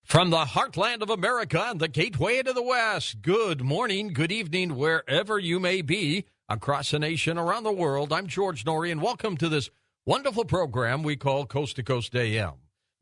From the heartland of America and the gateway to the West, good morning, good evening, wherever you may be across the nation, around the world. I'm George Norrie, and welcome to this wonderful program we call Coast to Coast AM.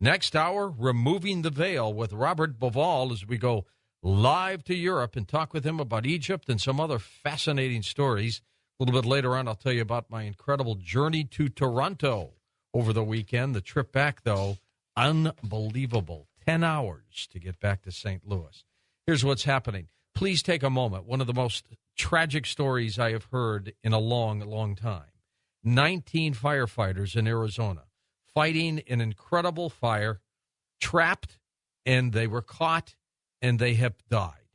Next hour, Removing the Veil with Robert Boval as we go live to Europe and talk with him about Egypt and some other fascinating stories. A little bit later on, I'll tell you about my incredible journey to Toronto over the weekend. The trip back, though, unbelievable. 10 hours to get back to St. Louis. Here's what's happening. Please take a moment. One of the most tragic stories I have heard in a long, long time. 19 firefighters in Arizona fighting an incredible fire, trapped, and they were caught, and they have died.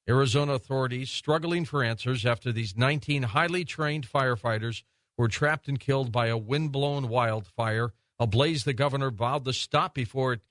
Arizona authorities struggling for answers after these 19 highly trained firefighters were trapped and killed by a wind-blown wildfire, a blaze the governor vowed to stop before it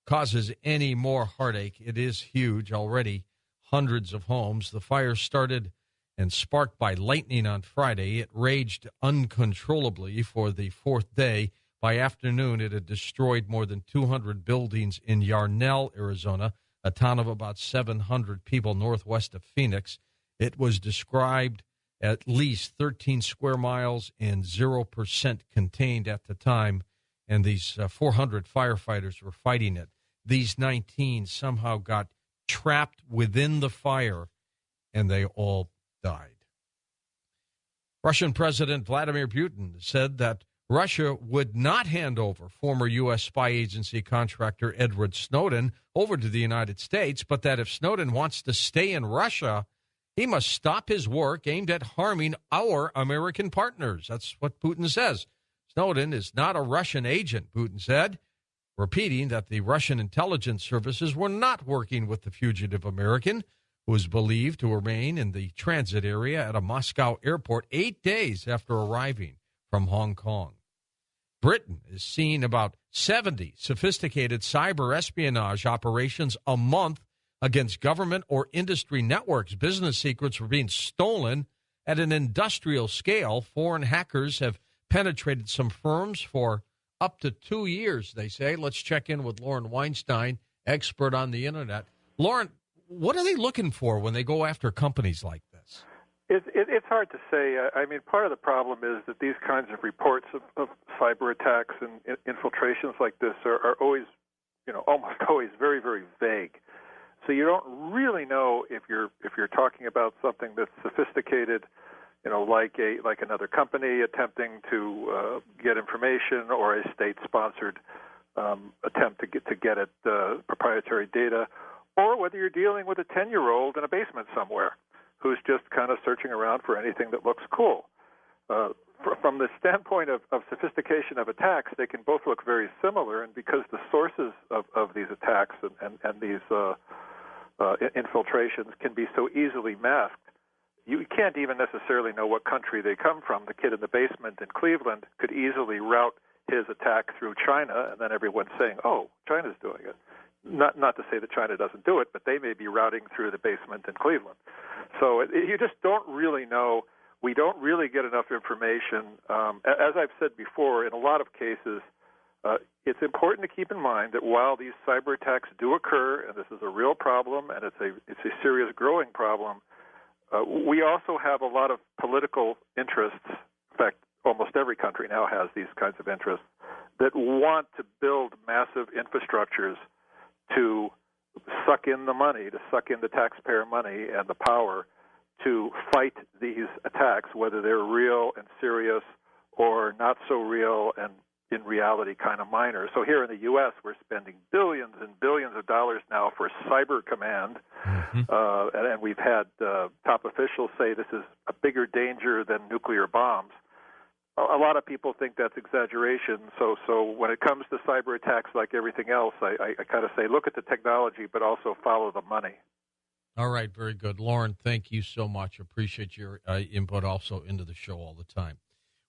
causes any more heartache. It is huge already, hundreds of homes. The fire started and sparked by lightning on Friday. It raged uncontrollably for the fourth day. By afternoon, it had destroyed more than 200 buildings in Yarnell, Arizona, a town of about 700 people northwest of Phoenix. It was described at least 13 square miles and 0% contained at the time, and these 400 firefighters were fighting it. These 19 somehow got trapped within the fire, and they all died. Russian President Vladimir Putin said that Russia would not hand over former U.S. spy agency contractor Edward Snowden over to the United States, but that if Snowden wants to stay in Russia, he must stop his work aimed at harming our American partners. That's what Putin says. Snowden is not a Russian agent, Putin said, repeating that the Russian intelligence services were not working with the fugitive American, who is believed to remain in the transit area at a Moscow airport 8 days after arriving from Hong Kong. Britain is seeing about 70 sophisticated cyber espionage operations a month against government or industry networks. Business secrets were being stolen at an industrial scale. Foreign hackers have penetrated some firms for up to 2 years, they say. Let's check in with Lauren Weinstein, expert on the Internet. Lauren, what are they looking for when they go after companies like this? It's hard to say. I mean, part of the problem is that these kinds of reports of cyber attacks and infiltrations like this are always, almost always very, very vague. So you don't really know if you're talking about something that's sophisticated, like another company attempting to get information, or a state-sponsored attempt to get at proprietary data, or whether you're dealing with a 10-year-old in a basement somewhere who's just kind of searching around for anything that looks cool. From the standpoint of sophistication of attacks, they can both look very similar, and because the sources of these attacks and these infiltrations can be so easily masked, you can't even necessarily know what country they come from. The kid in the basement in Cleveland could easily route his attack through China, and then everyone's saying, oh, China's doing it. Not to say that China doesn't do it, but they may be routing through the basement in Cleveland. So you just don't really know. We don't really get enough information. As I've said before, in a lot of cases, it's important to keep in mind that while these cyber attacks do occur, and this is a real problem, and it's a serious growing problem, we also have a lot of political interests. In fact, almost every country now has these kinds of interests that want to build massive infrastructures to suck in the money, to suck in the taxpayer money and the power to fight these attacks, whether they're real and serious or not so real and in reality kind of minor. So here in the U.S., we're spending billions and billions of dollars now for cyber command, and we've had top officials say this is a bigger danger than nuclear bombs. A lot of people think that's exaggeration. So when it comes to cyber attacks, like everything else, I kind of say look at the technology, but also follow the money. All right, very good. Lauren, thank you so much. Appreciate your input also into the show all the time.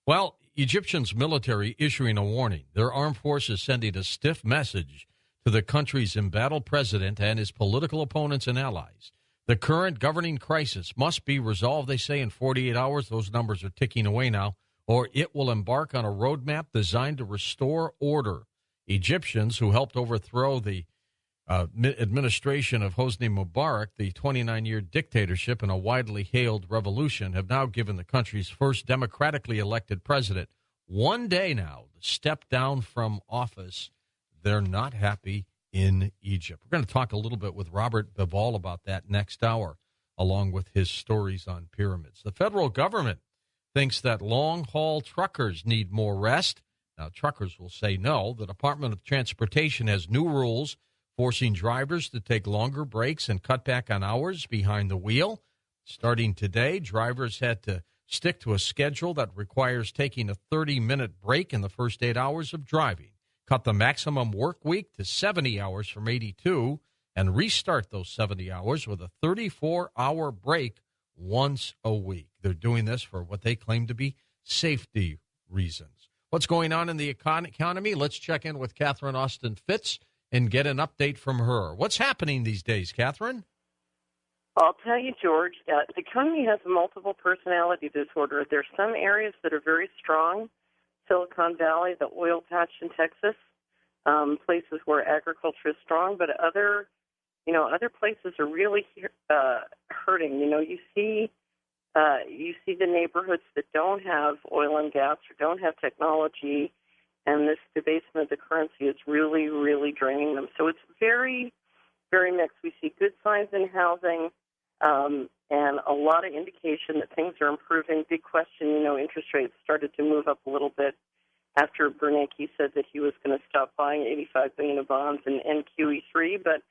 Well, Egyptian's military issuing a warning. Their armed forces sending a stiff message to the country's embattled president and his political opponents and allies. The current governing crisis must be resolved, they say, in 48 hours. Those numbers are ticking away now. Or it will embark on a roadmap designed to restore order. Egyptians who helped overthrow the administration of Hosni Mubarak, the 29-year dictatorship and a widely hailed revolution, have now given the country's first democratically elected president 1 day now to step down from office. They're not happy in Egypt. We're going to talk a little bit with Robert Bivol about that next hour, along with his stories on pyramids. The federal government thinks that long-haul truckers need more rest. Now, truckers will say no. The Department of Transportation has new rules forcing drivers to take longer breaks and cut back on hours behind the wheel. Starting today, drivers had to stick to a schedule that requires taking a 30-minute break in the first 8 hours of driving, cut the maximum work week to 70 hours from 82, and restart those 70 hours with a 34-hour break once a week. They're doing this for what they claim to be safety reasons. What's going on in the economy? Let's check in with Catherine Austin Fitz and get an update from her. What's happening these days, Catherine? I'll tell you, George, the economy has a multiple personality disorder. There's some areas that are very strong, Silicon Valley, the oil patch in Texas, places where agriculture is strong, but other places are really hurting. You see the neighborhoods that don't have oil and gas or don't have technology, and this debasement of the currency is really, really draining them. So it's very, very mixed. We see good signs in housing and a lot of indication that things are improving. Big question, interest rates started to move up a little bit after Bernanke said that he was going to stop buying $85 billion of bonds in QE3, but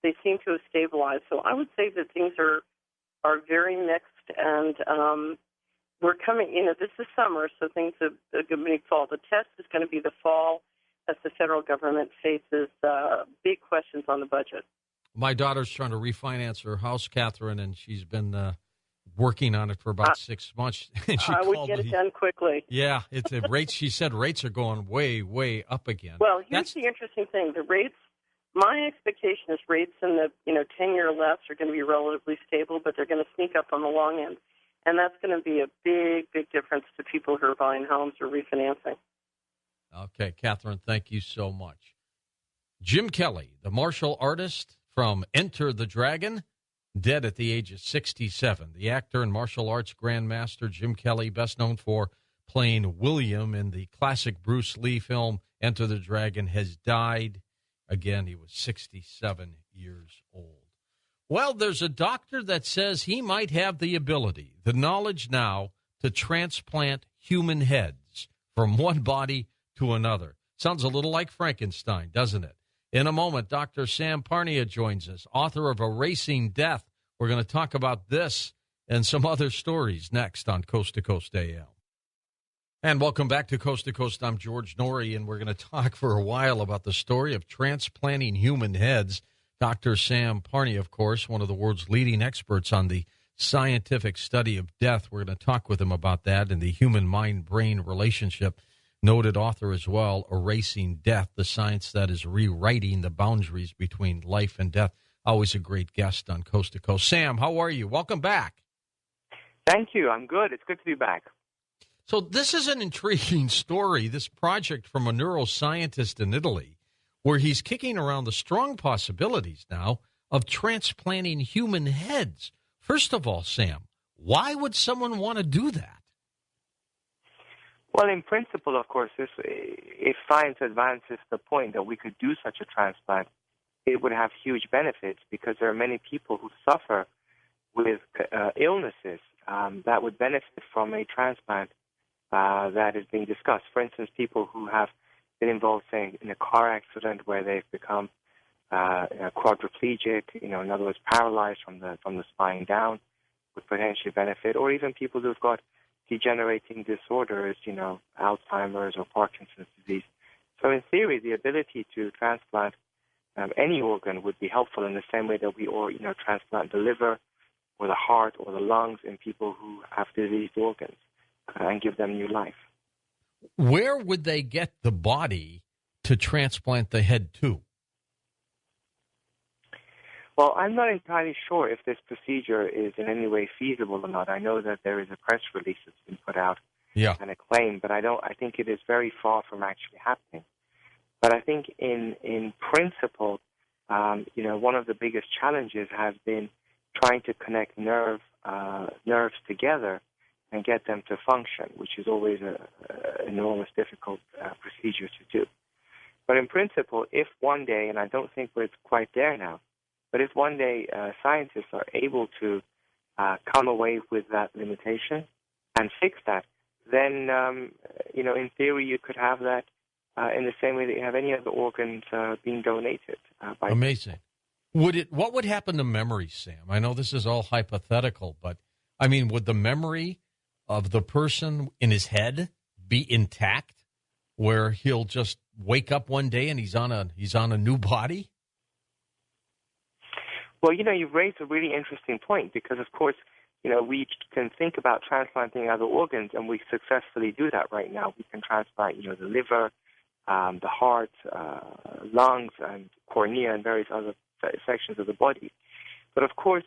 they seem to have stabilized. So I would say that things are very mixed, and we're coming, this is summer, so things are going to be fall. The test is going to be the fall as the federal government faces big questions on the budget. My daughter's trying to refinance her house, Catherine, and she's been working on it for about 6 months. And she I would get it done quickly. Yeah, it's a rates. She said rates are going way, way up again. Well, here's the interesting thing: the rates. My expectation is rates in the 10-year lefts are going to be relatively stable, but they're going to sneak up on the long end, and that's going to be a big, big difference to people who are buying homes or refinancing. Okay, Catherine, thank you so much. Jim Kelly, the martial artist from Enter the Dragon, dead at the age of 67. The actor and martial arts grandmaster Jim Kelly, best known for playing William in the classic Bruce Lee film Enter the Dragon, has died. Again, he was 67 years old. Well, there's a doctor that says he might have the ability, the knowledge now, to transplant human heads from one body to another. Sounds a little like Frankenstein, doesn't it? In a moment, Dr. Sam Parnia joins us, author of Erasing Death. We're going to talk about this and some other stories next on Coast to Coast AM. And welcome back to Coast to Coast. I'm George Norrie, and we're going to talk for a while about the story of transplanting human heads. Dr. Sam Parnia, of course, one of the world's leading experts on the scientific study of death. We're going to talk with him about that and the human mind-brain relationship. Noted author as well, Erasing Death, the science that is rewriting the boundaries between life and death. Always a great guest on Coast to Coast. Sam, how are you? Welcome back. Thank you. I'm good. It's good to be back. So this is an intriguing story, this project from a neuroscientist in Italy, where he's kicking around the strong possibilities now of transplanting human heads. First of all, Sam, why would someone want to do that? Well, in principle, of course, if science advances the point that we could do such a transplant, it would have huge benefits because there are many people who suffer with illnesses that would benefit from a transplant that is being discussed. For instance, people who have been involved, say, in a car accident where they've become quadriplegic, in other words, paralyzed from the spine down, would potentially benefit, or even people who've got degenerating disorders, Alzheimer's or Parkinson's disease. So in theory, the ability to transplant any organ would be helpful in the same way that we transplant the liver or the heart or the lungs in people who have diseased organs and give them new life. Where would they get the body to transplant the head to? Well, I'm not entirely sure if this procedure is in any way feasible or not. I know that there is a press release that's been put out and a claim, but I think it is very far from actually happening. But I think in principle, one of the biggest challenges has been trying to connect nerves together and get them to function, which is always an enormous difficult procedure to do. But in principle, if one day, and I don't think we're quite there now, but if one day scientists are able to come away with that limitation and fix that, then, in theory, you could have that in the same way that you have any other organs being donated. Amazing. What would happen to memory, Sam? I know this is all hypothetical, but, I mean, would the memory of the person in his head be intact, where he'll just wake up one day and he's on a new body? Well, you've raised a really interesting point because, of course, we can think about transplanting other organs, and we successfully do that right now. We can transplant, the liver, the heart, lungs, and cornea, and various other sections of the body. But, of course,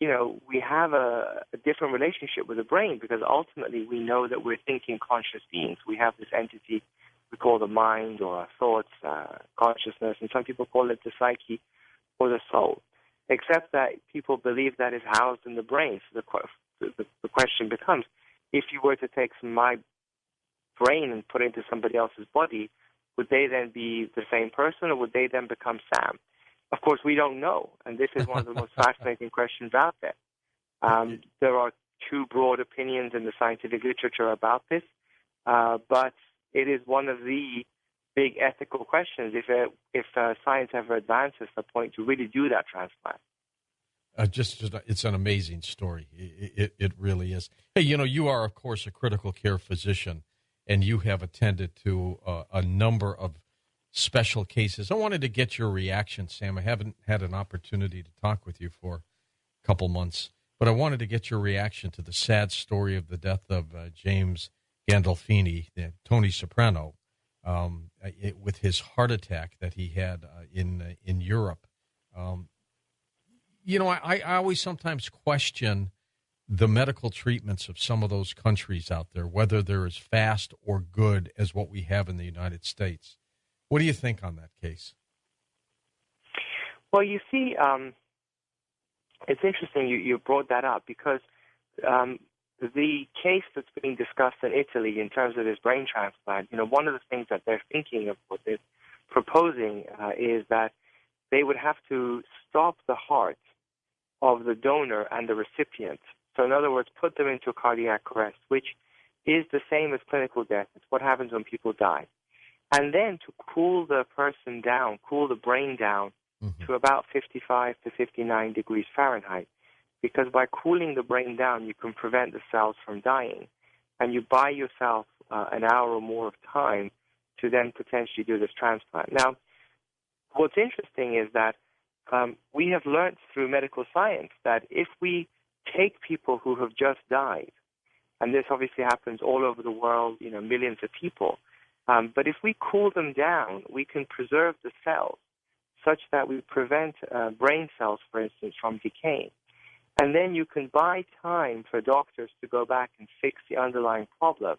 we have a different relationship with the brain because ultimately we know that we're thinking conscious beings. We have this entity we call the mind or our thoughts, consciousness, and some people call it the psyche or the soul, except that people believe that is housed in the brain. So the question becomes, if you were to take my brain and put it into somebody else's body, would they then be the same person or would they then become Sam? Of course, we don't know, and this is one of the most fascinating questions out there. There are two broad opinions in the scientific literature about this, but it is one of the big ethical questions if science ever advances the point to really do that transplant. It's an amazing story. It really is. Hey, you are, of course, a critical care physician, and you have attended to a number of special cases. I wanted to get your reaction, Sam. I haven't had an opportunity to talk with you for a couple months, but I wanted to get your reaction to the sad story of the death of James Gandolfini, Tony Soprano, with his heart attack that he had in Europe. I always sometimes question the medical treatments of some of those countries out there, whether they're as fast or good as what we have in the United States. What do you think on that case? Well, you see, it's interesting you brought that up because the case that's being discussed in Italy in terms of this brain transplant, one of the things that they're thinking of, what they're proposing, is that they would have to stop the heart of the donor and the recipient. So in other words, put them into cardiac arrest, which is the same as clinical death. It's what happens when people die. And then to cool the person down, cool the brain down to about 55 to 59 degrees Fahrenheit. Because by cooling the brain down, you can prevent the cells from dying. And you buy yourself an hour or more of time to then potentially do this transplant. Now, what's interesting is that we have learned through medical science that if we take people who have just died, and this obviously happens all over the world, millions of people, but if we cool them down, we can preserve the cells such that we prevent brain cells, for instance, from decaying. And then you can buy time for doctors to go back and fix the underlying problem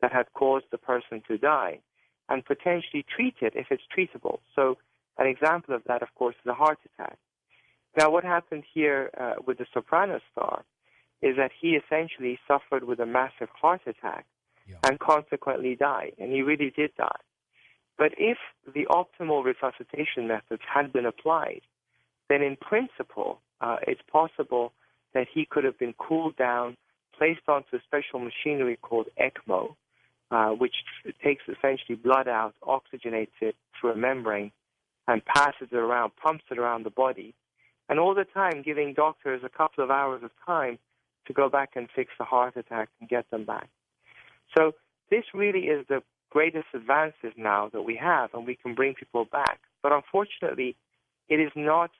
that had caused the person to die and potentially treat it if it's treatable. So an example of that, of course, is a heart attack. Now, what happened here with the Soprano star is that he essentially suffered with a massive heart attack and consequently died, and he really did die. But if the optimal resuscitation methods had been applied, then in principle, it's possible that he could have been cooled down, placed onto special machinery called ECMO, which takes essentially blood out, oxygenates it through a membrane, and passes it around, pumps it around the body, and all the time giving doctors a couple of hours of time to go back and fix the heart attack and get them back. So this really is the greatest advances now that we have, and we can bring people back. But unfortunately, it is not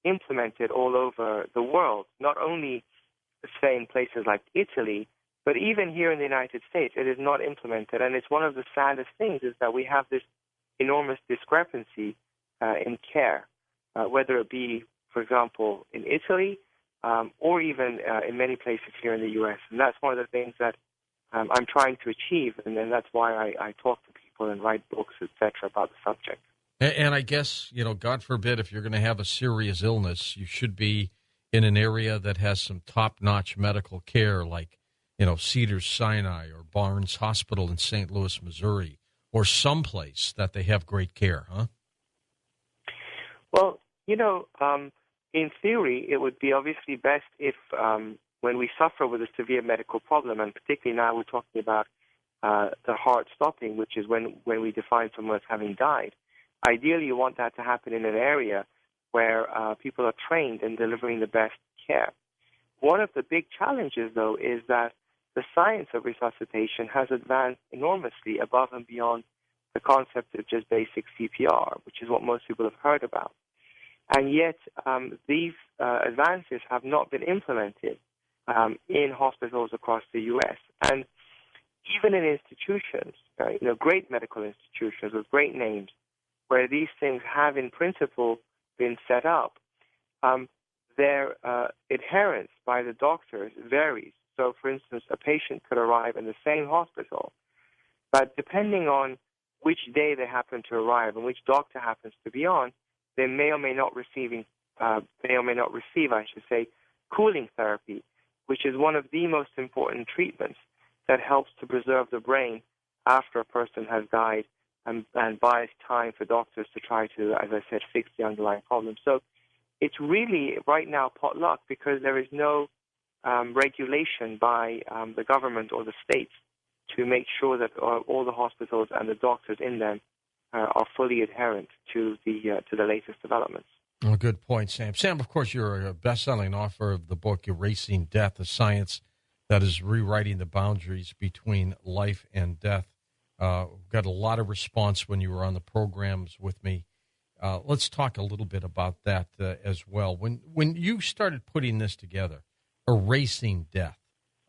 implemented all over the world, not only, say, in places like Italy, but even here in the United States, it is not implemented. And it's one of the saddest things is that we have this enormous discrepancy in care, whether it be, for example, in Italy or even in many places here in the U.S. And that's one of the things that I'm trying to achieve, and then that's why I talk to people and write books, etc., about the subject. And I guess, God forbid, if you're going to have a serious illness, you should be in an area that has some top-notch medical care like, Cedars-Sinai or Barnes Hospital in St. Louis, Missouri, or someplace that they have great care, huh? Well, in theory, it would be obviously best if when we suffer with a severe medical problem, and particularly now we're talking about the heart stopping, which is when we define someone as having died. Ideally, you want that to happen in an area where people are trained in delivering the best care. One of the big challenges, though, is that the science of resuscitation has advanced enormously above and beyond the concept of just basic CPR, which is what most people have heard about. And yet, these advances have not been implemented in hospitals across the U.S. And even in institutions, great medical institutions with great names, where these things have in principle been set up, their adherence by the doctors varies. So, for instance, a patient could arrive in the same hospital, but depending on which day they happen to arrive and which doctor happens to be on, they may or may not receive, cooling therapy, which is one of the most important treatments that helps to preserve the brain after a person has died and buys time for doctors to try to, as I said, fix the underlying problem. So it's really right now pot luck because there is no regulation by the government or the states to make sure that all the hospitals and the doctors in them are fully adherent to the latest developments. Oh, good point, Sam. Sam, of course, you're a best-selling author of the book Erasing Death, a science that is rewriting the boundaries between life and death. Got a lot of response when you were on the programs with me. Let's talk a little bit about that as well. When you started putting this together, Erasing Death,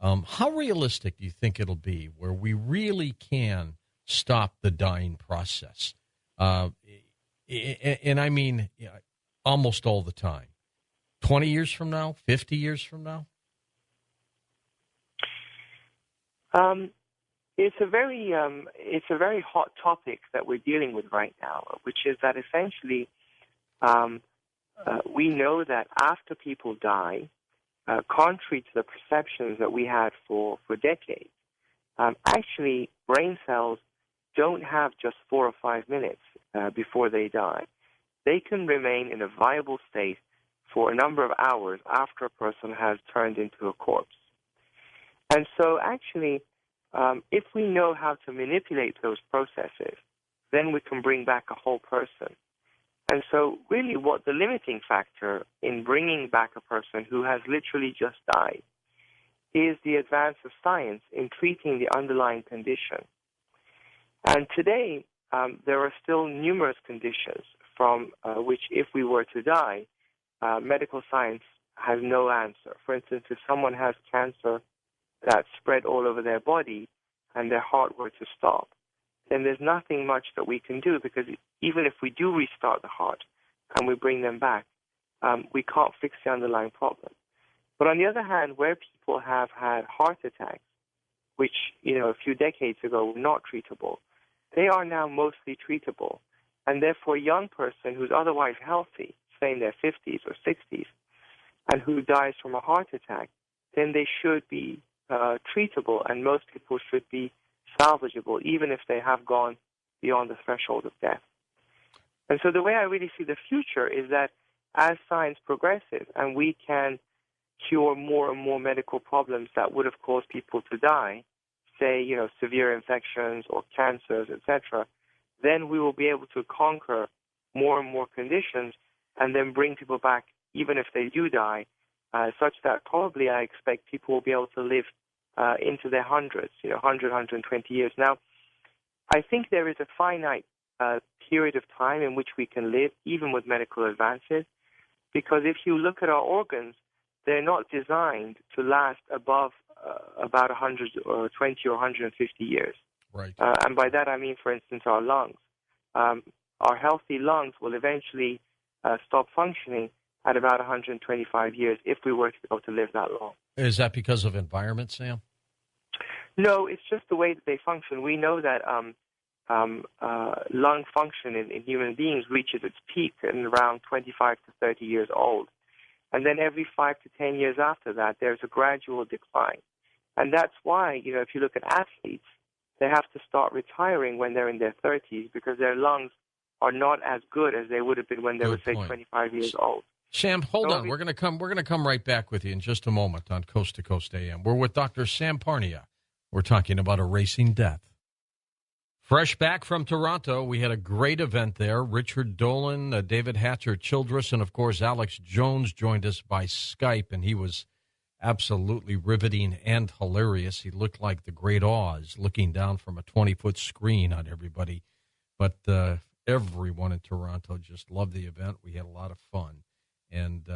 how realistic do you think it'll be where we really can stop the dying process? And I mean almost all the time. 20 years from now? 50 years from now? It's a very hot topic that we're dealing with right now, which is that essentially we know that after people die, contrary to the perceptions that we had for decades, actually brain cells don't have just 4 or 5 minutes before they die. They can remain in a viable state for a number of hours after a person has turned into a corpse. And so actually, if we know how to manipulate those processes, then we can bring back a whole person. And so really what the limiting factor in bringing back a person who has literally just died is the advance of science in treating the underlying condition. And today, there are still numerous conditions from which, if we were to die, medical science has no answer. For instance, if someone has cancer that's spread all over their body and their heart were to stop, then there's nothing much that we can do, because even if we do restart the heart and we bring them back, we can't fix the underlying problem. But on the other hand, where people have had heart attacks, which, a few decades ago were not treatable, they are now mostly treatable. And therefore, a young person who's otherwise healthy, say in their 50s or 60s, and who dies from a heart attack, then they should be treatable, and most people should be salvageable, even if they have gone beyond the threshold of death. And so the way I really see the future is that as science progresses and we can cure more and more medical problems that would have caused people to die, say, severe infections or cancers, etc., then we will be able to conquer more and more conditions and then bring people back, even if they do die, such that probably I expect people will be able to live into their hundreds, 100, 120 years. Now, I think there is a finite period of time in which we can live, even with medical advances, because if you look at our organs, they're not designed to last above about 120 or 150 years. Right. And by that I mean, for instance, our lungs. Our healthy lungs will eventually stop functioning at about 125 years if we were to be able to live that long. Is that because of environment, Sam? No, it's just the way that they function. We know that lung function in human beings reaches its peak in around 25 to 30 years old. And then every 5 to 10 years after that, there's a gradual decline. And that's why, if you look at athletes, they have to start retiring when they're in their 30s because their lungs are not as good as they would have been when they were, say, 25 years old. Sam, hold on. We're going to come right back with you in just a moment on Coast to Coast AM. We're with Dr. Sam Parnia. We're talking about erasing death. Fresh back from Toronto, we had a great event there. Richard Dolan, David Hatcher-Childress, and, of course, Alex Jones joined us by Skype, and he was absolutely riveting and hilarious. He looked like the Great Oz looking down from a 20-foot screen on everybody. But everyone in Toronto just loved the event. We had a lot of fun. And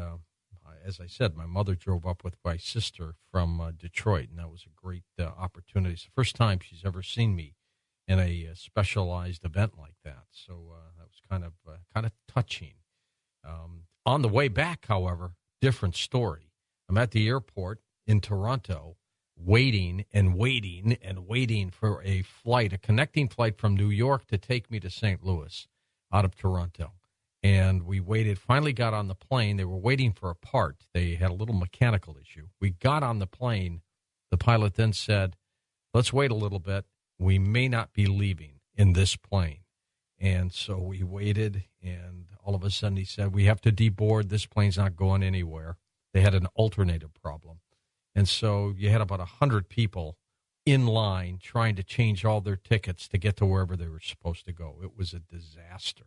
as I said, my mother drove up with my sister from Detroit, and that was a great opportunity. It's the first time she's ever seen me in a specialized event like that. So that was kind of touching. On the way back, however, different story. I'm at the airport in Toronto waiting for a flight, a connecting flight from New York to take me to St. Louis out of Toronto. And we waited, finally got on the plane. They were waiting for a part. They had a little mechanical issue. We got on the plane. The pilot then said, let's wait a little bit. We may not be leaving in this plane. And so we waited, and all of a sudden he said, we have to deboard. This plane's not going anywhere. They had an alternator problem. And so you had about 100 people in line trying to change all their tickets to get to wherever they were supposed to go. It was a disaster.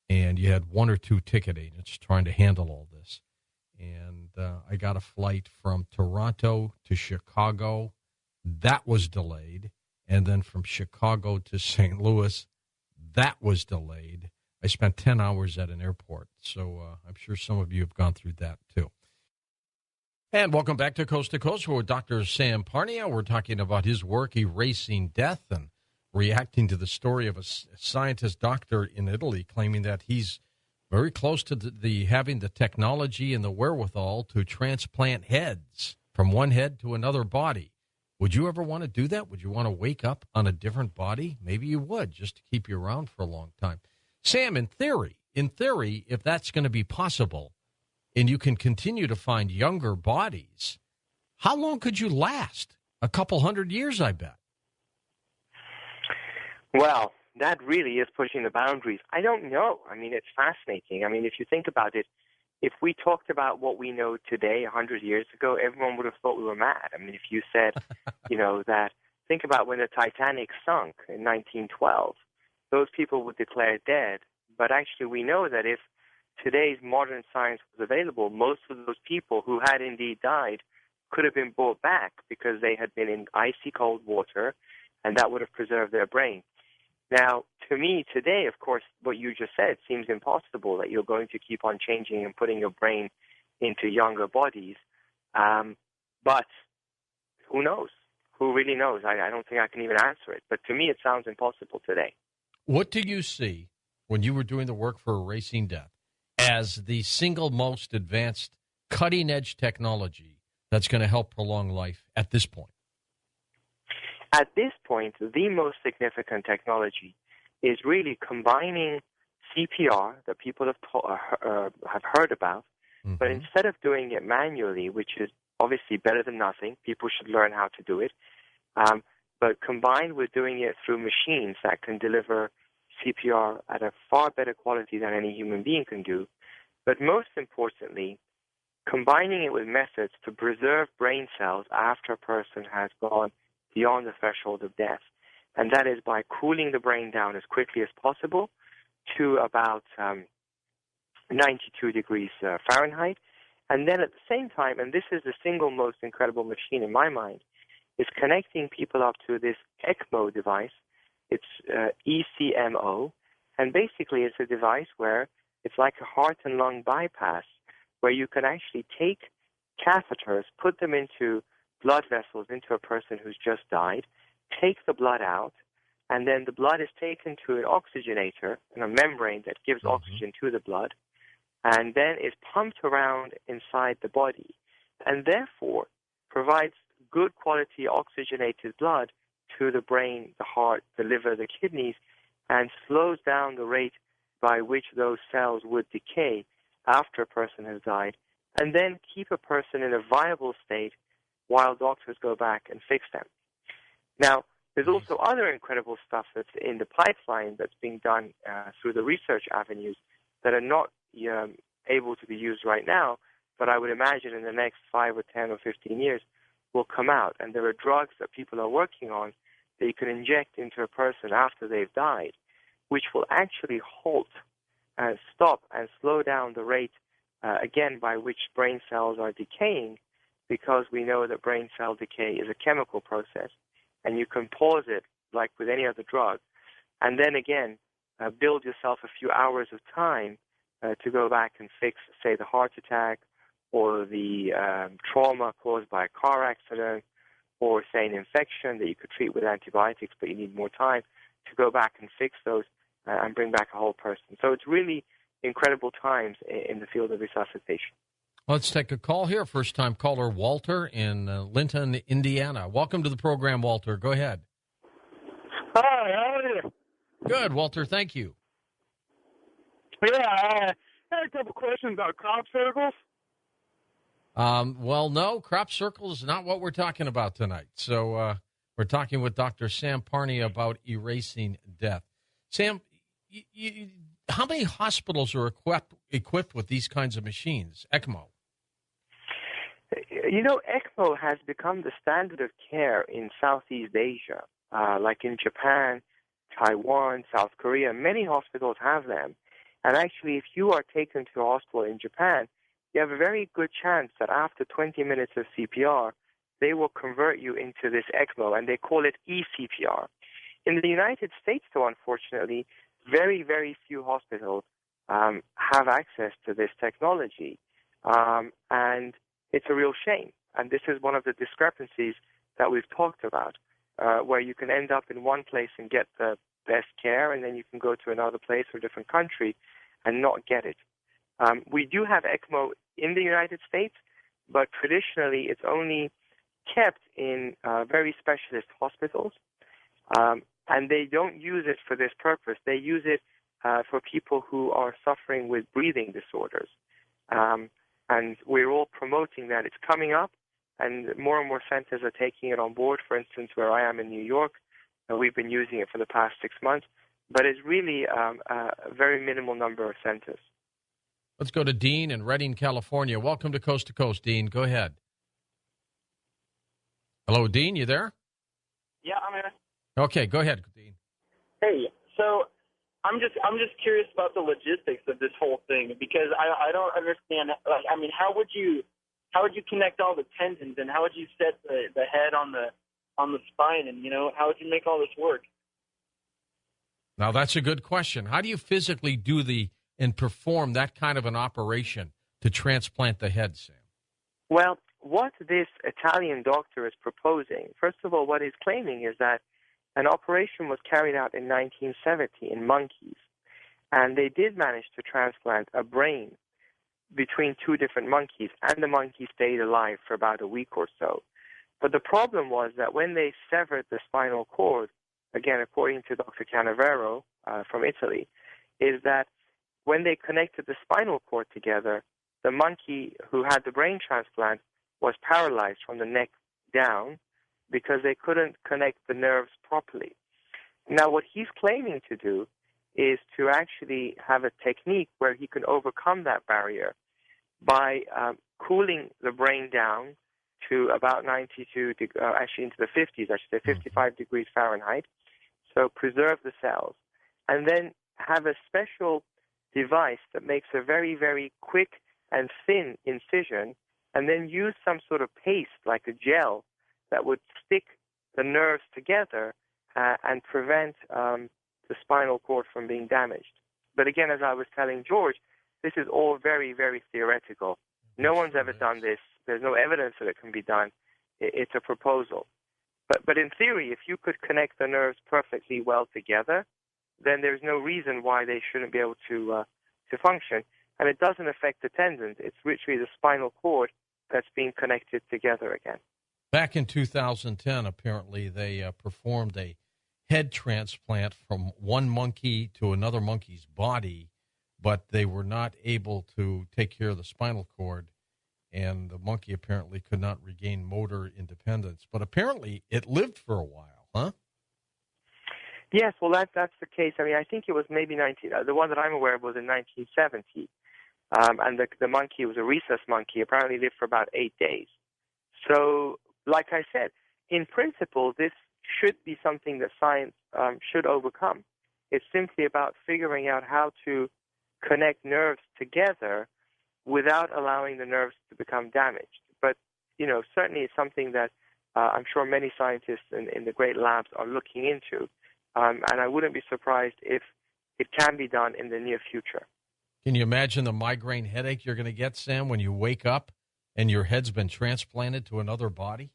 And you had one or two ticket agents trying to handle all this. And I got a flight from Toronto to Chicago. That was delayed. And then from Chicago to St. Louis, that was delayed. I spent 10 hours at an airport. So I'm sure some of you have gone through that too. And welcome back to Coast. We're with Dr. Sam Parnia. We're talking about his work erasing death and reacting to the story of a scientist doctor in Italy claiming that he's very close to having the technology and the wherewithal to transplant heads from one head to another body. Would you ever want to do that? Would you want to wake up on a different body? Maybe you would, just to keep you around for a long time. Sam, in theory, if that's going to be possible, and you can continue to find younger bodies, how long could you last? A couple 100 years, I bet. Well, that really is pushing the boundaries. I don't know. I mean, it's fascinating. I mean, if you think about it, if we talked about what we know today 100 years ago, everyone would have thought we were mad. I mean, if you said, think about when the Titanic sunk in 1912, those people would declare dead. But actually, we know that if today's modern science was available, most of those people who had indeed died could have been brought back because they had been in icy cold water, and that would have preserved their brain. Now, to me, today, of course, what you just said seems impossible, that you're going to keep on changing and putting your brain into younger bodies. But who knows? Who really knows? I don't think I can even answer it. But to me, it sounds impossible today. What do you see when you were doing the work for erasing death as the single most advanced cutting-edge technology that's going to help prolong life at this point? At this point, the most significant technology is really combining CPR that people have heard about, but instead of doing it manually, which is obviously better than nothing, people should learn how to do it, but combined with doing it through machines that can deliver CPR at a far better quality than any human being can do, but most importantly, combining it with methods to preserve brain cells after a person has gone beyond the threshold of death. And that is by cooling the brain down as quickly as possible to about 92 degrees Fahrenheit. And then at the same time, and this is the single most incredible machine in my mind, is connecting people up to this ECMO device. It's ECMO. And basically it's a device where it's like a heart and lung bypass, where you can actually take catheters, put them into blood vessels into a person who's just died, take the blood out, and then the blood is taken to an oxygenator and a membrane that gives oxygen to the blood, and then is pumped around inside the body, and therefore provides good quality oxygenated blood to the brain, the heart, the liver, the kidneys, and slows down the rate by which those cells would decay after a person has died, and then keep a person in a viable state while doctors go back and fix them. Now, there's also other incredible stuff that's in the pipeline that's being done through the research avenues that are not able to be used right now, but I would imagine in the next 5 or 10 or 15 years will come out. And there are drugs that people are working on that you can inject into a person after they've died, which will actually halt, stop, and slow down the rate, again, by which brain cells are decaying, because we know that brain cell decay is a chemical process. And you can pause it like with any other drug, and then again, build yourself a few hours of time to go back and fix, say, the heart attack or the trauma caused by a car accident, or, say, an infection that you could treat with antibiotics, but you need more time to go back and fix those and bring back a whole person. So it's really incredible times in the field of resuscitation. Let's take a call here. First-time caller Walter in Linton, Indiana. Welcome to the program, Walter. Go ahead. Hi, how are you? Good, Walter. Thank you. Yeah, I had a couple questions about crop circles. Well, no, crop circle is not what we're talking about tonight. So we're talking with Dr. Sam Parney about erasing death. Sam, how many hospitals are equipped with these kinds of machines, ECMO? You know, ECMO has become the standard of care in Southeast Asia, like in Japan, Taiwan, South Korea. Many hospitals have them. And actually, if you are taken to a hospital in Japan, you have a very good chance that after 20 minutes of CPR, they will convert you into this ECMO, and they call it eCPR. In the United States, though, unfortunately, very, very few hospitals have access to this technology. And it's a real shame. And this is one of the discrepancies that we've talked about, where you can end up in one place and get the best care, and then you can go to another place or a different country and not get it. We do have ECMO in the United States, but traditionally it's only kept in very specialist hospitals, and they don't use it for this purpose. They use it for people who are suffering with breathing disorders. And we're all promoting that. It's coming up, and more centers are taking it on board. For instance, where I am in New York, we've been using it for the past 6 months, but it's really a very minimal number of centers. Let's go to Dean in Redding, California. Welcome to Coast, Dean. Go ahead. Hello, Dean, you there? Yeah, I'm here. Okay, go ahead, Dean. Hey, so I'm just curious about the logistics of this whole thing, because I don't understand. Like, I mean, how would you connect all the tendons, and how would you set the head on the spine, and how would you make all this work? Now that's a good question. How do you physically do and perform that kind of an operation to transplant the head, Sam? Well, what this Italian doctor is proposing, first of all, what he's claiming is that an operation was carried out in 1970 in monkeys, and they did manage to transplant a brain between two different monkeys, and the monkey stayed alive for about a week or so. But the problem was that when they severed the spinal cord, again, according to Dr. Canavero from Italy, is that when they connected the spinal cord together, the monkey who had the brain transplant was paralyzed from the neck down because they couldn't connect the nerves properly. Now, what he's claiming to do is to actually have a technique where he can overcome that barrier by cooling the brain down to about 92, actually into the 50s, I should say 55 degrees Fahrenheit, so preserve the cells, and then have a special device that makes a very, very quick and thin incision, and then use some sort of paste, like a gel, that would stick the nerves together and prevent the spinal cord from being damaged. But again, as I was telling George, this is all very, very theoretical. No one's ever done this. There's no evidence that it can be done. It's a proposal. But in theory, if you could connect the nerves perfectly well together, then there's no reason why they shouldn't be able to function. And it doesn't affect the tendons. It's literally the spinal cord that's being connected together again. Back in 2010, apparently, they performed a head transplant from one monkey to another monkey's body, but they were not able to take care of the spinal cord, and the monkey apparently could not regain motor independence. But apparently it lived for a while, huh? Yes, well, that's the case. I mean, I think it was maybe the one that I'm aware of was in 1970, and the monkey was a rhesus monkey. Apparently lived for about 8 days. So, like I said, in principle, this should be something that science should overcome. It's simply about figuring out how to connect nerves together without allowing the nerves to become damaged. But, certainly it's something that I'm sure many scientists in the great labs are looking into. And I wouldn't be surprised if it can be done in the near future. Can you imagine the migraine headache you're going to get, Sam, when you wake up and your head's been transplanted to another body?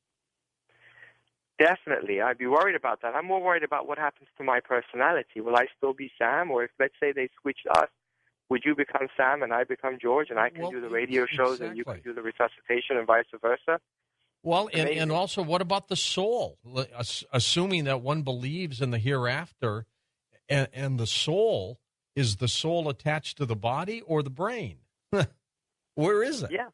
Definitely. I'd be worried about that. I'm more worried about what happens to my personality. Will I still be Sam? Or if, let's say, they switched us, would you become Sam and I become George, and I can do the radio shows and you can do the resuscitation and vice versa? Well, and also, what about the soul? Assuming that one believes in the hereafter, and the soul, is the soul attached to the body or the brain? Where is it? Yeah.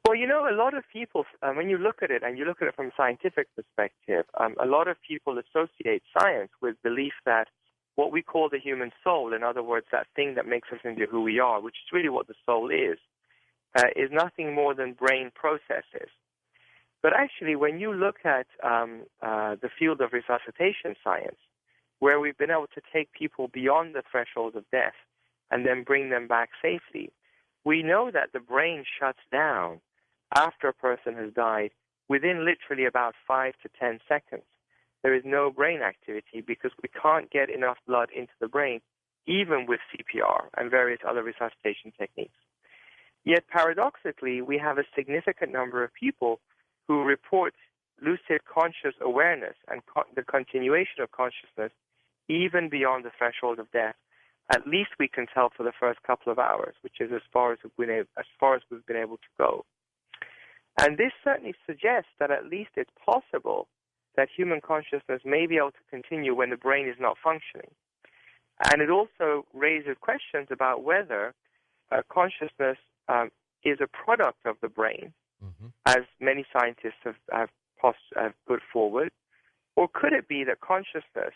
Well, a lot of people, when you look at it, and you look at it from a scientific perspective, a lot of people associate science with belief that what we call the human soul, in other words, that thing that makes us into who we are, which is really what the soul is nothing more than brain processes. But actually, when you look at the field of resuscitation science, where we've been able to take people beyond the threshold of death and then bring them back safely, we know that the brain shuts down after a person has died within literally about 5 to 10 seconds. There is no brain activity because we can't get enough blood into the brain, even with CPR and various other resuscitation techniques. Yet, paradoxically, we have a significant number of people who report lucid conscious awareness and the continuation of consciousness even beyond the threshold of death. At least we can tell for the first couple of hours, which is as far as we've been able to go. And this certainly suggests that at least it's possible that human consciousness may be able to continue when the brain is not functioning. And it also raises questions about whether consciousness is a product of the brain, as many scientists have put forward, or could it be that consciousness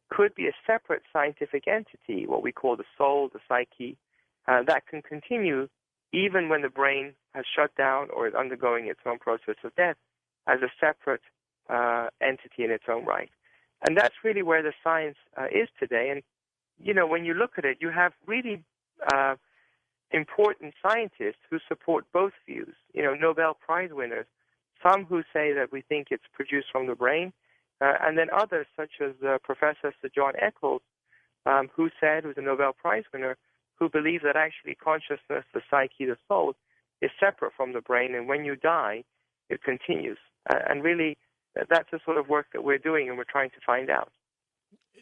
could be a separate scientific entity, what we call the soul, the psyche, that can continue even when the brain has shut down or is undergoing its own process of death as a separate entity in its own right. And that's really where the science is today. And, when you look at it, you have really important scientists who support both views, Nobel Prize winners, some who say that we think it's produced from the brain, and then others such as Professor Sir John Eccles, who's a Nobel Prize winner, who believes that actually consciousness, the psyche, the soul, is separate from the brain, and when you die, it continues. And really, that's the sort of work that we're doing and we're trying to find out.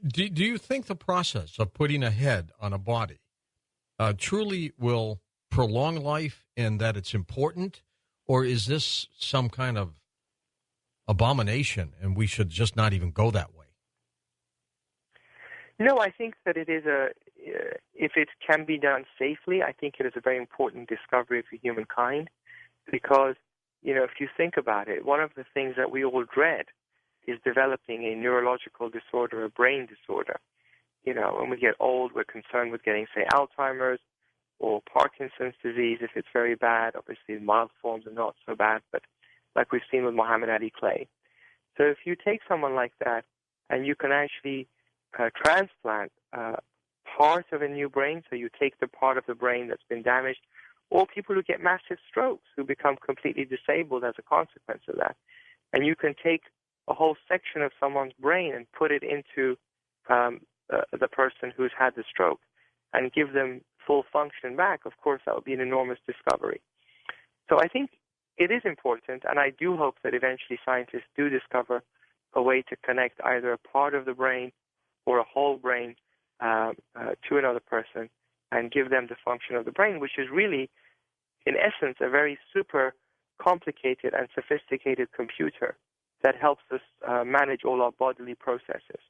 Do you think the process of putting a head on a body truly will prolong life and that it's important, or is this some kind of abomination and we should just not even go that way? No, I think that it is if it can be done safely, I think it is a very important discovery for humankind because, if you think about it, one of the things that we all dread is developing a neurological disorder, a brain disorder. When we get old, we're concerned with getting, say, Alzheimer's or Parkinson's disease if it's very bad. Obviously, mild forms are not so bad, but like we've seen with Muhammad Ali Clay. So if you take someone like that and you can actually transplant part of a new brain, so you take the part of the brain that's been damaged, or people who get massive strokes who become completely disabled as a consequence of that, and you can take a whole section of someone's brain and put it into the person who's had the stroke and give them full function back, of course, that would be an enormous discovery. So I think it is important, and I do hope that eventually scientists do discover a way to connect either a part of the brain or a whole brain to another person and give them the function of the brain, which is really, in essence, a very super complicated and sophisticated computer that helps us manage all our bodily processes.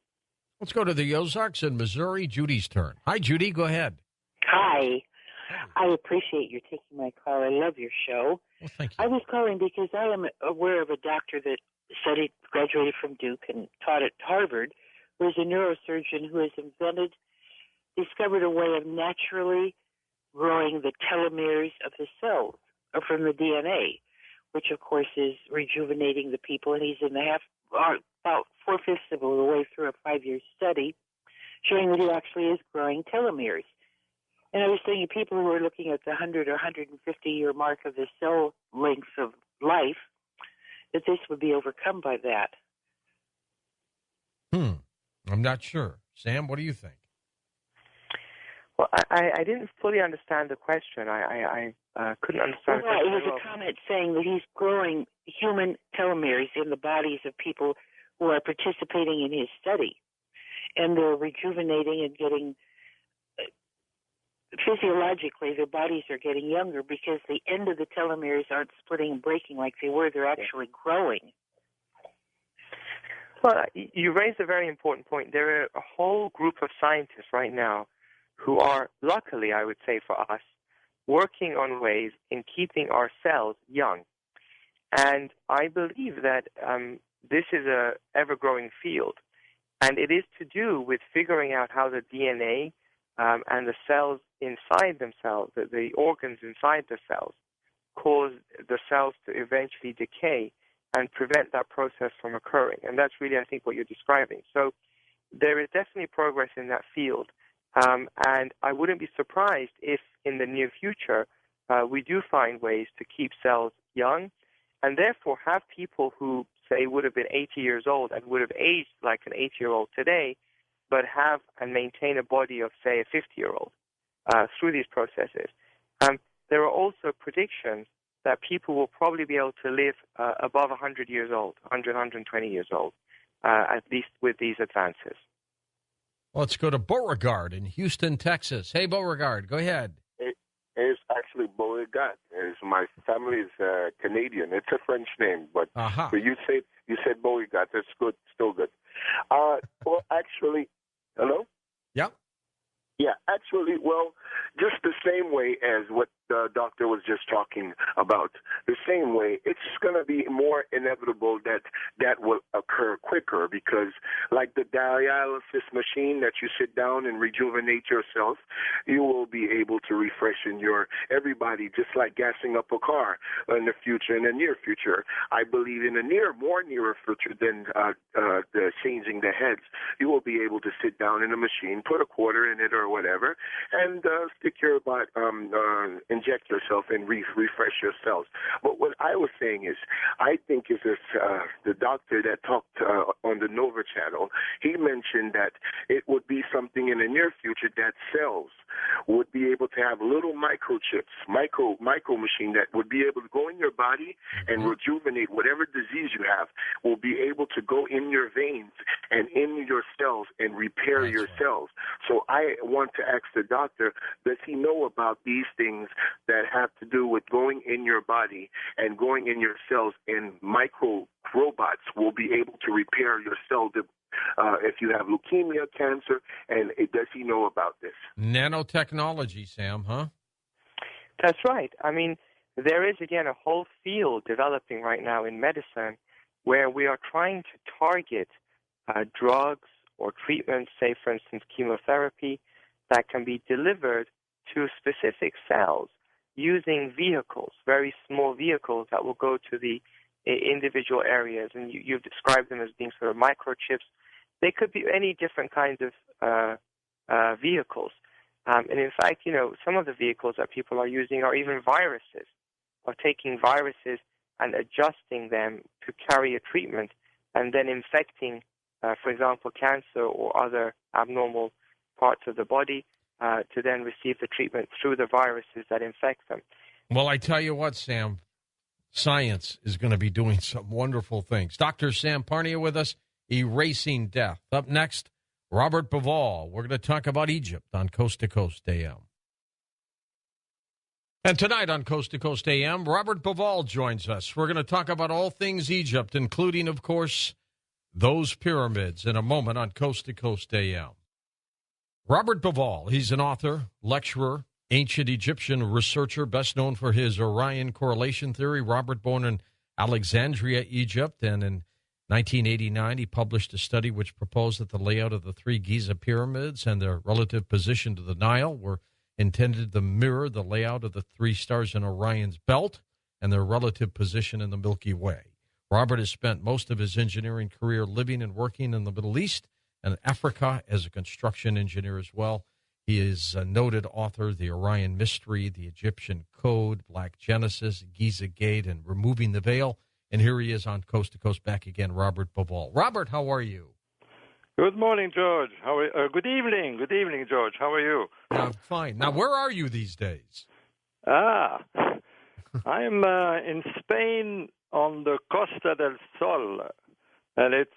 Let's go to the Ozarks in Missouri. Judy's turn. Hi, Judy. Go ahead. Hi. I appreciate you taking my call. I love your show. Well, thank you. I was calling because I am aware of a doctor that studied, graduated from Duke and taught at Harvard, who is a neurosurgeon who has discovered a way of naturally growing the telomeres of the cells from the DNA, which of course is rejuvenating the people. And he's in about 4/5 of the way through a 5-year study, showing that he actually is growing telomeres. And I was thinking people who are looking at the 100 or 150-year mark of the cell length of life, that this would be overcome by that. I'm not sure. Sam, what do you think? Well, I didn't fully understand the question. I couldn't understand. Well, it was a comment saying that he's growing human telomeres in the bodies of people who are participating in his study. And they're rejuvenating and getting, physiologically, their bodies are getting younger because the end of the telomeres aren't splitting and breaking like they were. They're actually growing. Well, you raised a very important point. There are a whole group of scientists right now who are, luckily, I would say for us, working on ways in keeping our cells young. And I believe that this is an ever-growing field. And it is to do with figuring out how the DNA and the cells inside themselves, the organs inside the cells, cause the cells to eventually decay and prevent that process from occurring. And that's really, I think, what you're describing. So there is definitely progress in that field. And I wouldn't be surprised if in the near future we do find ways to keep cells young and therefore have people who, say, would have been 80 years old and would have aged like an 80-year-old today, but have and maintain a body of, say, a 50-year-old through these processes. There are also predictions that people will probably be able to live above 100 years old, 100, 120 years old, at least with these advances. Let's go to Beauregard in Houston, Texas. Hey, Beauregard, go ahead. It's actually Beauregard. My family is Canadian. It's a French name, but you said Beauregard. That's good, still good. Well, actually, hello? Yeah. Yeah, actually, well, just the same way as what the doctor was just talking about, the same way, it's going to be more inevitable that will occur quicker because like the dialysis machine that you sit down and rejuvenate yourself, you will be able to refreshen everybody just like gassing up a car in the future, in the near future. I believe in the more nearer future than the changing the heads, you will be able to sit down in a machine, put a quarter in it or whatever, and stick your butt, inject yourself and refresh your cells. But what I was saying is, I think is this, the doctor that talked on the Nova channel, he mentioned that it would be something in the near future that cells would be able to have little microchips, micro machine that would be able to go in your body and rejuvenate whatever disease you have, will be able to go in your veins and in your cells and repair your cells. So I want to ask the doctor, does he know about these things that have to do with going in your body and going in your cells, and micro robots will be able to repair your cell if you have leukemia, cancer, and does he know about this? Nanotechnology, Sam, huh? That's right. I mean, there is, again, a whole field developing right now in medicine where we are trying to target drugs or treatments, say, for instance, chemotherapy, that can be delivered to specific cells using vehicles, very small vehicles that will go to the individual areas. And you've described them as being sort of microchips. They could be any different kinds of vehicles. And in fact, some of the vehicles that people are using are even viruses, or taking viruses and adjusting them to carry a treatment and then infecting, for example, cancer or other abnormal parts of the body to then receive the treatment through the viruses that infect them. Well, I tell you what, Sam, science is going to be doing some wonderful things. Dr. Sam Parnia with us, Erasing Death. Up next, Robert Bivol. We're going to talk about Egypt on Coast to Coast AM. And tonight on Coast to Coast AM, Robert Bauval joins us. We're going to talk about all things Egypt, including, of course, those pyramids in a moment on Coast to Coast AM. Robert Bauval, he's an author, lecturer, ancient Egyptian researcher, best known for his Orion correlation theory. Robert, born in Alexandria, Egypt, and in 1989, he published a study which proposed that the layout of the three Giza pyramids and their relative position to the Nile were intended to mirror the layout of the three stars in Orion's belt and their relative position in the Milky Way. Robert has spent most of his engineering career living and working in the Middle East and Africa as a construction engineer as well. He is a noted author, The Orion Mystery, The Egyptian Code, Black Genesis, Giza Gate, and Removing the Veil. And here he is on Coast to Coast, back again, Robert Bauval. Robert, how are you? Good morning, George. Good evening. Good evening, George. How are you? I'm fine. Now, where are you these days? I'm in Spain on the Costa del Sol, and it's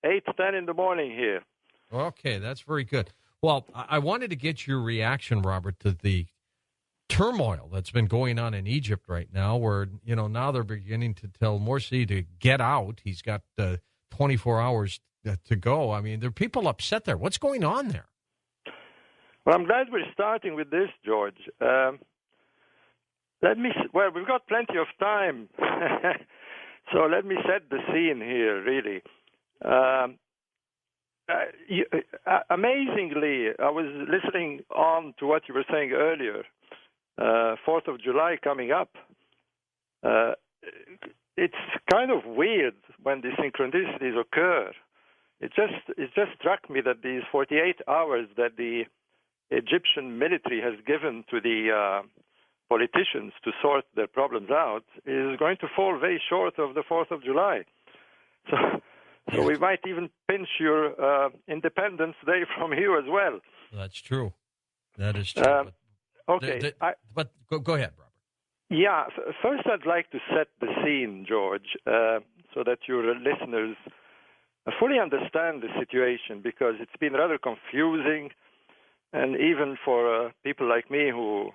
8:10 in the morning here. Okay, that's very good. Well, I wanted to get your reaction, Robert, to the turmoil that's been going on in Egypt right now, where, now they're beginning to tell Morsi to get out. He's got 24 hours to go. I mean, there are people upset there. What's going on there? Well, I'm glad we're starting with this, George. We've got plenty of time, so let me set the scene here, really. Amazingly, I was listening on to what you were saying earlier. 4th of July coming up. It's kind of weird when these synchronicities occur. It just struck me that these 48 hours that the Egyptian military has given to the politicians to sort their problems out is going to fall very short of the 4th of July. So we might even pinch your Independence Day from you as well. That's true. That is true. Okay. But go ahead, Robert. Yeah. First, I'd like to set the scene, George, so that your listeners fully understand the situation, because it's been rather confusing, and even for people like me who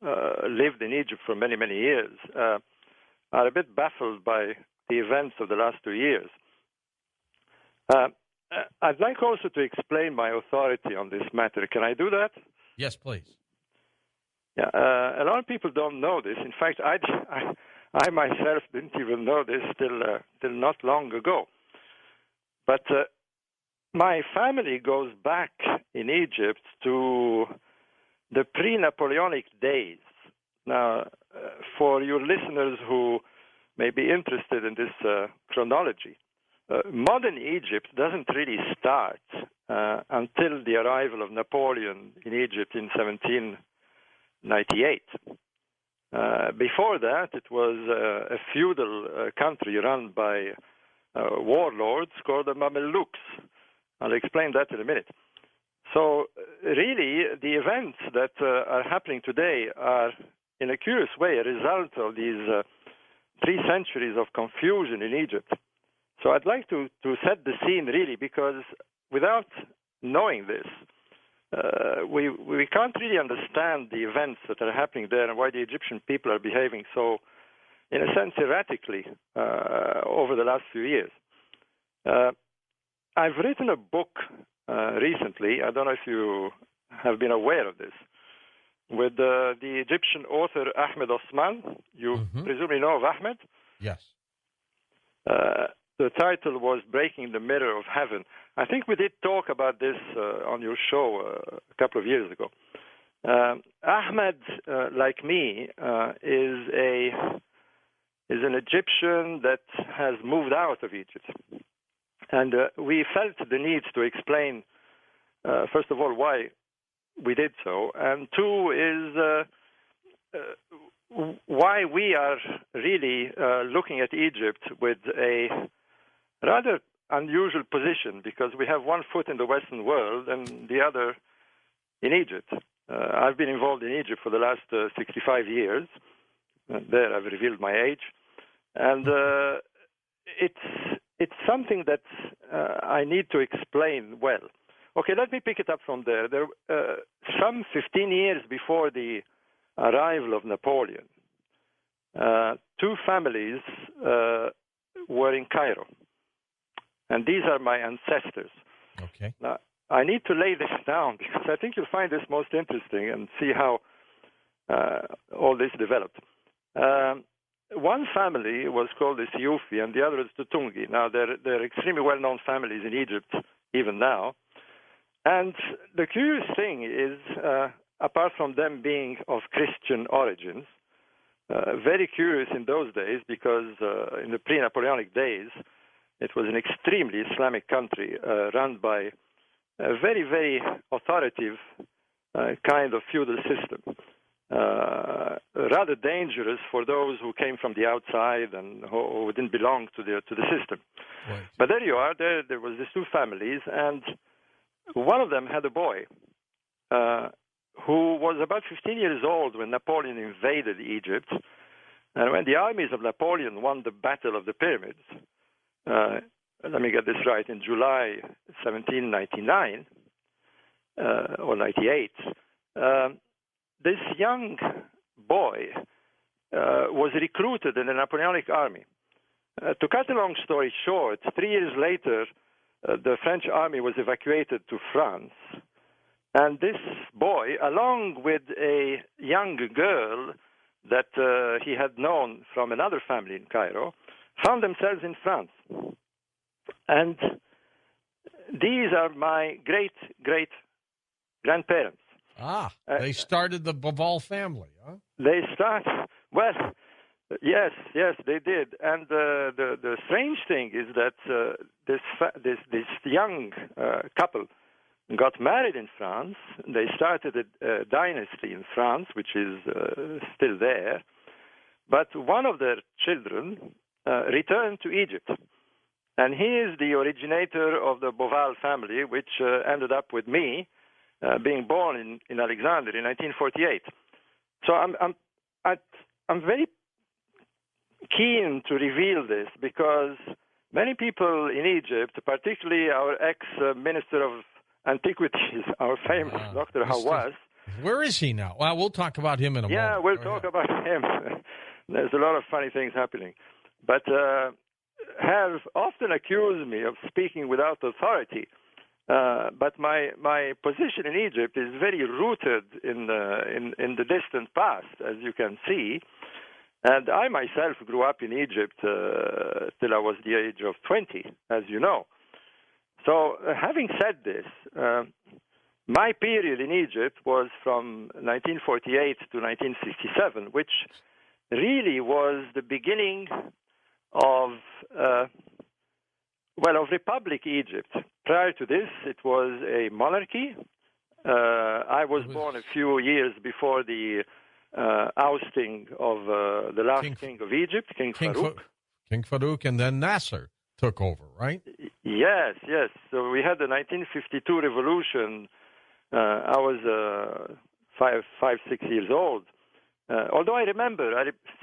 lived in Egypt for many, many years, are a bit baffled by the events of the last 2 years. I'd like also to explain my authority on this matter. Can I do that? Yes, please. Yeah, a lot of people don't know this. In fact, I myself didn't even know this till not long ago. But my family goes back in Egypt to the pre-Napoleonic days. Now, for your listeners who may be interested in this chronology, modern Egypt doesn't really start until the arrival of Napoleon in Egypt in 1798. Before that, it was a feudal country run by warlords called the Mamelukes. I'll explain that in a minute. So, really, the events that are happening today are, in a curious way, a result of these 3 centuries of confusion in Egypt. So I'd like to set the scene, really, because without knowing this, we can't really understand the events that are happening there and why the Egyptian people are behaving so, in a sense, erratically over the last few years. I've written a book recently. I don't know if you have been aware of this, with the Egyptian author Ahmed Osman. You presumably know of Ahmed? Yes. The title was Breaking the Mirror of Heaven. I think we did talk about this on your show a couple of years ago. Ahmed, like me, is an Egyptian that has moved out of Egypt. And we felt the need to explain, first of all, why we did so, and two is why we are really looking at Egypt with a rather unusual position, because we have one foot in the Western world and the other in Egypt. I've been involved in Egypt for the last 65 years. There I've revealed my age. And it's something that I need to explain well. Okay, let me pick it up from there. Some 15 years before the arrival of Napoleon, two families were in Cairo. And these are my ancestors. Okay. Now, I need to lay this down because I think you'll find this most interesting and see how all this developed. One family was called the Siyufi and the other is Tutungi. Now, they're extremely well-known families in Egypt even now. And the curious thing is, apart from them being of Christian origins, very curious in those days because in the pre-Napoleonic days, it was an extremely Islamic country run by a very, very authoritative kind of feudal system. Rather dangerous for those who came from the outside and who didn't belong to the system. Right. But there you are. There was these two families, and one of them had a boy who was about 15 years old when Napoleon invaded Egypt. And when the armies of Napoleon won the Battle of the Pyramids, let me get this right, in July 1799 or 98, this young boy was recruited in the Napoleonic army. To cut a long story short, 3 years later, the French army was evacuated to France. And this boy, along with a young girl that he had known from another family in Cairo, found themselves in France. And these are my great-great-grandparents. They started the Baval family, huh? Well, yes, they did. And the strange thing is that this young couple got married in France. They started a dynasty in France, which is still there. But one of their children returned to Egypt. And he is the originator of the Boval family, which ended up with me being born in Alexandria in 1948. So I'm very keen to reveal this because many people in Egypt, particularly our ex-minister of Antiquities, our famous Dr. Hawass. Where is he now? Well, we'll talk about him in a moment. Yeah, we'll talk about him. There's a lot of funny things happening. But have often accused me of speaking without authority. But my position in Egypt is very rooted in the distant past, as you can see. And I myself grew up in Egypt till I was the age of 20, as you know. So having said this, my period in Egypt was from 1948 to 1967, which really was the beginning of Republic Egypt. Prior to this, it was a monarchy. I was born a few years before the ousting of the last king of Egypt, King Farouk. King Farouk, and then Nasser took over, right? Yes. So we had the 1952 revolution. I was 6 years old. Although I remember,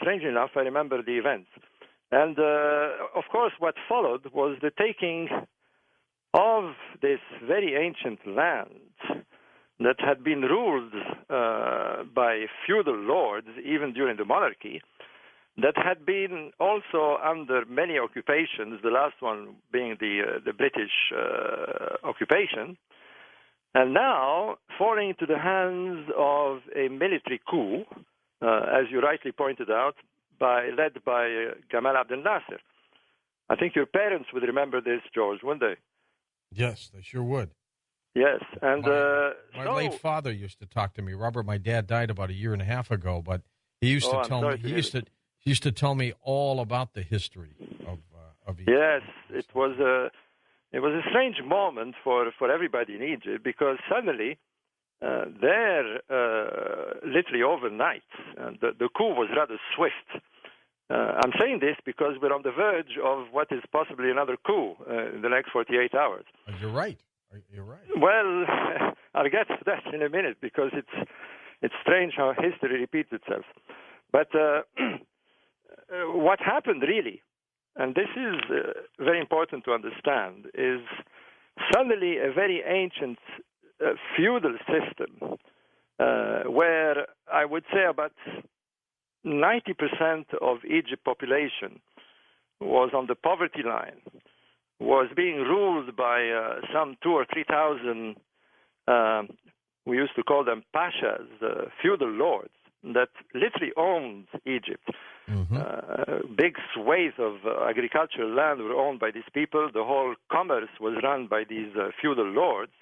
strangely enough, I remember the events. And, of course, what followed was the taking of this very ancient land that had been ruled by feudal lords, even during the monarchy, that had been also under many occupations, the last one being the British occupation, and now falling into the hands of a military coup, as you rightly pointed out, led by Gamal Abdel Nasser. I think your parents would remember this, George, wouldn't they? Yes, they sure would. Yes, and my late father used to talk to me. Robert, my dad died about 1.5 years ago, but he used to tell me he used to tell me all about the history of Egypt. Yes, it was a strange moment for everybody in Egypt because suddenly there, literally overnight, the coup was rather swift. I'm saying this because we're on the verge of what is possibly another coup in the next 48 hours. You're right. You're right. Well, I'll get to that in a minute because it's strange how history repeats itself. But what happened really, and this is very important to understand, is suddenly a very ancient feudal system where I would say about 90% of Egypt population was on the poverty line, was being ruled by some 2,000 or 3,000, we used to call them pashas, feudal lords, that literally owned Egypt. Big swathes of agricultural land were owned by these people. The whole commerce was run by these feudal lords.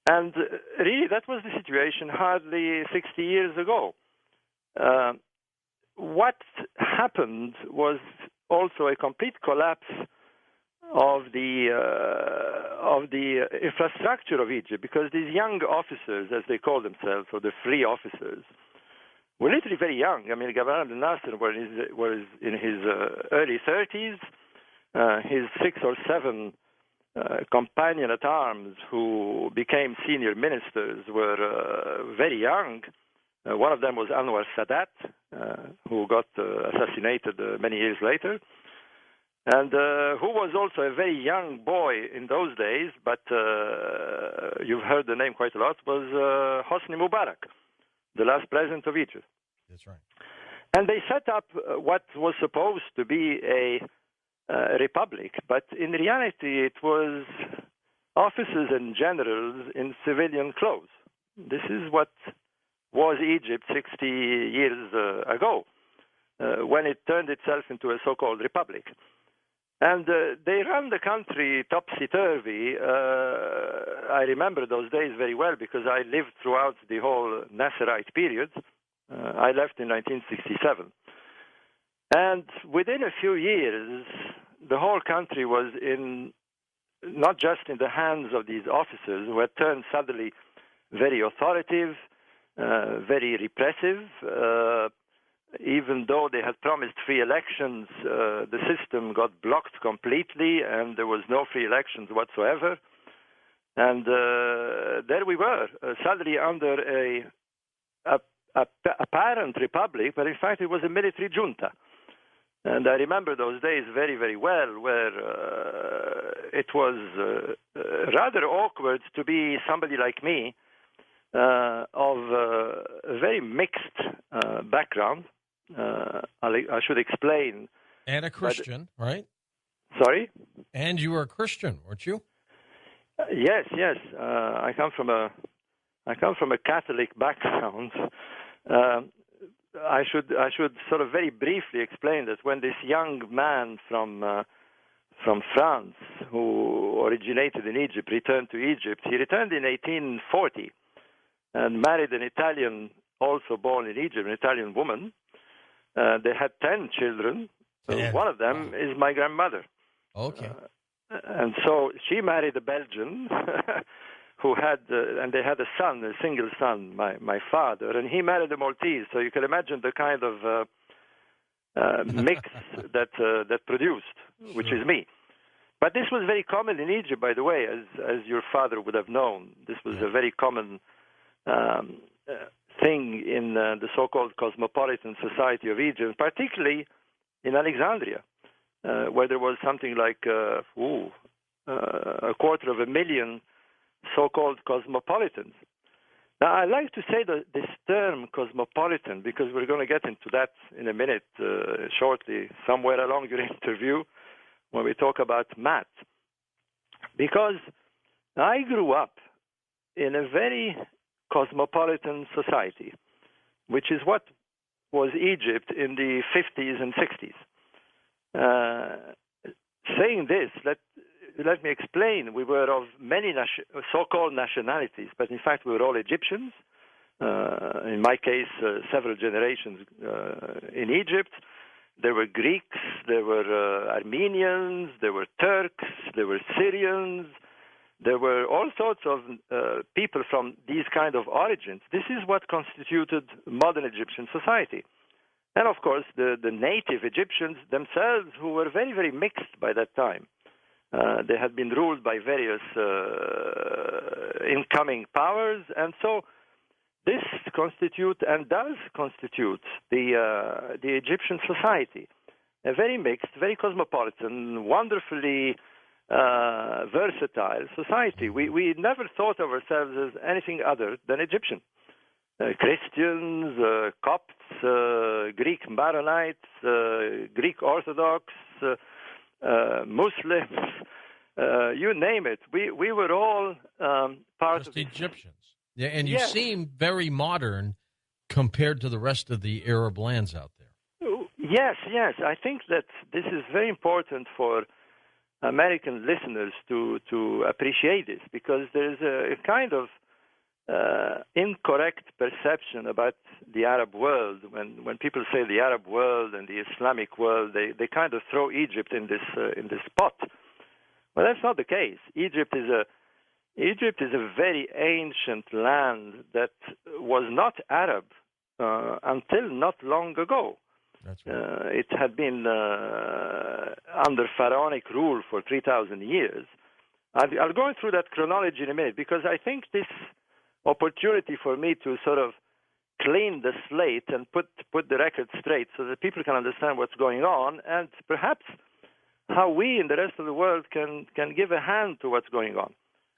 And really, that was the situation hardly 60 years ago. What happened was also a complete collapse of the infrastructure of Egypt, because these young officers, as they call themselves, or the free officers, were literally very young. I mean, Gamal Abdel Nasser was in his early 30s. His 6 or 7 companion at arms who became senior ministers were very young. One of them was Anwar Sadat, who got assassinated many years later, and who was also a very young boy in those days, but you've heard the name quite a lot, was Hosni Mubarak, the last president of Egypt. That's right. And they set up what was supposed to be a republic, but in reality it was officers and generals in civilian clothes. This is what was Egypt 60 years ago, when it turned itself into a so-called republic. And they ran the country topsy-turvy. I remember those days very well because I lived throughout the whole Nasserite period. I left in 1967. And within a few years, the whole country was not just in the hands of these officers who had turned suddenly very authoritative, very repressive. Even though they had promised free elections, the system got blocked completely and there was no free elections whatsoever. And there we were, suddenly under a apparent republic, but in fact it was a military junta. And I remember those days very, very well, where it was rather awkward to be somebody like me of a very mixed background. I should explain. And a Christian, right? Sorry? And you were a Christian, weren't you? Yes. I come from a Catholic background. I should sort of very briefly explain that when this young man from France, who originated in Egypt, returned to Egypt, he returned in 1840 and married an Italian, also born in Egypt, an Italian woman. They had 10 children. One of them is my grandmother. Okay. And so she married a Belgian who had, and they had a son, a single son, my father, and he married a Maltese. So you can imagine the kind of mix that produced, which is me. But this was very common in Egypt, by the way, as your father would have known. This was a very common thing in the so-called cosmopolitan society of Egypt, particularly in Alexandria, where there was something like 250,000 so-called cosmopolitans. Now, I like to say that this term cosmopolitan, because we're going to get into that in a minute shortly, somewhere along your interview, when we talk about math. Because I grew up in a very cosmopolitan society, which is what was Egypt in the 50s and 60s. Saying this, let me explain. We were of many so-called nationalities, but in fact we were all Egyptians. In my case, several generations in Egypt. There were Greeks, there were Armenians, there were Turks, there were Syrians. There were all sorts of people from these kind of origins. This is what constituted modern Egyptian society. And of course, the native Egyptians themselves, who were very, very mixed by that time. They had been ruled by various incoming powers, and so this constitutes and does constitute the Egyptian society, a very mixed, very cosmopolitan, wonderfully versatile society. We never thought of ourselves as anything other than Egyptian. Christians, Copts, Greek Maronites, Greek Orthodox, Muslims, you name it. We were all part of Egyptians. Yeah, and you seem very modern compared to the rest of the Arab lands out there. Yes. I think that this is very important for American listeners to appreciate this, because there's a kind of incorrect perception about the Arab world. When people say the Arab world and the Islamic world, they kind of throw Egypt in this pot. Well, that's not the case. Egypt is a very ancient land that was not Arab until not long ago. That's right. It had been under pharaonic rule for 3,000 years. I'll go through that chronology in a minute, because I think this opportunity for me to sort of clean the slate and put the record straight so that people can understand what's going on, and perhaps how we in the rest of the world can give a hand to what's going on.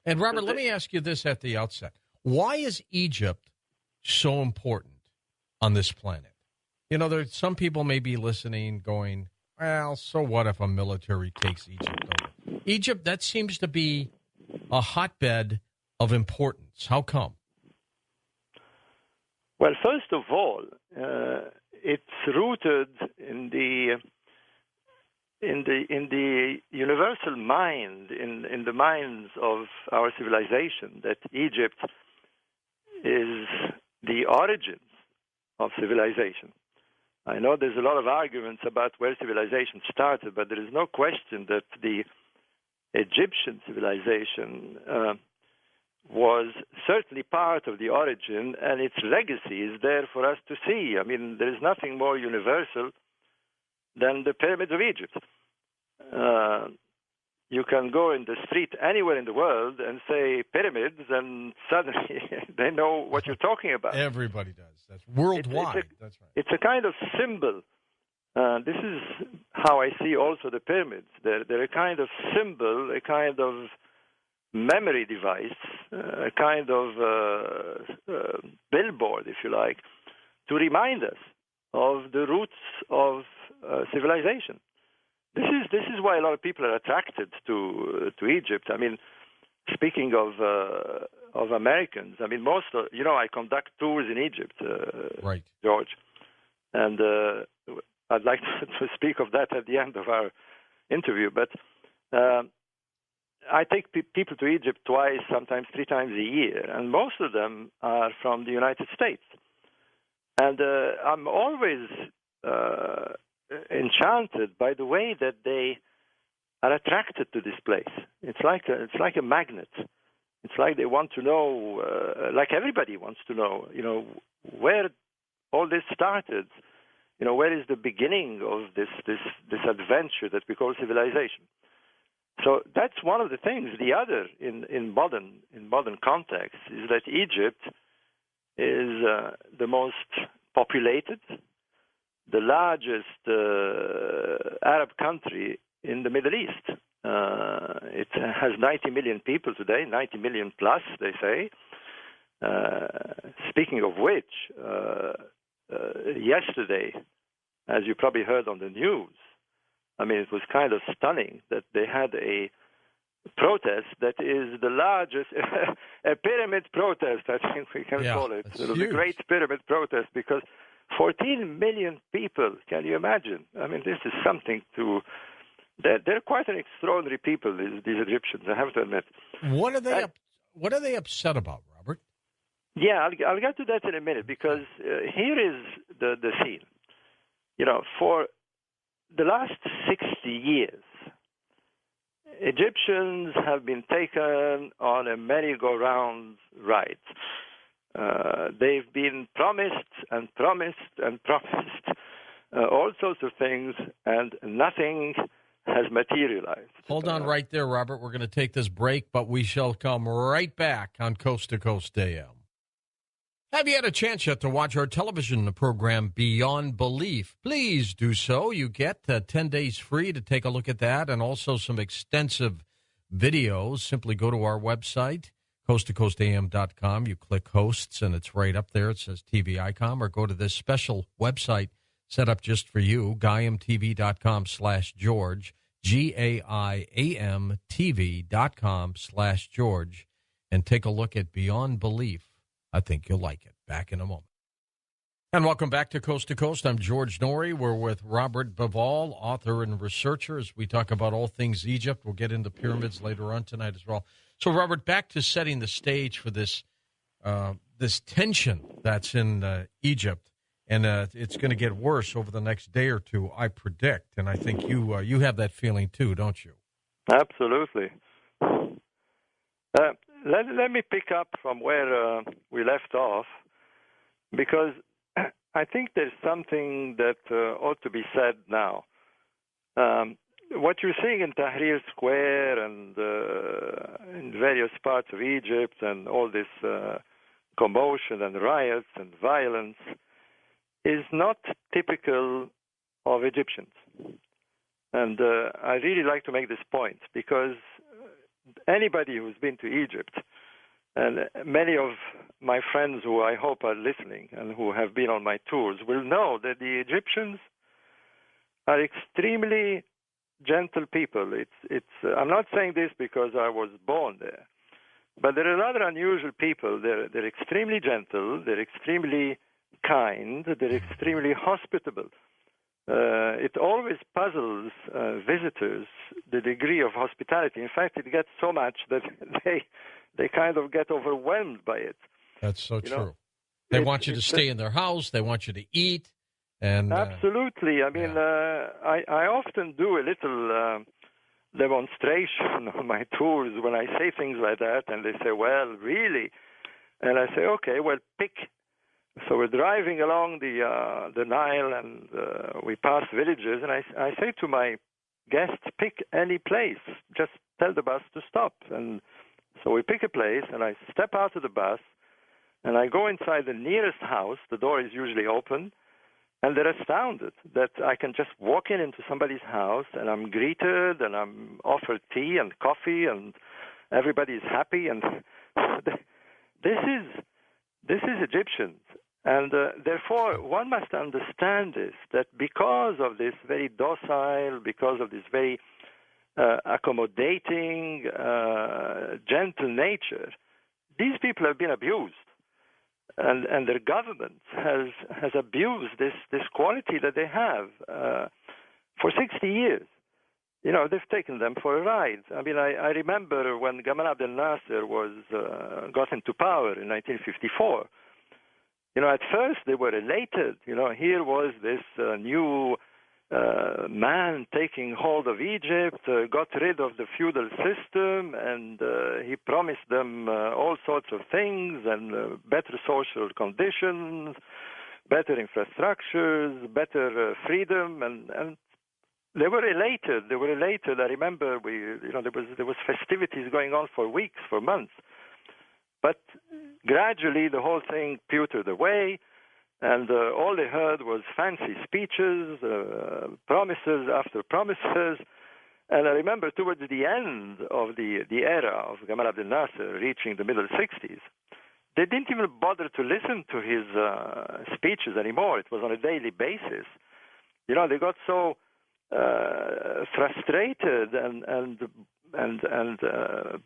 And Robert, let me ask you this at the outset. Why is Egypt so important on this planet? You know, some people may be listening going, well, so what if a military takes Egypt over? Egypt, that seems to be a hotbed of importance. How come? Well, first of all, it's rooted in the universal mind, in the minds of our civilization, that Egypt is the origins of civilization. I know there's a lot of arguments about where civilization started, but there is no question that the Egyptian civilization was certainly part of the origin, and its legacy is there for us to see. I mean, there is nothing more universal than the pyramids of Egypt. You can go in the street anywhere in the world and say pyramids, and suddenly they know what you're talking about. Everybody does. That's worldwide. That's right. It's a kind of symbol. This is how I see also the pyramids. They're a kind of symbol, a kind of memory device, a kind of billboard, if you like, to remind us of the roots of civilization. This is why a lot of people are attracted to Egypt. I mean, speaking of Americans, I mean, I conduct tours in Egypt, right, George, and I'd like to speak of that at the end of our interview. But I take people to Egypt twice, sometimes 3 times a year, and most of them are from the United States. And I'm always enchanted by the way that they are attracted to this place. It's like a magnet. It's like they want to know, like everybody wants to know, where all this started. Where is the beginning of this adventure that we call civilization? So that's one of the things. The other, in modern context, is that Egypt is the most populated, the largest Arab country in the Middle East. It has 90 million people today, 90 million plus, they say. Speaking of which, yesterday, as you probably heard on the news, I mean, it was kind of stunning that they had a protest that is the largest, a pyramid protest, I think we can call it. The Great Pyramid Protest, because 14 million people, can you imagine? I mean, this is something they're quite an extraordinary people, these Egyptians, I have to admit. What are they upset about, Robert? Yeah, I'll get to that in a minute, because here is the scene. For the last 60 years, Egyptians have been taken on a merry-go-round ride. They've been promised and promised and promised all sorts of things, and nothing has materialized. Hold on right there, Robert. We're going to take this break, but we shall come right back on Coast to Coast AM. Have you had a chance yet to watch our television program Beyond Belief? Please do so. You get 10 days free to take a look at that, and also some extensive videos. Simply go to our website, coasttocoastam.com. You click hosts, and it's right up there. It says TV icon, or go to this special website set up just for you, GaiamTV.com/George, GAIAMTV.com/George, and take a look at Beyond Belief. I think you'll like it. Back in a moment. And welcome back to Coast to Coast. I'm George Norrie. We're with Robert Bauval, author and researcher, as we talk about all things Egypt. We'll get into pyramids later on tonight as well. So, Robert, back to setting the stage for this this tension that's in Egypt, and it's going to get worse over the next day or two, I predict. And I think you have that feeling too, don't you? Absolutely. Let me pick up from where we left off, because I think there's something that ought to be said now. What you're seeing in Tahrir Square and in various parts of Egypt and all this commotion and riots and violence is not typical of Egyptians. And I really like to make this point, because anybody who's been to Egypt, and many of my friends who I hope are listening and who have been on my tours will know that the Egyptians are extremely gentle people. I'm not saying this because I was born there, but they're rather unusual people. They're extremely gentle. They're extremely kind. They're extremely hospitable. It always puzzles visitors, the degree of hospitality. In fact, it gets so much that they kind of get overwhelmed by it. That's so true. They want you to stay in their house. They want you to eat. And absolutely. I mean, I often do a little demonstration on my tours when I say things like that, and they say, well, really? And I say, okay, well, pick. So we're driving along the Nile, and we pass villages, and I say to my guests, pick any place. Just tell the bus to stop. And so we pick a place, and I step out of the bus, and I go inside the nearest house. The door is usually open, and they're astounded that I can just walk into somebody's house, and I'm greeted, and I'm offered tea and coffee, and everybody's happy. And this is Egyptians. And therefore, one must understand this, that because of this very docile, because of this very accommodating, gentle nature, these people have been abused. And their government has abused this quality that they have for 60 years. You know, they've taken them for a ride. I mean, I remember when Gamal Abdel Nasser got into power in 1954. You know, at first they were elated. You know, here was this new man taking hold of Egypt, got rid of the feudal system, and he promised them all sorts of things and better social conditions, better infrastructures, better freedom, and they were elated. They were elated. I remember there was festivities going on for weeks, for months. But gradually the whole thing pewtered away, and all they heard was fancy speeches, promises after promises. And I remember towards the end of the era of Gamal Abdel Nasser, reaching the middle 60s, they didn't even bother to listen to his speeches anymore. It was on a daily basis. You know, they got so frustrated and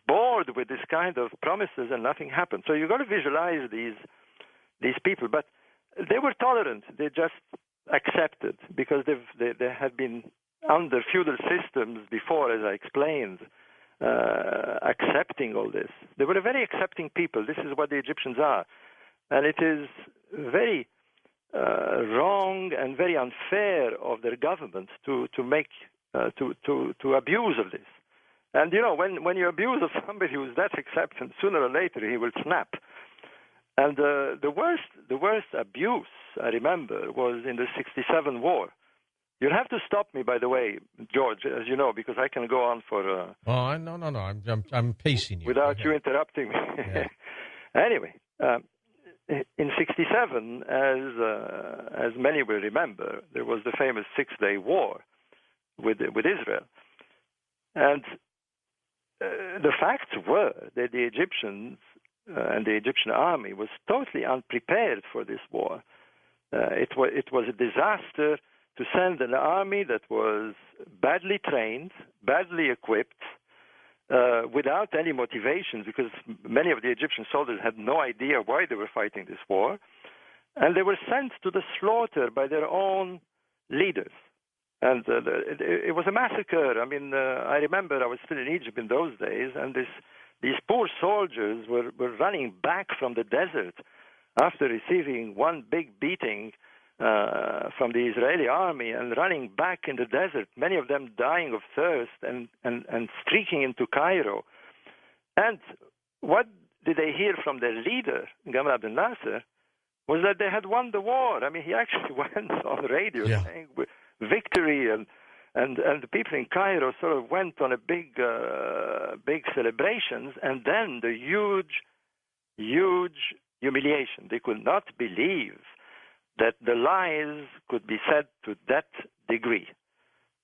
bored with this kind of promises, and nothing happened. So you've got to visualize these people. But they were tolerant. They just accepted, because they had been under feudal systems before, as I explained, accepting all this. They were a very accepting people. This is what the Egyptians are. And it is very wrong and very unfair of their government to abuse of this. And you know, when you abuse of somebody who's that accepting, sooner or later he will snap. And the worst abuse I remember was in the '67 war. You'll have to stop me, by the way, George, as you know, because I can go on for. No. I'm pacing you without you interrupting me. Yeah. Anyway, in '67, as many will remember, there was the famous Six-Day War with Israel, and the facts were that the Egyptians and the Egyptian army was totally unprepared for this war. It was a disaster to send an army that was badly trained, badly equipped, without any motivation, because many of the Egyptian soldiers had no idea why they were fighting this war, and they were sent to the slaughter by their own leaders. And it was a massacre. I mean, I remember I was still in Egypt in those days, and these poor soldiers were running back from the desert after receiving one big beating from the Israeli army and running back in the desert, many of them dying of thirst and streaking into Cairo. And what did they hear from their leader, Gamal Abdel Nasser, was that they had won the war. I mean, he actually went on the radio saying victory, and the people in Cairo sort of went on a big celebrations, and then the huge humiliation. They could not believe that the lies could be said to that degree.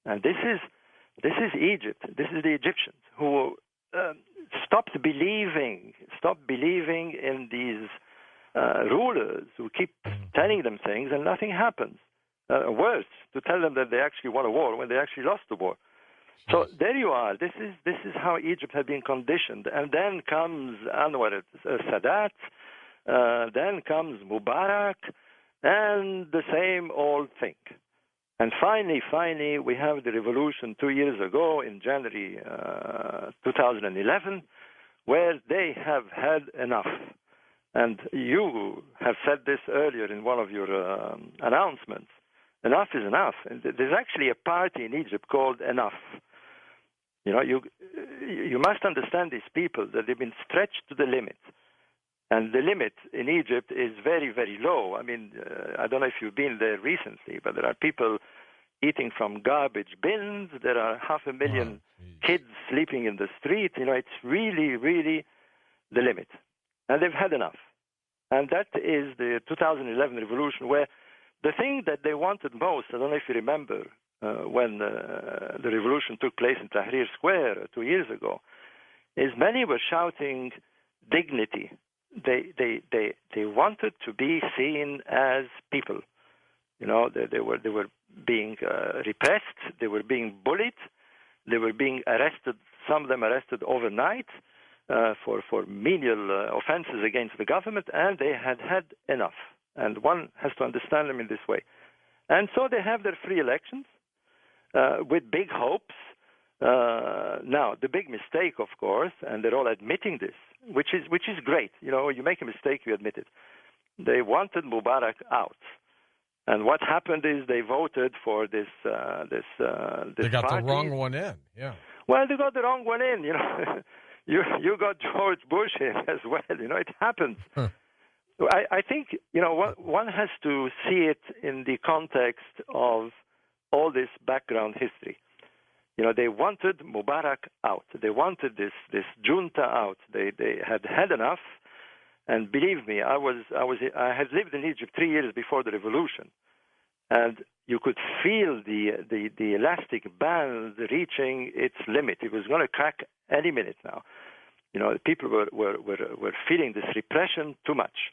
And this is Egypt. This is the Egyptians who stopped believing in these rulers who keep telling them things and nothing happens. Worse, to tell them that they actually won a war when they actually lost the war. So there you are. This is how Egypt had been conditioned. And then comes Anwar Sadat, then comes Mubarak, and the same old thing. And finally, we have the revolution 2 years ago in January 2011, where they have had enough. And you have said this earlier in one of your announcements. Enough is enough. And there's actually a party in Egypt called Enough. You know, you must understand these people, that they've been stretched to the limit. And the limit in Egypt is very, very low. I mean, I don't know if you've been there recently, but there are people eating from garbage bins. There are 500,000 kids sleeping in the street. You know, it's really, really the limit. And they've had enough. And that is the 2011 revolution, where the thing that they wanted most, I don't know if you remember, when the revolution took place in Tahrir Square 2 years ago, is many were shouting dignity. They wanted to be seen as people. You know, they were being repressed, they were being bullied, they were being arrested, some of them arrested overnight for menial offenses against the government, and they had had enough. And one has to understand them in this way. And so they have their free elections with big hopes. Now, the big mistake, of course, and they're all admitting this, which is great. You know, you make a mistake, you admit it. They wanted Mubarak out. And what happened is they voted for this They got party. the wrong one in, yeah. Well, they got the wrong one in, you know. you got George Bush in as well, you know, it happens. Huh. I think, you know, one has to see it in the context of all this background history. You know, they wanted Mubarak out. They wanted this junta out. They had had enough. And believe me, I had lived in Egypt 3 years before the revolution, and you could feel the elastic band reaching its limit. It was going to crack any minute now. You know, people were feeling this repression too much.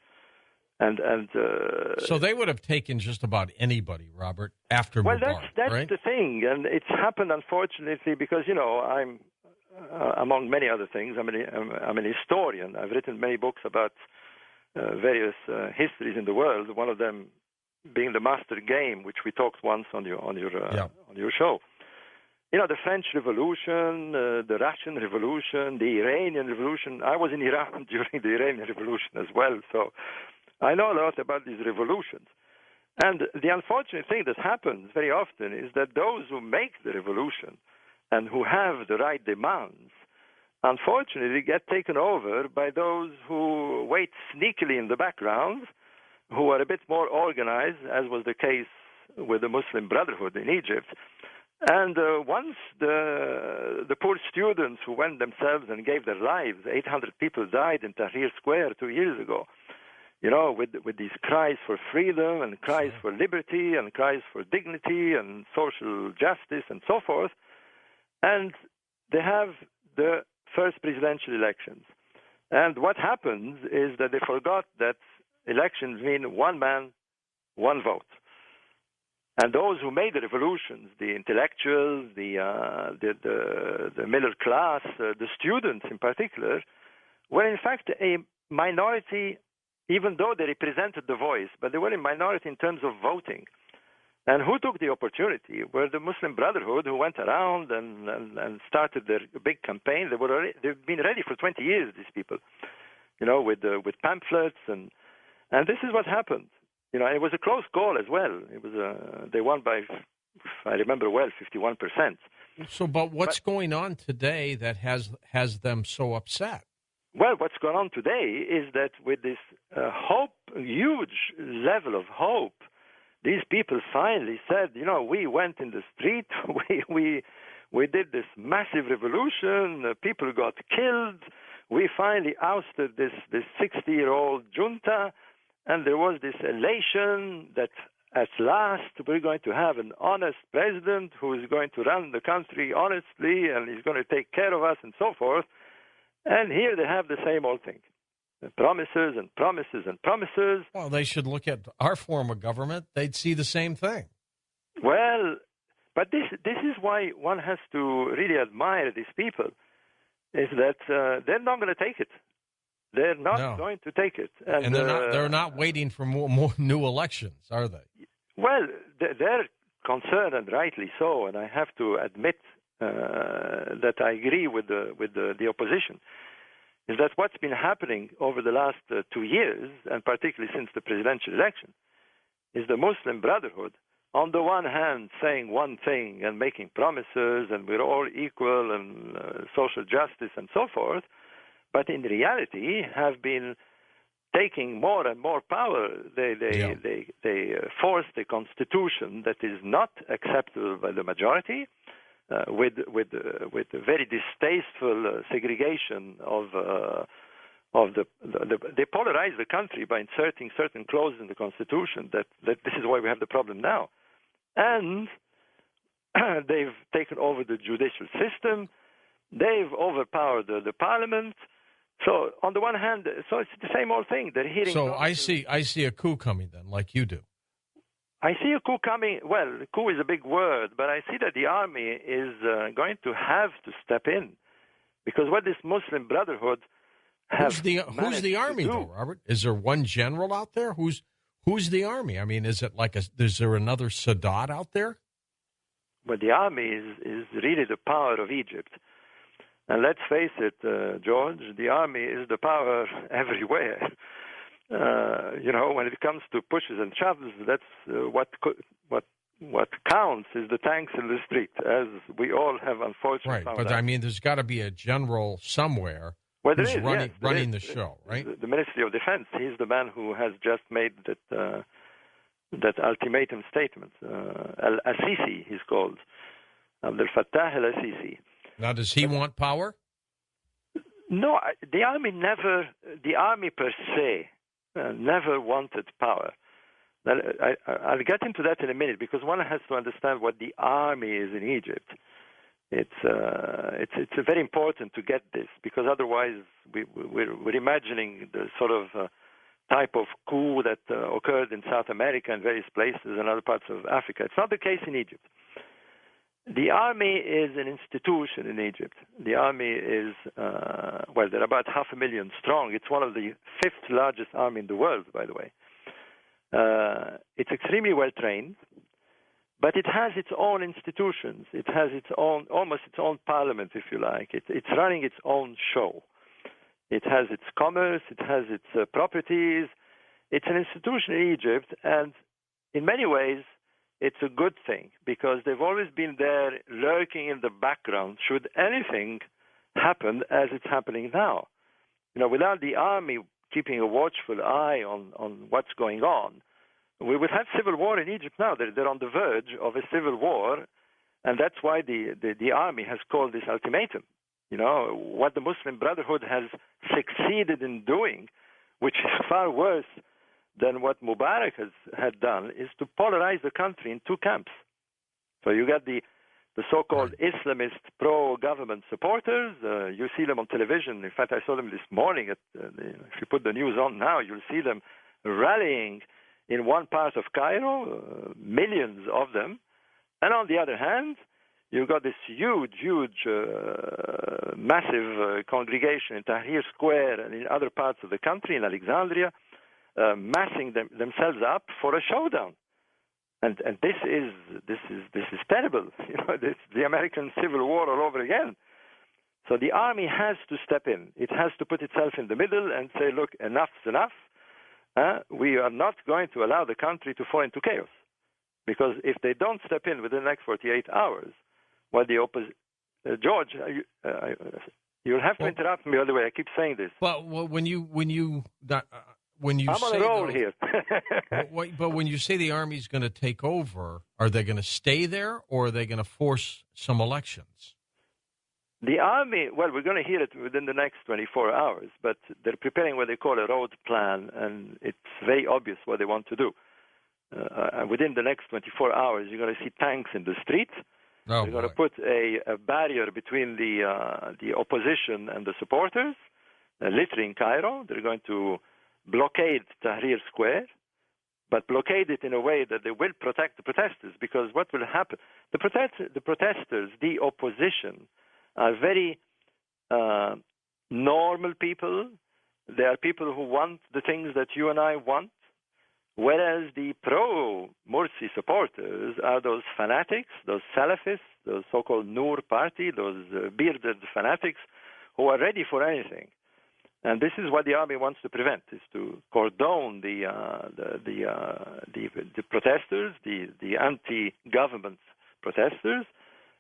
So they would have taken just about anybody, Robert, after Mubarak. Well, that's right? the thing, and it's happened, unfortunately, because, you know, I'm among many other things, I'm an historian. I've written many books about various histories in the world. One of them being the Master Game, which we talked once on your show. You know, the French Revolution, the Russian Revolution, the Iranian Revolution. I was in Iran during the Iranian Revolution as well, so I know a lot about these revolutions. And the unfortunate thing that happens very often is that those who make the revolution and who have the right demands, unfortunately, get taken over by those who wait sneakily in the background, who are a bit more organized, as was the case with the Muslim Brotherhood in Egypt. And once the poor students who went themselves and gave their lives, 800 people died in Tahrir Square 2 years ago, you know, with these cries for freedom and cries for liberty and cries for dignity and social justice and so forth. And they have the first presidential elections. And what happens is that they forgot that elections mean one man, one vote. And those who made the revolutions, the intellectuals, the middle class, the students in particular, were in fact a minority, even though they represented the voice, but they were a minority in terms of voting. And who took the opportunity were the Muslim Brotherhood, who went around and started their big campaign. They've been ready for 20 years, these people, with pamphlets, and this is what happened. It was a close call as well. It was they won by, if I remember well, 51%. So, but what's going on today that has them so upset? Well, what's going on today is that with this huge level of hope, these people finally said, we went in the street, we did this massive revolution, people got killed, we finally ousted this 60-year-old junta, and there was this elation that at last we're going to have an honest president who is going to run the country honestly and he's going to take care of us and so forth. And here they have the same old thing. Promises and promises and promises. Well, they should look at our form of government. They'd see the same thing. Well, but this is why one has to really admire these people, is that they're not going to take it. They're not going to take it. And they're not waiting for more new elections, are they? Well, they're concerned, and rightly so, and I have to admit that I agree with the opposition, is that what's been happening over the last 2 years, and particularly since the presidential election, is the Muslim Brotherhood, on the one hand, saying one thing and making promises, and we're all equal, and social justice, and so forth, but in reality have been taking more and more power. They forced a constitution that is not acceptable by the majority, with a very distasteful segregation of they polarize the country by inserting certain clauses in the constitution that this is why we have the problem now. And they've taken over the judicial system. They've overpowered the parliament. So on the one hand, so it's the same old thing. They're hearing. So I see a coup coming then, like you do. I see a coup coming. Well, coup is a big word, but I see that the army is going to have to step in, because what this Muslim Brotherhood who's the army though, Robert? Is there one general out there? Who's the army? I mean, is it like is there another Sadat out there? Well, the army is really the power of Egypt. And let's face it, George, the army is the power everywhere. When it comes to pushes and shoves, that's what counts is the tanks in the street, as we all have unfortunately found out. But I mean, there's got to be a general somewhere who's running the show, right? The Ministry of Defense. He's the man who has just made that ultimatum statement. Al-Assisi, he's called. Abdel Fattah al-Assisi. Now, does he want power? No, the army per se never wanted power. Now, I'll get into that in a minute, because one has to understand what the army is in Egypt. It's very important to get this, because otherwise we're imagining the sort of type of coup that occurred in South America and various places and other parts of Africa. It's not the case in Egypt. The army is an institution in Egypt. The army is, they're about 500,000 strong. It's one of the 5th largest army in the world, by the way. It's extremely well trained, but it has its own institutions. It has almost its own parliament, if you like. It's running its own show. It has its commerce. It has its properties. It's an institution in Egypt, and in many ways, it's a good thing, because they've always been there lurking in the background should anything happen as it's happening now. Without the army keeping a watchful eye on what's going on, we would have civil war in Egypt now. They're on the verge of a civil war, and that's why the army has called this ultimatum. What the Muslim Brotherhood has succeeded in doing, which is far worse than what Mubarak had done, is to polarize the country in two camps. So you got the the so-called Islamist pro-government supporters. You see them on television. In fact, I saw them this morning. If you put the news on now, you'll see them rallying in one part of Cairo, millions of them. And on the other hand, you've got this huge, massive congregation in Tahrir Square and in other parts of the country, in Alexandria, massing themselves up for a showdown. And this is terrible. This the American Civil War all over again. So the army has to step in. It has to put itself in the middle and say, look, enough's enough. We are not going to allow the country to fall into chaos. Because if they don't step in within the next 48 hours, well, the opposite. George, you'll have to interrupt me. By the way, I keep saying this. Well, when you I'm on a roll here. But when you say the army's going to take over, are they going to stay there, or are they going to force some elections? The army, well, we're going to hear it within the next 24 hours, but they're preparing what they call a road plan, and it's very obvious what they want to do. Within the next 24 hours, you're going to see tanks in the streets. They're going to put a barrier between the opposition and the supporters, littering Cairo. They're going to blockade Tahrir Square, but blockade it in a way that they will protect the protesters, because what will happen? The protesters, the opposition, are very normal people. They are people who want the things that you and I want, whereas the pro-Morsi supporters are those fanatics, those Salafists, those so-called Noor party, those bearded fanatics who are ready for anything. And this is what the army wants to prevent, is to cordon the protesters, the anti-government protesters,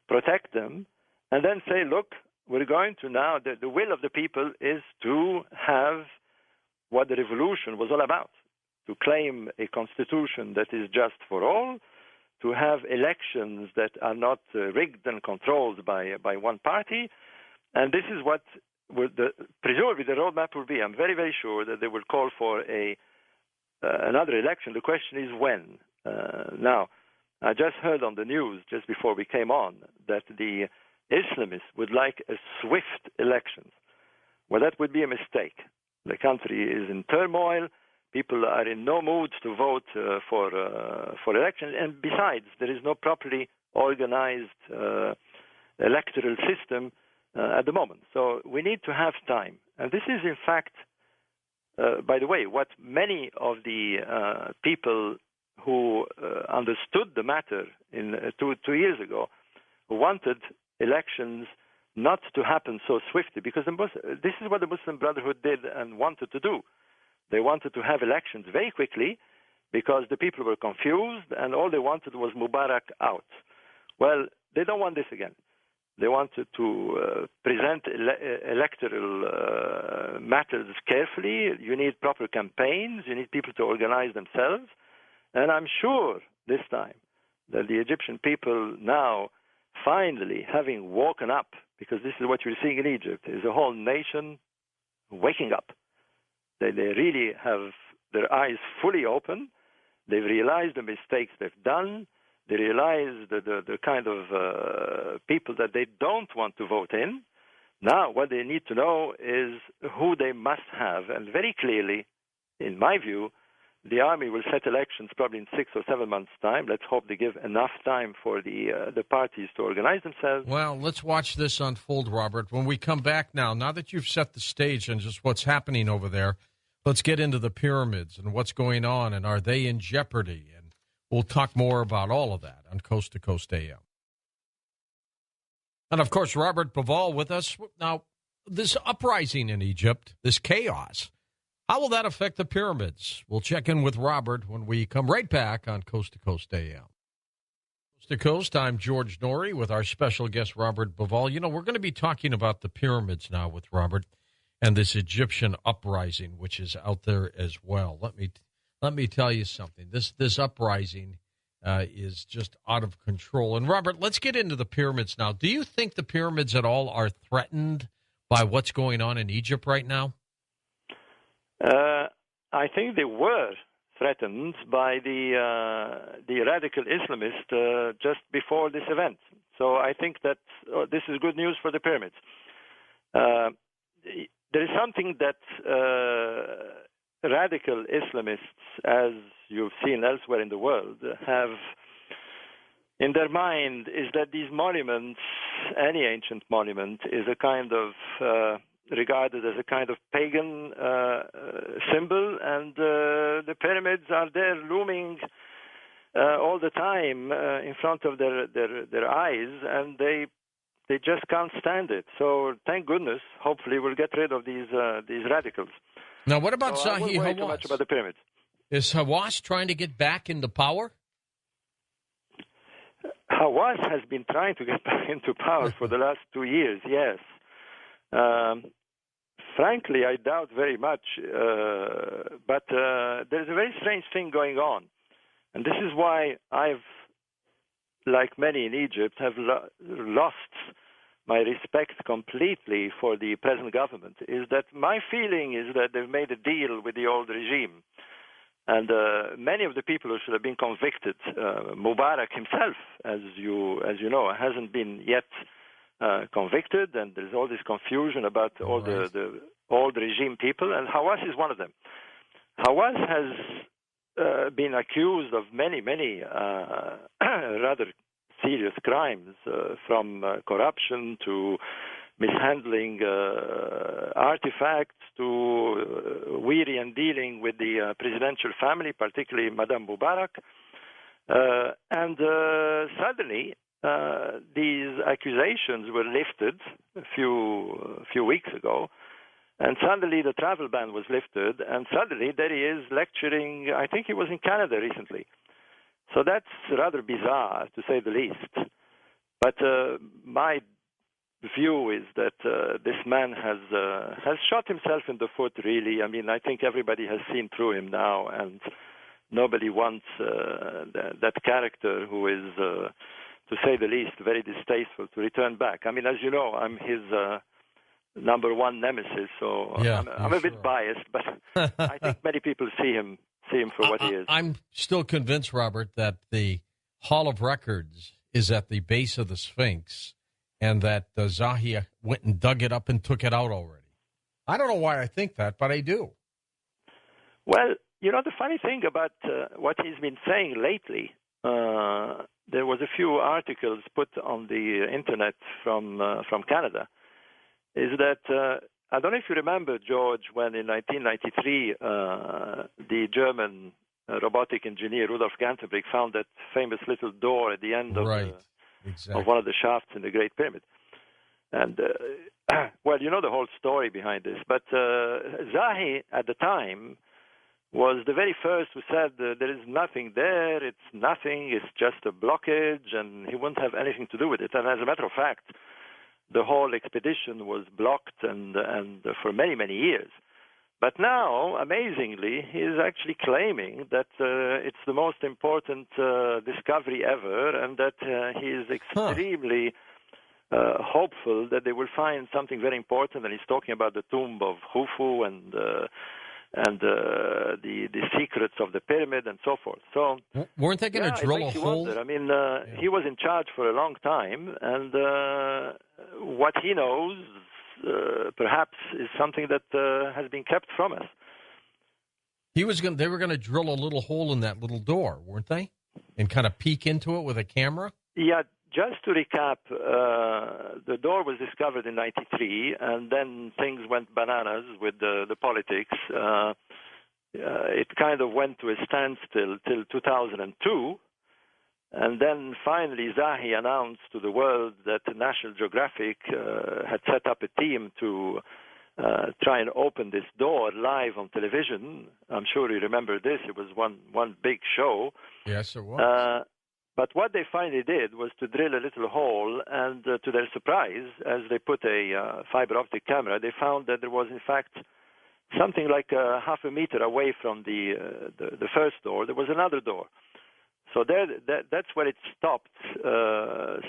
protect them, and then say, look, we're going to now, the will of the people is to have what the revolution was all about, to claim a constitution that is just for all, to have elections that are not rigged and controlled by one party. And this is what presumably the roadmap will be. I'm very, very sure that they will call for another election. The question is when. Now, I just heard on the news just before we came on that the Islamists would like a swift elections. Well, that would be a mistake. The country is in turmoil. People are in no mood to vote for elections. And besides, there is no properly organized electoral system at the moment. So we need to have time. And this is, in fact, by the way, what many of the people who understood the matter in 2 years ago, who wanted elections not to happen so swiftly, because this is what the Muslim Brotherhood did and wanted to do. They wanted to have elections very quickly because the people were confused and all they wanted was Mubarak out. Well, they don't want this again. They wanted to present electoral matters carefully. You need proper campaigns. You need people to organize themselves. And I'm sure this time that the Egyptian people now, finally, having woken up, because this is what you're seeing in Egypt, is a whole nation waking up. They really have their eyes fully open. They've realized the mistakes they've done. They realize the kind of people that they don't want to vote in. Now, what they need to know is who they must have. And very clearly, in my view, the army will set elections probably in 6 or 7 months' time. Let's hope they give enough time for the parties to organize themselves. Well, let's watch this unfold, Robert. When we come back now that you've set the stage and just what's happening over there, let's get into the pyramids and what's going on, and are they in jeopardy? And we'll talk more about all of that on Coast to Coast AM. And, of course, Robert Bauval with us. Now, this uprising in Egypt, this chaos, how will that affect the pyramids? We'll check in with Robert when we come right back on Coast to Coast AM. Coast to Coast, I'm George Norrie with our special guest, Robert Bauval. You know, we're going to be talking about the pyramids now with Robert and this Egyptian uprising, which is out there as well. Let me tell you something. This uprising is just out of control. And, Robert, let's get into the pyramids now. Do you think the pyramids at all are threatened by what's going on in Egypt right now? I think they were threatened by the radical Islamists just before this event. So I think that this is good news for the pyramids. There is something that radical Islamists, as you've seen elsewhere in the world, have in their mind, is that these monuments, any ancient monument, is a kind of regarded as a kind of pagan symbol, and the pyramids are there looming all the time in front of their eyes, and they just can't stand it. So thank goodness, hopefully we'll get rid of these radicals. Now, what about so Zahi I won't worry Hawass? too much about the pyramids. Is Hawass trying to get back into power? Hawass has been trying to get back into power for the last 2 years, yes. Frankly, I doubt very much, but there's a very strange thing going on. And this is why I've, like many in Egypt, have lost my respect completely for the present government, is that my feeling is that they've made a deal with the old regime. And many of the people who should have been convicted, Mubarak himself, as you know, hasn't been yet convicted, and there's all this confusion about all the old regime people, and Hawass is one of them. Hawass has been accused of many rather serious crimes, from corruption to mishandling artifacts to weary and dealing with the presidential family, particularly Madame Mubarak. And suddenly, these accusations were lifted a few weeks ago, and suddenly the travel ban was lifted, and suddenly there he is lecturing, I think he was in Canada recently. So that's rather bizarre, to say the least. But my view is that this man has shot himself in the foot, really. I mean, I think everybody has seen through him now, and nobody wants that character who is, to say the least, very distasteful to return back. I mean, as you know, I'm his number one nemesis, so yeah, I'm a bit biased, but I think many people see him for what he is. I'm still convinced, Robert, that the Hall of Records is at the base of the Sphinx, and that Zahi went and dug it up and took it out already. I don't know why I think that, but I do. Well, you know, the funny thing about what he's been saying lately, there was a few articles put on the internet from Canada, is that I don't know if you remember, George, when in 1993 the German robotic engineer Rudolf Gantenbrink found that famous little door at the end of of one of the shafts in the Great Pyramid. And, well, you know the whole story behind this. But Zahi, at the time, was the very first who said there is nothing there, it's nothing, it's just a blockage, and he wouldn't have anything to do with it. And as a matter of fact, the whole expedition was blocked and for many years. But now, amazingly, he is actually claiming that it's the most important discovery ever, and that he is extremely hopeful that they will find something very important. And he's talking about the tomb of Khufu and the secrets of the pyramid and so forth. So weren't they going to drill a hole? I mean, he was in charge for a long time, and what he knows perhaps is something that has been kept from us. They were going to drill a little hole in that little door, weren't they? And kind of peek into it with a camera? Yeah, just to recap, the door was discovered in 93, and then things went bananas with the politics. It kind of went to a standstill till 2002, and then finally Zahi announced to the world that National Geographic had set up a team to try and open this door live on television. I'm sure you remember this. It was one big show. Yes, it was. But what they finally did was to drill a little hole, and to their surprise, as they put a fiber optic camera, they found that there was, in fact, something like half a meter away from the first door, there was another door. So that's where it stopped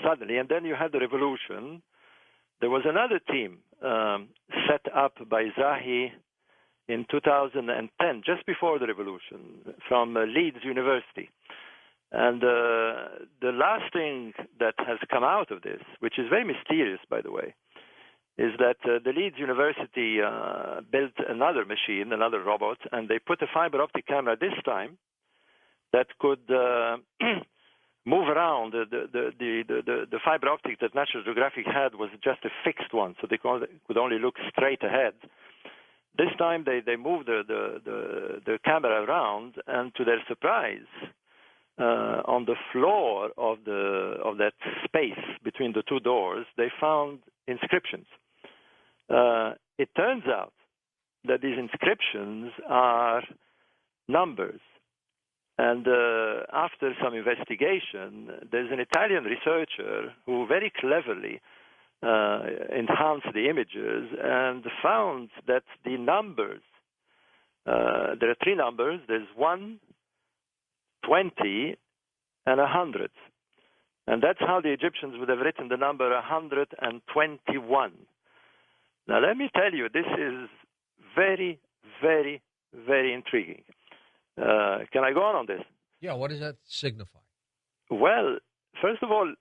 suddenly. And then you had the revolution. There was another team set up by Zahi in 2010, just before the revolution, from Leeds University. And the last thing that has come out of this, which is very mysterious, by the way, is that the Leeds University built another machine, another robot, and they put a fiber optic camera this time that could move around. The fiber optic that National Geographic had was just a fixed one, so they could only look straight ahead. This time they moved the camera around, and to their surprise, on the floor of that space between the two doors, they found inscriptions. It turns out that these inscriptions are numbers. And after some investigation, there's an Italian researcher who very cleverly enhanced the images and found that the numbers, there are three numbers. There's 1, 20, and 100. And that's how the Egyptians would have written the number 121. Now, let me tell you, this is very, very, very intriguing. Can I go on this? Yeah, what does that signify? Well, first of all,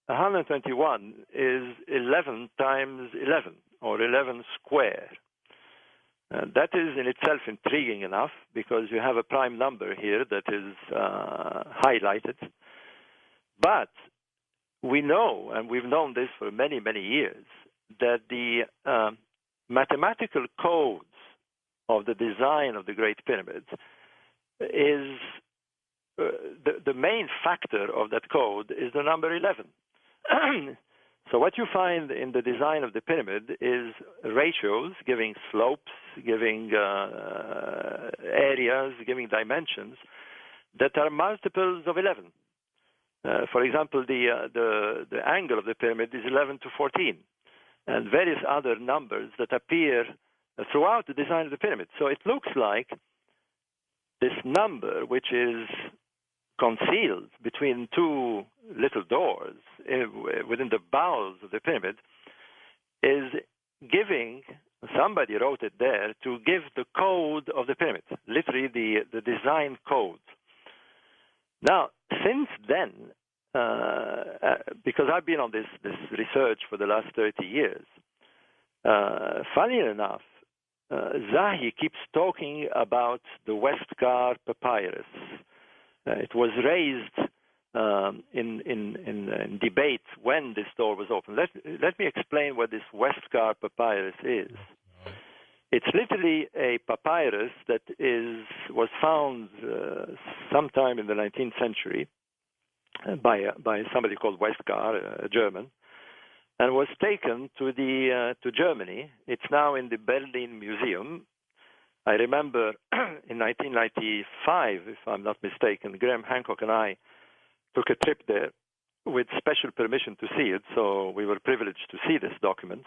121 is 11 times 11, or 11 square. That is in itself intriguing enough, because you have a prime number here that is highlighted. But we know, and we've known this for many, many years, that the mathematical codes of the design of the Great Pyramid is the main factor of that code is the number 11. So what you find in the design of the pyramid is ratios, giving slopes, giving areas, giving dimensions that are multiples of 11. For example, the angle of the pyramid is 11 to 14, and various other numbers that appear throughout the design of the pyramid. So it looks like this number, which is concealed between two little doors within the bowels of the pyramid, is giving, somebody wrote it there, to give the code of the pyramid, literally the design code. Now, since then, because I've been on this research for the last 30 years, funny enough, Zahi keeps talking about the Westcar papyrus. It was raised in debate when this door was opened. Let me explain what this Westcar papyrus is. It's literally a papyrus that was found sometime in the 19th century by somebody called Westcar, a German, and was taken to Germany. It's now in the Berlin Museum. I remember in 1995, if I'm not mistaken, Graham Hancock and I took a trip there with special permission to see it, so we were privileged to see this document.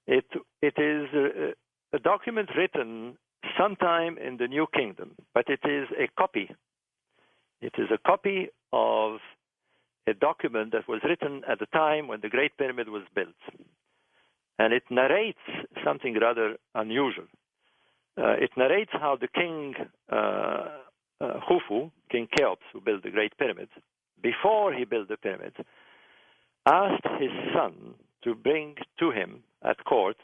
It is a document written sometime in the New Kingdom, but it is a copy. It is a copy of a document that was written at the time when the Great Pyramid was built. And it narrates something rather unusual. It narrates how the king Khufu, King Cheops, who built the Great Pyramid, before he built the pyramid, asked his son to bring to him at court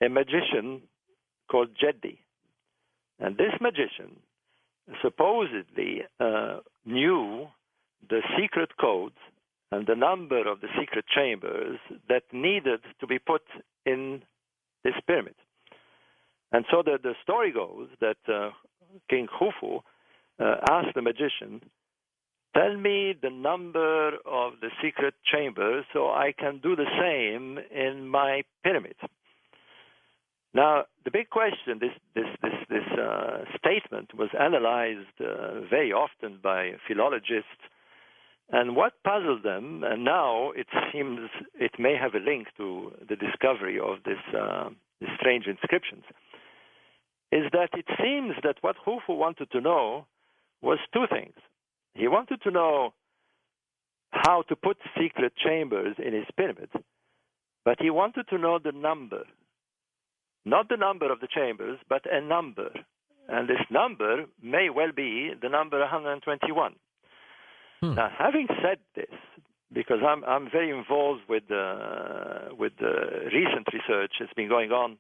a magician called Jeddi. And this magician supposedly knew the secret codes and the number of the secret chambers that needed to be put in this pyramid. And so the story goes that King Khufu asked the magician, tell me the number of the secret chambers so I can do the same in my pyramid. Now, the big question, this statement was analyzed very often by philologists, and what puzzled them, and now it seems it may have a link to the discovery of these strange inscriptions, is that it seems that what Khufu wanted to know was two things. He wanted to know how to put secret chambers in his pyramid, but he wanted to know the number. Not the number of the chambers, but a number. And this number may well be the number 121. Now, having said this, because I'm very involved with the recent research that's been going on,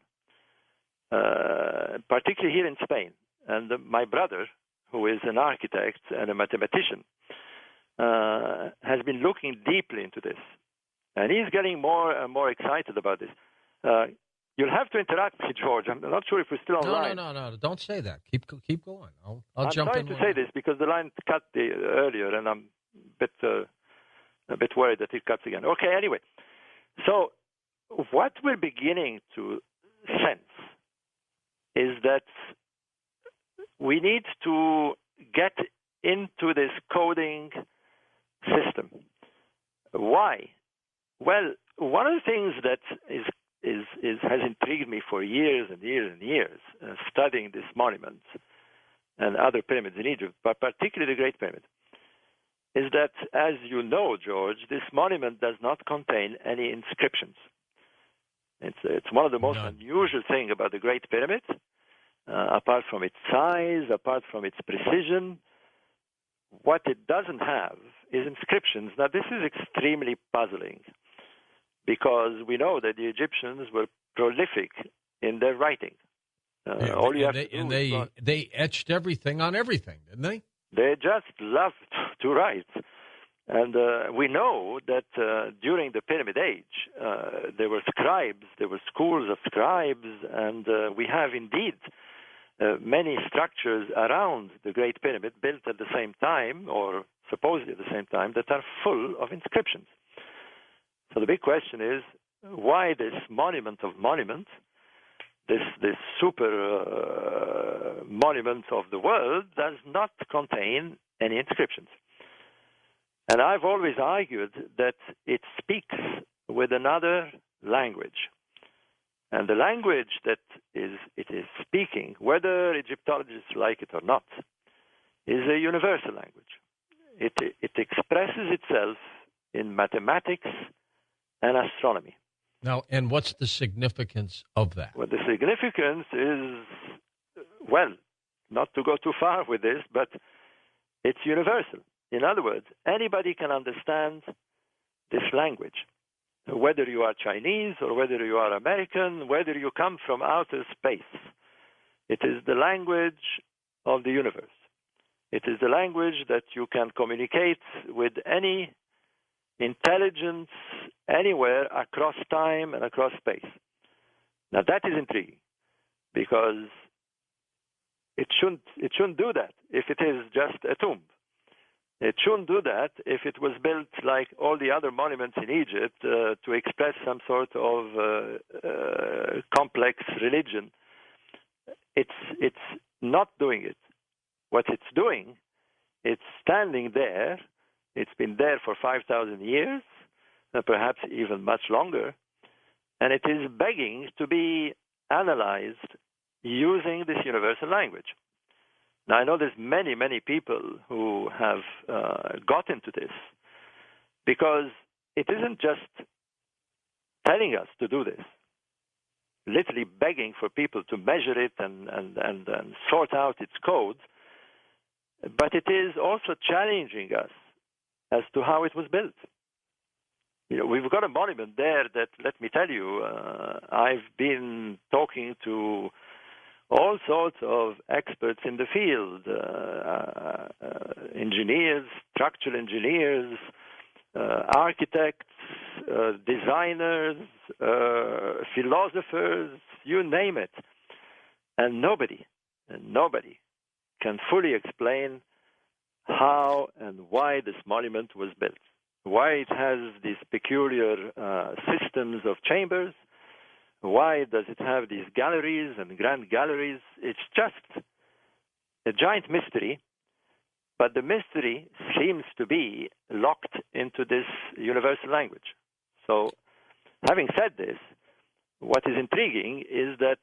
particularly here in Spain, and my brother, who is an architect and a mathematician, has been looking deeply into this, and he's getting more and more excited about this. You'll have to interrupt me, George. I'm not sure if we're still online. No. Don't say that. Keep going. I'll I'm jump in. trying to say this because the line cut earlier, and I'm a bit worried that it cuts again. Okay, anyway. So what we're beginning to sense is that we need to get into this coding system. Why? Well, one of the things that has intrigued me for years and years and years, studying this monument and other pyramids in Egypt, but particularly the Great Pyramid, is that, as you know, George, this monument does not contain any inscriptions. It's one of the most unusual things about the Great Pyramid, apart from its size, apart from its precision. What it doesn't have is inscriptions. Now, this is extremely puzzling, because we know that the Egyptians were prolific in their writing. They etched everything on everything, didn't they? They just loved to write. And we know that during the Pyramid Age, there were scribes, there were schools of scribes, and we have indeed many structures around the Great Pyramid built at the same time, or supposedly at the same time, that are full of inscriptions. So the big question is, why this monument of monuments, this super monument of the world, does not contain any inscriptions? And I've always argued that it speaks with another language. And the language that it is speaking, whether Egyptologists like it or not, is a universal language. It expresses itself in mathematics and astronomy. Now, and what's the significance of that? Well, the significance is, well, not to go too far with this, but it's universal. In other words, anybody can understand this language, whether you are Chinese or whether you are American, whether you come from outer space. It is the language of the universe. It is the language that you can communicate with any intelligence anywhere across time and across space. Now that is intriguing, because it shouldn't do that if it is just a tomb. It shouldn't do that if it was built like all the other monuments in Egypt to express some sort of complex religion. It's not doing it. What it's doing, it's standing there. It's been there for 5,000 years, perhaps even much longer, and it is begging to be analyzed using this universal language. Now, I know there's many, many people who have got into this, because it isn't just telling us to do this, literally begging for people to measure it and sort out its codes, but it is also challenging us as to how it was built. You know, we've got a monument there that, let me tell you, I've been talking to all sorts of experts in the field, engineers, structural engineers, architects, designers, philosophers, you name it. And nobody can fully explain how and why this monument was built, why it has these peculiar systems of chambers, why does it have these galleries and grand galleries. It's just a giant mystery, but the mystery seems to be locked into this universal language. So, having said this, what is intriguing is that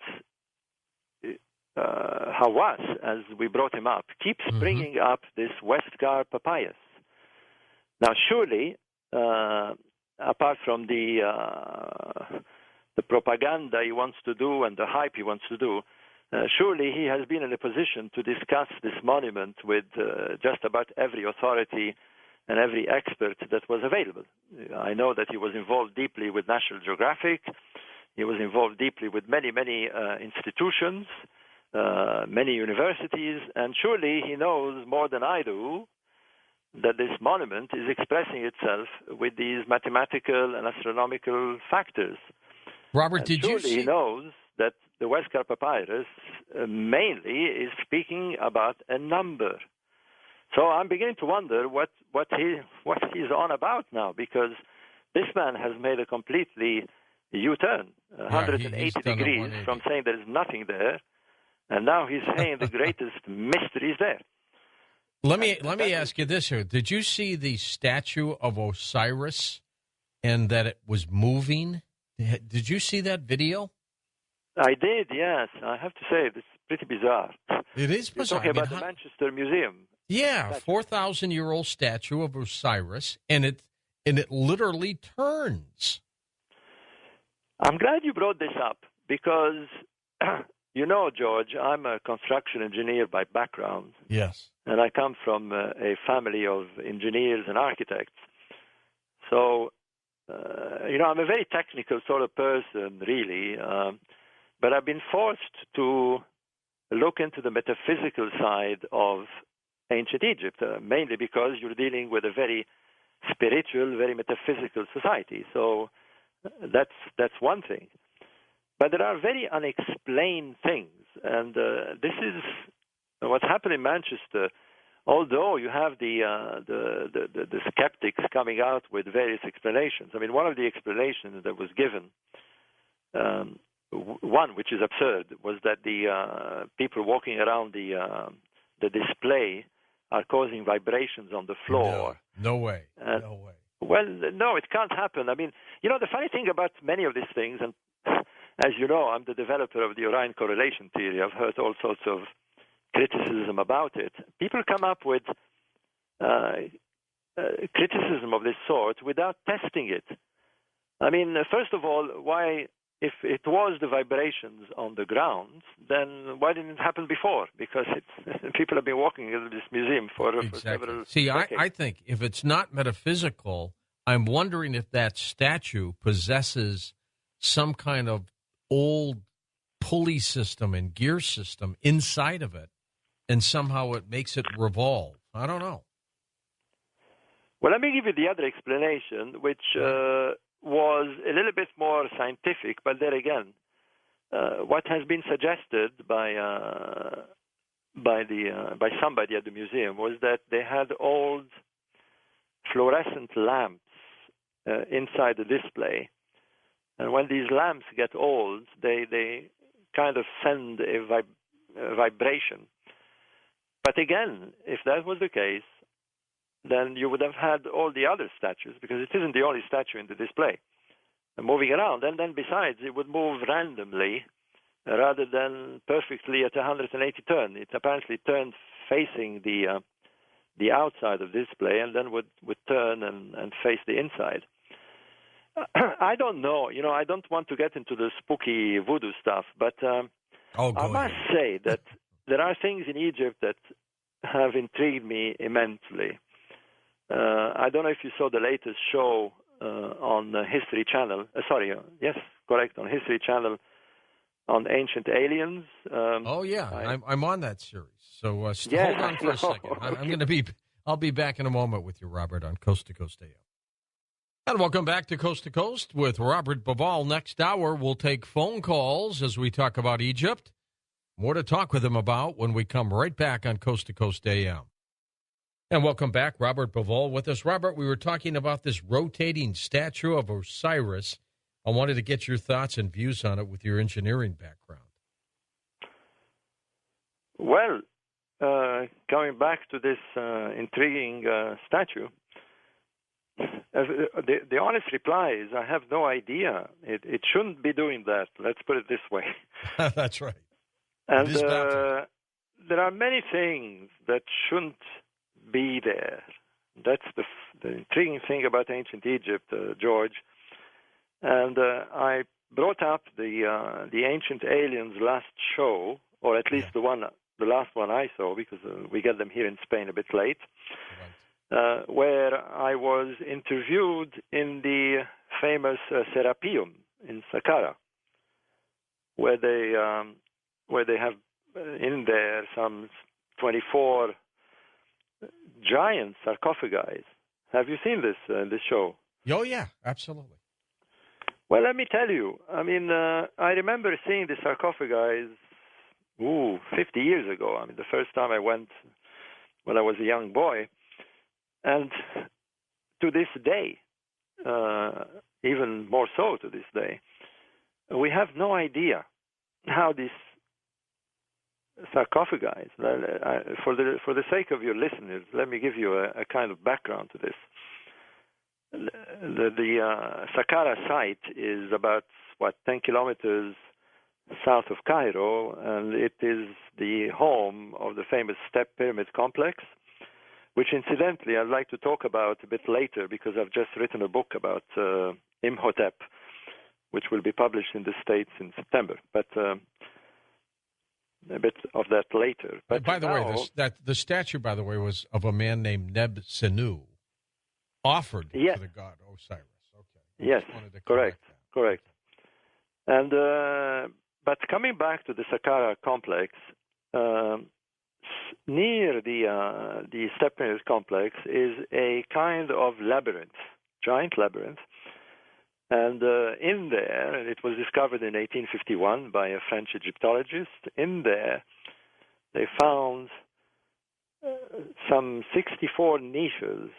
Hawass, as we brought him up, keeps bringing up this Westgar papyrus. Now, surely, apart from the propaganda he wants to do and the hype he wants to do, surely he has been in a position to discuss this monument with just about every authority and every expert that was available. I know that he was involved deeply with National Geographic. He was involved deeply with many, many institutions, many universities, and surely he knows more than I do that this monument is expressing itself with these mathematical and astronomical factors. Robert, and did you see? He knows that the Westcar Papyrus mainly is speaking about a number. So I'm beginning to wonder what he's on about now, because this man has made a completely U-turn, 180 degrees from saying there is nothing there, and now he's saying the greatest mystery is there. Let me ask you this here. Did you see the statue of Osiris and that it was moving? Did you see that video? I did, yes. I have to say, it's pretty bizarre. It is bizarre. You're talking about the Manchester Museum. Yeah, 4,000-year-old statue of Osiris, and it literally turns. I'm glad you brought this up because, you know, George, I'm a construction engineer by background. Yes. And I come from a family of engineers and architects. So, I'm a very technical sort of person, really. But I've been forced to look into the metaphysical side of ancient Egypt, mainly because you're dealing with a very spiritual, very metaphysical society. So that's one thing. But there are very unexplained things, and this is what's happened in Manchester. Although you have the skeptics coming out with various explanations. I mean, one of the explanations that was given, one which is absurd, was that the people walking around the display are causing vibrations on the floor. No way. No way. Well, no, it can't happen. I mean, the funny thing about many of these things, and as you know, I'm the developer of the Orion correlation theory. I've heard all sorts of criticism about it. People come up with criticism of this sort without testing it. I mean, first of all, why, if it was the vibrations on the ground, then why didn't it happen before? Because people have been walking in this museum for several decades. I think if it's not metaphysical, I'm wondering if that statue possesses some kind of old pulley system and gear system inside of it, and somehow it makes it revolve. I don't know. Well, let me give you the other explanation, which was a little bit more scientific, but there again, what has been suggested by somebody at the museum was that they had old fluorescent lamps inside the display, and when these lamps get old, they kind of send a vibration. But again, if that was the case, then you would have had all the other statues, because it isn't the only statue in the display, moving around. And then besides, it would move randomly rather than perfectly at 180 turn. It apparently turned facing the outside of the display and then would turn and face the inside. I don't know. I don't want to get into the spooky voodoo stuff, but I must say that there are things in Egypt that have intrigued me immensely. I don't know if you saw the latest show on History Channel. On History Channel on ancient aliens. I'm on that series. So hold on for a second. I'll be back in a moment with you, Robert, on Coast to Coast AM. And welcome back to Coast to Coast with Robert Bauval. Next hour, we'll take phone calls as we talk about Egypt. More to talk with him about when we come right back on Coast to Coast AM. And welcome back, Robert Bauval with us. Robert, we were talking about this rotating statue of Osiris. I wanted to get your thoughts and views on it with your engineering background. Well, coming back to this intriguing statue, the honest reply is I have no idea. It shouldn't be doing that. Let's put it this way. That's right. And there are many things that shouldn't be there. That's the intriguing thing about ancient Egypt, George. And I brought up the Ancient Aliens last show, or at least the last one I saw, because we get them here in Spain a bit late. where I was interviewed in the famous Serapeum in Saqqara, where they have in there some 24 giant sarcophagi. Have you seen this show? Oh, yeah, absolutely. Well, let me tell you. I mean, I remember seeing the sarcophagi 50 years ago. I mean, the first time I went when I was a young boy. And to this day, even more so to this day, we have no idea how these sarcophagi, for the sake of your listeners, let me give you a kind of background to this. The Saqqara site is about, 10 kilometers south of Cairo, and it is the home of the famous Step Pyramid Complex, which incidentally I'd like to talk about a bit later because I've just written a book about Imhotep, which will be published in the States in September. But a bit of that later. But by the way, the statue, by the way, was of a man named Neb Senu, offered to the god Osiris. Okay. Yes, correct. And but coming back to the Saqqara complex, near the Step Pyramid complex is a kind of labyrinth, giant labyrinth. And in there, and it was discovered in 1851 by a French Egyptologist, in there they found some 64 niches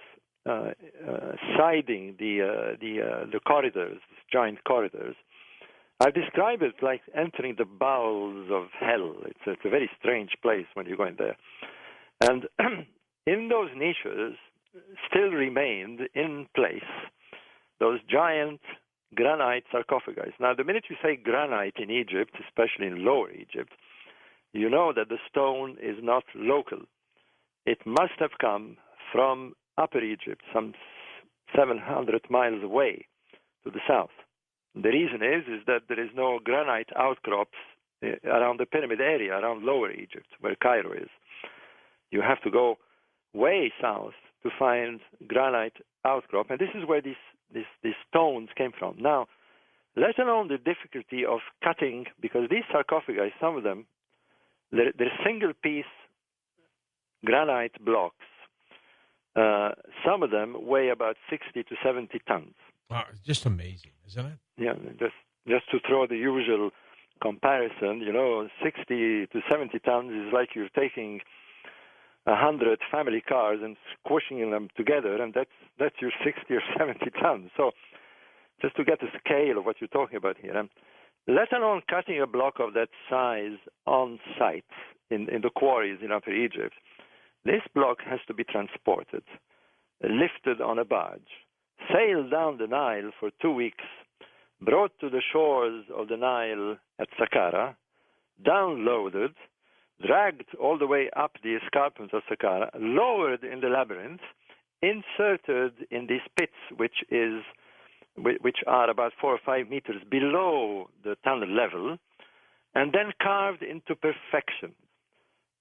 siding the corridors, giant corridors. I've described it like entering the bowels of hell. It's a very strange place when you go in there. And in those niches still remained in place those giant granite sarcophagi. Now, the minute you say granite in Egypt, especially in Lower Egypt, you know that the stone is not local. It must have come from Upper Egypt, some 700 miles away to the south. The reason is that there is no granite outcrops around the pyramid area, around Lower Egypt, where Cairo is. You have to go way south to find granite outcrop, and this is where these stones came from. Now, let alone the difficulty of cutting, because these sarcophagi, some of them, they're single-piece granite blocks. Some of them weigh about 60 to 70 tons. Wow, it's just amazing, isn't it? Yeah, just to throw the usual comparison, 60 to 70 tons is like you're taking 100 family cars and squishing them together, and that's your 60 or 70 tons. So just to get the scale of what you're talking about here, let alone cutting a block of that size on site in the quarries in Upper Egypt, this block has to be transported, lifted on a barge, sailed down the Nile for 2 weeks, brought to the shores of the Nile at Saqqara, downloaded, dragged all the way up the escarpments of Saqqara, lowered in the labyrinth, inserted in these pits, which are about 4 or 5 meters below the tunnel level, and then carved into perfection.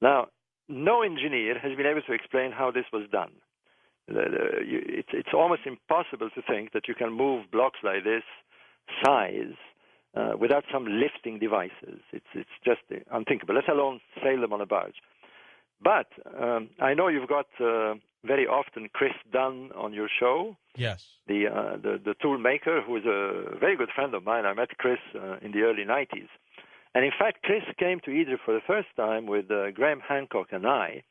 Now, no engineer has been able to explain how this was done. It's almost impossible to think that you can move blocks like this size without some lifting devices. It's just unthinkable, let alone sail them on a barge. But I know you've got very often Chris Dunn on your show. Yes. The tool maker, who is a very good friend of mine. I met Chris in the early 90s. And in fact, Chris came to Egypt for the first time with Graham Hancock and I,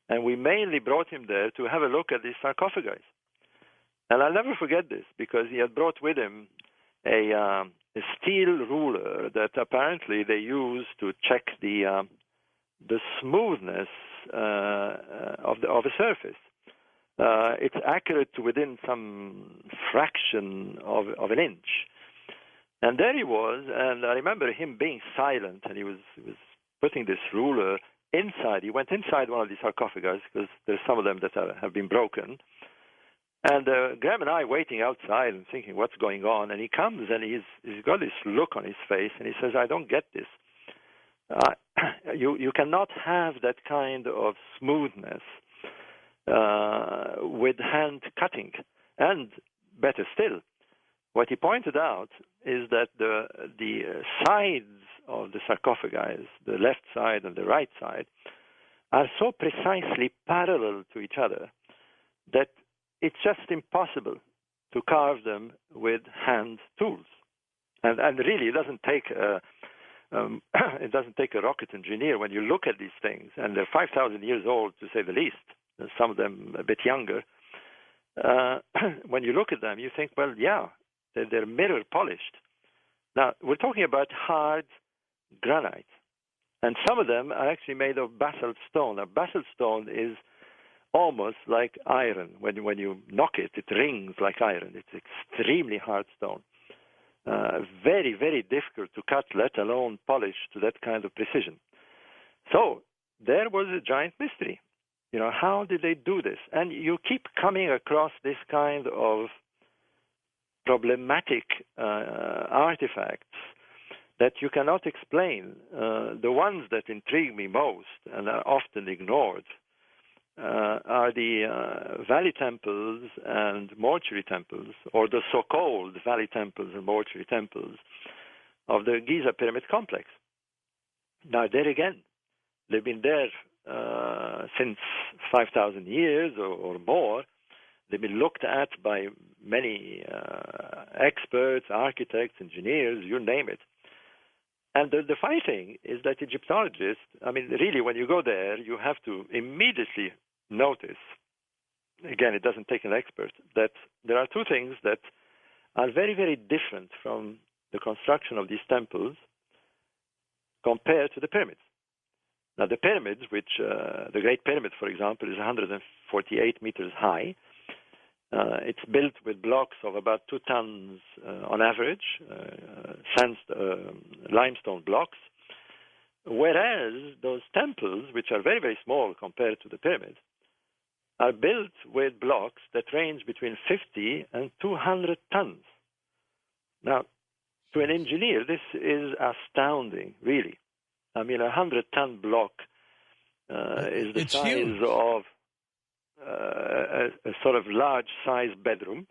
and we mainly brought him there to have a look at these sarcophagi. And I'll never forget this, because he had brought with him a steel ruler that apparently they use to check the smoothness of a surface. It's accurate to within some fraction of an inch. And there he was, and I remember him being silent, and he was putting this ruler inside. He went inside one of these sarcophagi, because there's some of them that have been broken. And Graham and I waiting outside and thinking, what's going on? And he comes, and he's got this look on his face, and he says, I don't get this. You cannot have that kind of smoothness with hand cutting. And better still, what he pointed out is that the sides of the sarcophagi, the left side and the right side, are so precisely parallel to each other that it's just impossible to carve them with hand tools. And really, it doesn't take a rocket engineer when you look at these things, and they're 5,000 years old to say the least. Some of them a bit younger. When you look at them, you think, well, yeah, they're mirror polished. Now, we're talking about hard granite, and some of them are actually made of basalt stone. Now, basalt stone is almost like iron. When you knock it, it rings like iron. It's extremely hard stone. Very, very difficult to cut, let alone polish to that kind of precision. So there was a giant mystery. How did they do this? And you keep coming across this kind of problematic artifacts that you cannot explain. The ones that intrigue me most and are often ignored are the valley temples and mortuary temples, or the so-called valley temples and mortuary temples of the Giza Pyramid Complex. Now, there again, they've been there since 5,000 years or more. They've been looked at by many experts, architects, engineers, you name it. And the funny thing is that Egyptologists, really, when you go there, you have to immediately notice, again, it doesn't take an expert, that there are two things that are very, very different from the construction of these temples compared to the pyramids. Now, the pyramids, which the Great Pyramid, for example, is 148 meters high. It's built with blocks of about 2 tons on average, limestone blocks, whereas those temples, which are very, very small compared to the pyramids, are built with blocks that range between 50 and 200 tons. Now, to an engineer, this is astounding, really. A 100-ton block is the size huge. of a sort of large-sized bedroom.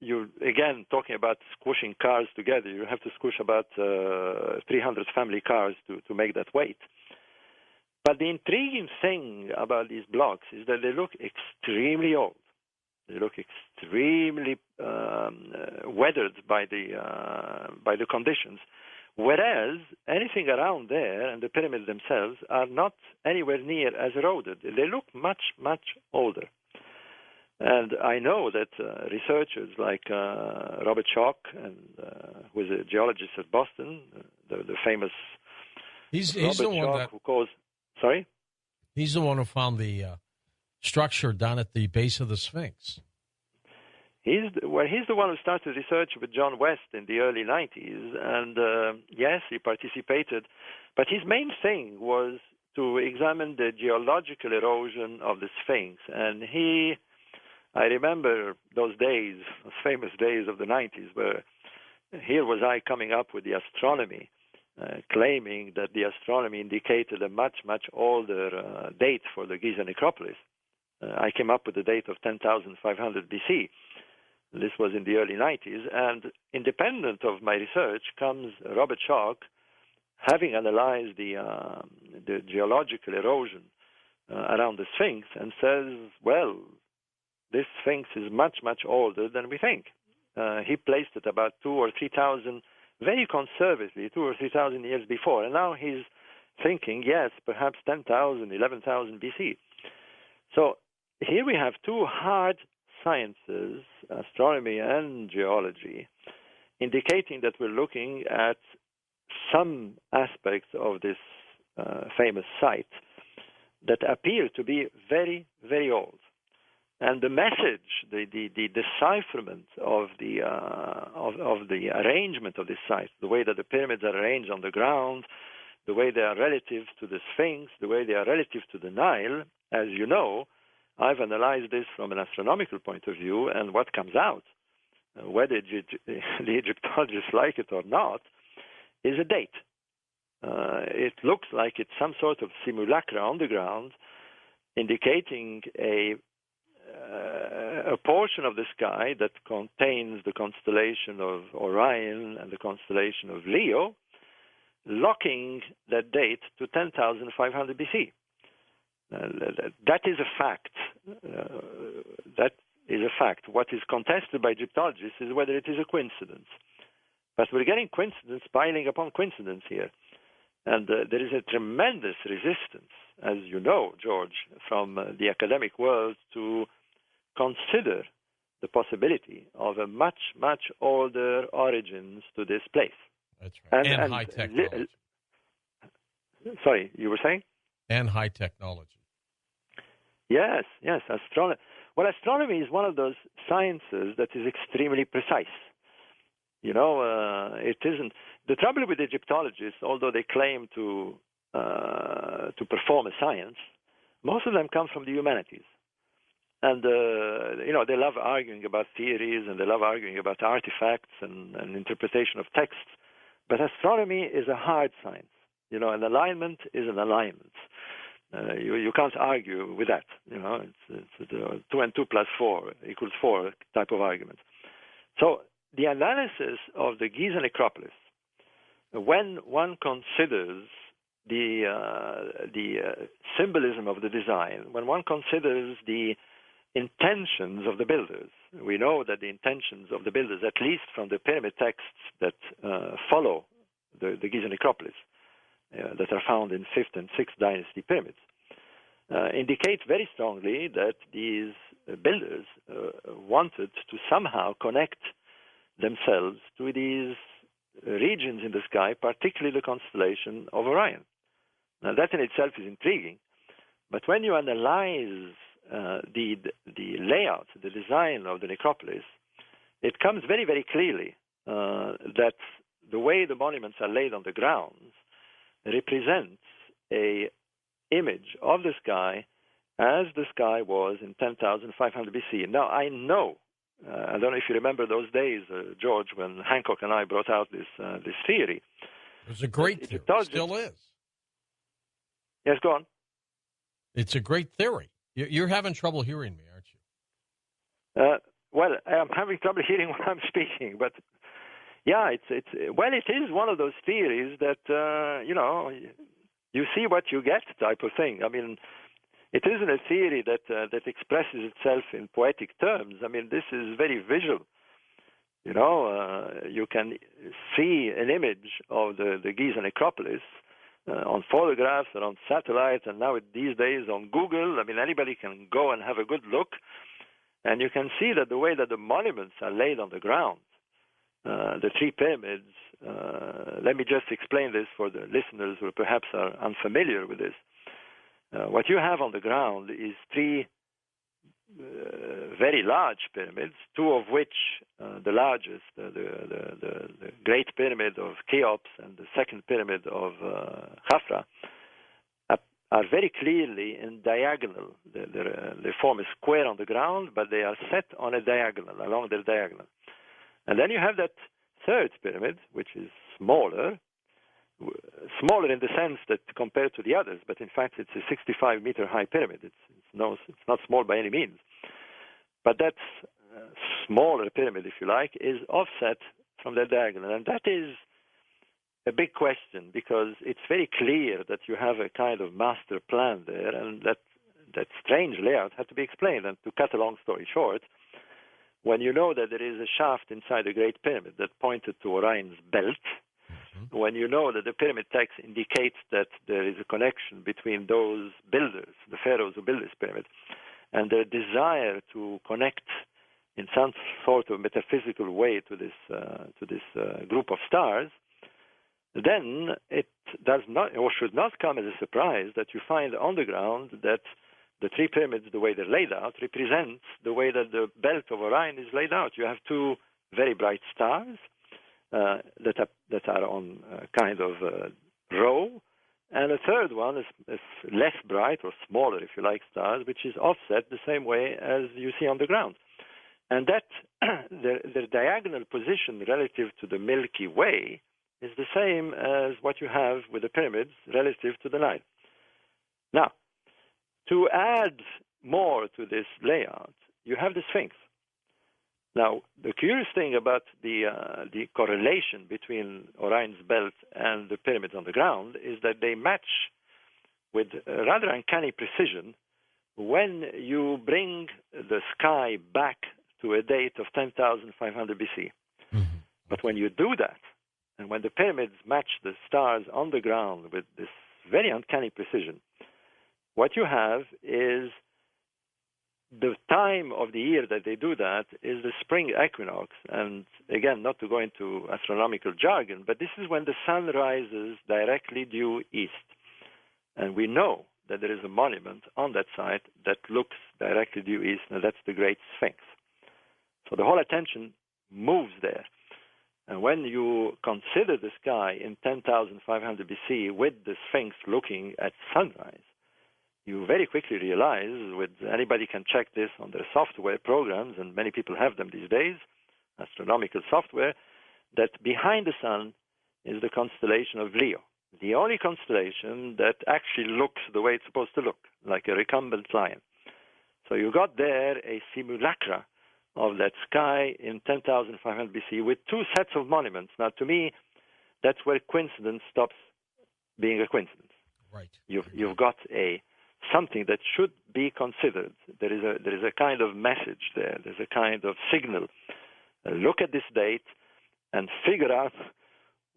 You again talking about squishing cars together. You have to squish about 300 family cars to make that weight. But the intriguing thing about these blocks is that they look extremely old. They look extremely weathered by the conditions. Whereas anything around there and the pyramids themselves are not anywhere near as eroded. They look much, much older. And I know that researchers like Robert Schoch, who is a geologist at Boston, the famous he's Robert the one Schoch, that, who calls... Sorry? He's the one who found the structure down at the base of the Sphinx. He's the one who started research with John West in the early 90s, and yes, he participated, but his main thing was to examine the geological erosion of the Sphinx. And I remember those days, those famous days of the 90s, where here was I coming up with the astronomy, claiming that the astronomy indicated a much, much older date for the Giza necropolis. I came up with the date of 10,500 BC. This was in the early 90s, and independent of my research comes Robert Schoch, having analyzed the geological erosion around the Sphinx, and says, well, this Sphinx is much, much older than we think. He placed it about 2,000 or 3,000, very conservatively, 2,000 or 3,000 years before, and now he's thinking, yes, perhaps 10,000, 11,000 BC. So here we have two hard sciences, astronomy and geology, indicating that we're looking at some aspects of this famous site that appear to be very, very old. And the message, the decipherment of the arrangement of this site, the way that the pyramids are arranged on the ground, the way they are relative to the Sphinx, the way they are relative to the Nile, as you know, I've analyzed this from an astronomical point of view, and what comes out, whether the Egyptologists like it or not, is a date. It looks like it's some sort of simulacra on the ground indicating a portion of the sky that contains the constellation of Orion and the constellation of Leo, locking that date to 10,500 BC. That is a fact. That is a fact. What is contested by Egyptologists is whether it is a coincidence. But we're getting coincidence piling upon coincidence here. And there is a tremendous resistance, as you know, George, from the academic world to consider the possibility of a much, much older origins to this place. That's right. And high technology. Sorry, you were saying? And high technology. Yes. Well, astronomy is one of those sciences that is extremely precise. It isn't. The trouble with Egyptologists, although they claim to perform a science, most of them come from the humanities. And, they love arguing about theories and they love arguing about artifacts and interpretation of texts. But astronomy is a hard science. An alignment is an alignment. You can't argue with that. It's 2 and 2 plus 4 equals 4 type of argument. So the analysis of the Giza necropolis, when one considers the symbolism of the design, when one considers the intentions of the builders, we know that the intentions of the builders, at least from the pyramid texts that follow the Giza necropolis, that are found in 5th and 6th dynasty pyramids, indicate very strongly that these builders wanted to somehow connect themselves to these regions in the sky, particularly the constellation of Orion. Now, that in itself is intriguing, but when you analyze the layout, the design of the necropolis, it comes very, very clearly that the way the monuments are laid on the ground represents a image of the sky as the sky was in 10,500 BC. Now, I know, I don't know if you remember those days, George, when Hancock and I brought out this theory. It was a great theory. It still is. Yes, go on. It's a great theory. You're having trouble hearing me, aren't you? Well, I'm having trouble hearing when I'm speaking, but yeah, it is one of those theories that you see what you get type of thing. I mean, it isn't a theory that expresses itself in poetic terms. I mean, this is very visual. You can see an image of the Giza necropolis on photographs or on satellites, and now these days on Google. I mean, anybody can go and have a good look, and you can see that the way that the monuments are laid on the ground, the 3 pyramids. Let me just explain this for the listeners who perhaps are unfamiliar with this. What you have on the ground is 3 very large pyramids, 2 of which, the largest, the Great Pyramid of Cheops and the second pyramid of Khafra, are very clearly in diagonal. They form a square on the ground, but they are set on a diagonal, along the diagonal. And then you have that 3rd pyramid, which is smaller in the sense that compared to the others, but in fact it's a 65-meter high pyramid. It's not small by any means. But that smaller pyramid, if you like, is offset from the diagonal. And that is a big question, because it's very clear that you have a kind of master plan there, and that strange layout had to be explained. And to cut a long story short, when you know that there is a shaft inside the Great Pyramid that pointed to Orion's belt, when you know that the pyramid text indicates that there is a connection between those builders, the pharaohs who built this pyramid, and their desire to connect in some sort of metaphysical way to this group of stars, then it does not, or should not, come as a surprise that you find on the ground that the 3 pyramids, the way they're laid out, represents the way that the belt of Orion is laid out. You have 2 very bright stars that are on kind of row, and a 3rd one is less bright or smaller, if you like, stars, which is offset the same way as you see on the ground. And that the diagonal position relative to the Milky Way is the same as what you have with the pyramids relative to the Nile. Now, To add more to this layout, you have the Sphinx. Now, the curious thing about the correlation between Orion's belt and the pyramids on the ground is that they match with rather uncanny precision when you bring the sky back to a date of 10,500 BC. Mm-hmm. But when you do that, and when the pyramids match the stars on the ground with this very uncanny precision, what you have is the time of the year that they do that is the spring equinox. And again, not to go into astronomical jargon, but this is when the sun rises directly due east. And we know that there is a monument on that site that looks directly due east, and that's the Great Sphinx. So the whole attention moves there. And when you consider the sky in 10,500 BC with the Sphinx looking at sunrise, you very quickly realize, anybody can check this on their software programs, and many people have them these days, astronomical software, that behind the sun is the constellation of Leo, the only constellation that actually looks the way it's supposed to look, like a recumbent lion. So you got there a simulacra of that sky in 10,500 BC with two sets of monuments. Now, to me, that's where coincidence stops being a coincidence. Right. You've got something that should be considered. There is a kind of message there. There's a kind of signal. Look at this date and figure out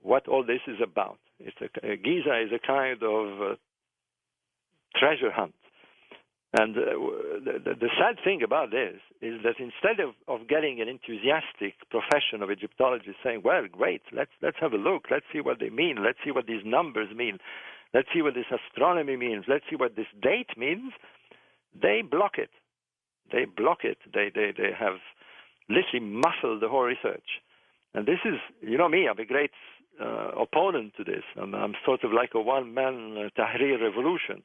what all this is about. Giza is a kind of treasure hunt. And the sad thing about this is that instead of getting an enthusiastic profession of Egyptologists saying, well, great, let's have a look, let's see what they mean, let's see what these numbers mean, let's see what this astronomy means, let's see what this date means, they block it. They block it. They have literally muffled the whole research. And this is, you know me, I'm a great opponent to this. I'm sort of like a one-man Tahrir revolution.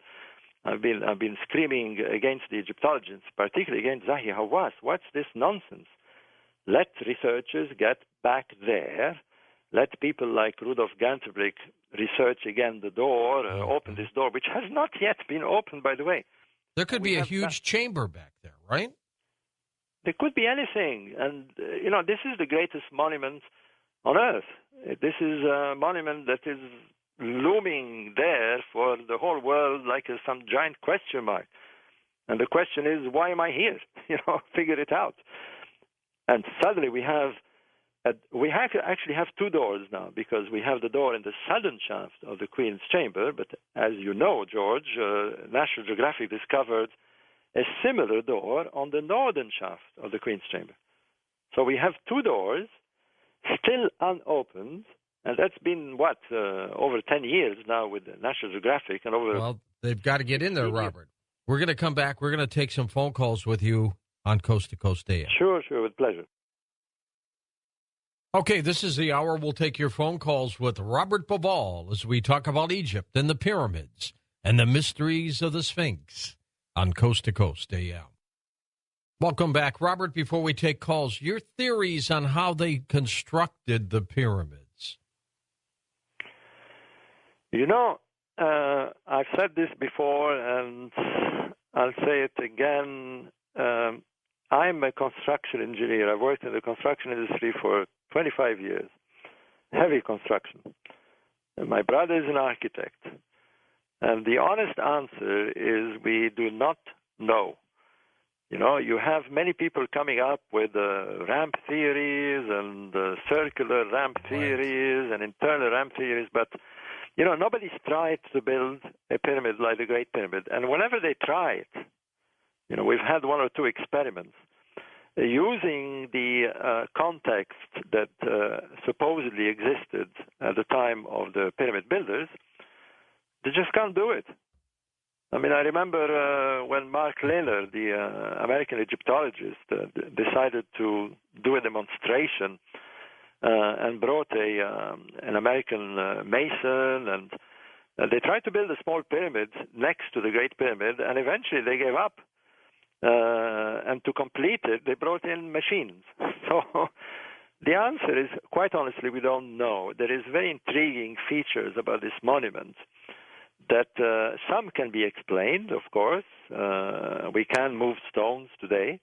I've been screaming against the Egyptologists, particularly against Zahi Hawass. What's this nonsense? Let researchers get back there. Let people like Rudolf Ganterbrick research again the door, open this door, which has not yet been opened, by the way. There could be a huge chamber back there, right? There could be anything. And, this is the greatest monument on Earth. This is a monument that is looming there for the whole world like some giant question mark. And the question is, why am I here? Figure it out. And suddenly we actually have two doors now, because we have the door in the southern shaft of the Queen's Chamber. But as you know, George, National Geographic discovered a similar door on the northern shaft of the Queen's Chamber. So we have two doors still unopened, and that's been, over 10 years now with National Geographic. Well, they've got to get in there, Robert. We're going to come back. We're going to take some phone calls with you on Coast to Coast AM. Sure, with pleasure. Okay, this is the hour. We'll take your phone calls with Robert Baval as we talk about Egypt and the pyramids and the mysteries of the Sphinx on Coast to Coast AM. Welcome back, Robert. Before we take calls, your theories on how they constructed the pyramids. I've said this before, and I'll say it again. I'm a construction engineer. I've worked in the construction industry for 25 years, heavy construction. And my brother is an architect. And the honest answer is we do not know. You have many people coming up with ramp theories and circular ramp theories and internal ramp theories, but nobody's tried to build a pyramid like the Great Pyramid. And whenever they try it, we've had one or two experiments using the context that supposedly existed at the time of the pyramid builders. They just can't do it. I remember when Mark Lehner, the American Egyptologist, decided to do a demonstration and brought an American mason, and they tried to build a small pyramid next to the Great Pyramid, and eventually they gave up. And to complete it, they brought in machines. So the answer is, quite honestly, we don't know. There is very intriguing features about this monument that some can be explained, of course. We can move stones today,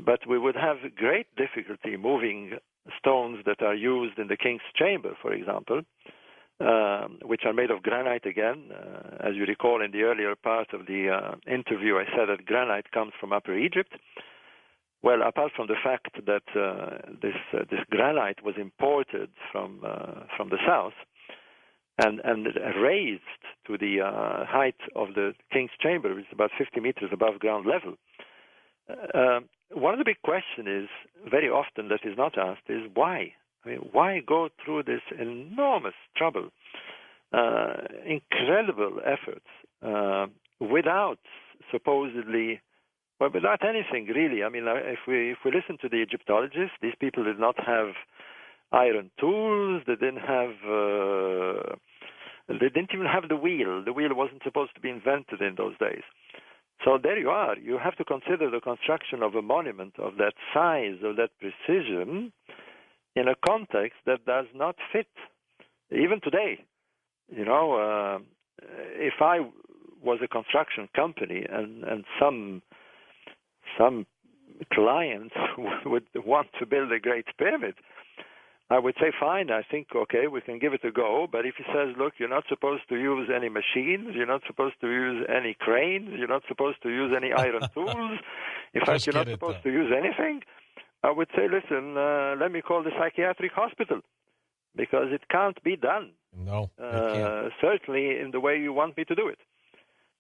but we would have great difficulty moving stones that are used in the King's Chamber, for example, which are made of granite again. As you recall, in the earlier part of the interview, I said that granite comes from Upper Egypt. Well, apart from the fact that this granite was imported from the south and raised to the height of the King's Chamber, which is about 50 meters above ground level, one of the big questions is, very often that is not asked, is why? I mean, why go through this enormous trouble, incredible efforts, without supposedly, well, without anything really? I mean, if we listen to the Egyptologists, these people did not have iron tools. They didn't even have the wheel. The wheel wasn't supposed to be invented in those days. So there you are. You have to consider the construction of a monument of that size, of that precision, in a context that does not fit, even today. You know, if I was a construction company and some clients would want to build a great pyramid, I would say, fine, I think, okay, we can give it a go. But if he says, look, you're not supposed to use any machines, you're not supposed to use any cranes, you're not supposed to use any iron tools, in fact, you're not supposed to use anything, I would say, listen, let me call the psychiatric hospital, because it can't be done. No, it can't. Certainly in the way you want me to do it,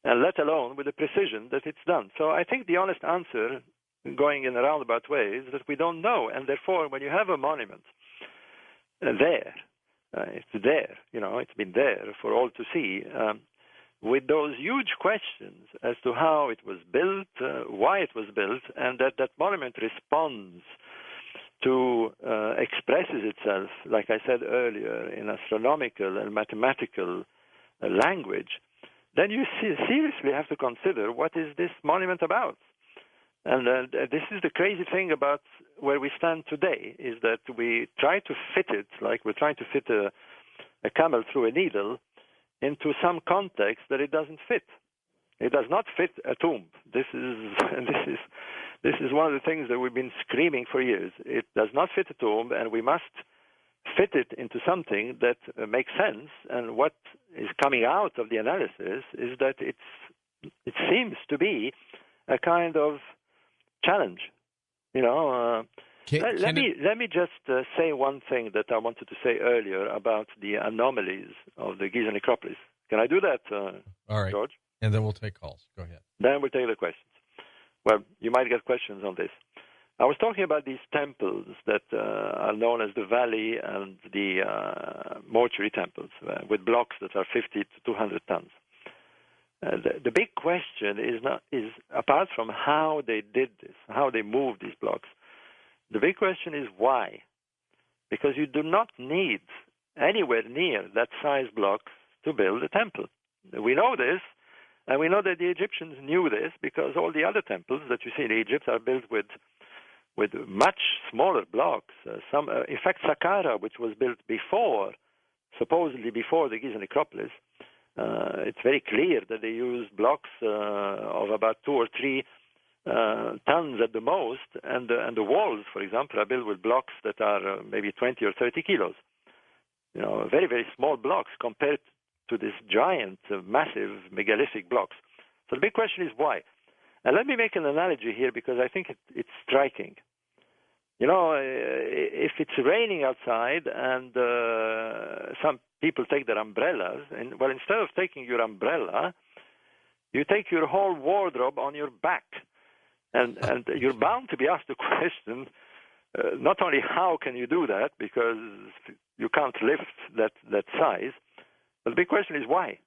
and let alone with the precision that it's done. So I think the honest answer, going in a roundabout way, is that we don't know. And therefore, when you have a monument it's there, you know, it's been there for all to see, with those huge questions as to how it was built, why it was built, and that monument responds to, expresses itself, like I said earlier, in astronomical and mathematical language, then you seriously have to consider, what is this monument about? And this is the crazy thing about where we stand today, is that we try to fit it, like we're trying to fit a camel through a needle, into some context that it doesn't fit. It does not fit a tomb. This is one of the things that we've been screaming for years. It does not fit a tomb, and we must fit it into something that makes sense. And what is coming out of the analysis is that it seems to be a kind of challenge. You know, let me just say one thing that I wanted to say earlier about the anomalies of the Giza necropolis. Can I do that, all right, George? And then we'll take calls. Go ahead. Then we'll take the questions. Well, you might get questions on this. I was talking about these temples that are known as the Valley and the mortuary temples, with blocks that are 50 to 200 tons. The big question is apart from how they did this, how they moved these blocks, the big question is why. Because you do not need anywhere near that size blocks to build a temple. We know this, and we know that the Egyptians knew this, because all the other temples that you see in Egypt are built with much smaller blocks. In fact, Saqqara, which was built supposedly before the Giza necropolis, it's very clear that they used blocks of about 2 or 3 tons at the most, and the walls, for example, are built with blocks that are maybe 20 or 30 kilos. You know, very, very small blocks compared to this giant, massive megalithic blocks. So the big question is why? And let me make an analogy here, because I think it's striking. You know, if it's raining outside and some people take their umbrellas, and well, instead of taking your umbrella, you take your whole wardrobe on your back. And you're bound to be asked the question, not only how can you do that, because you can't lift that size, but the big question is why?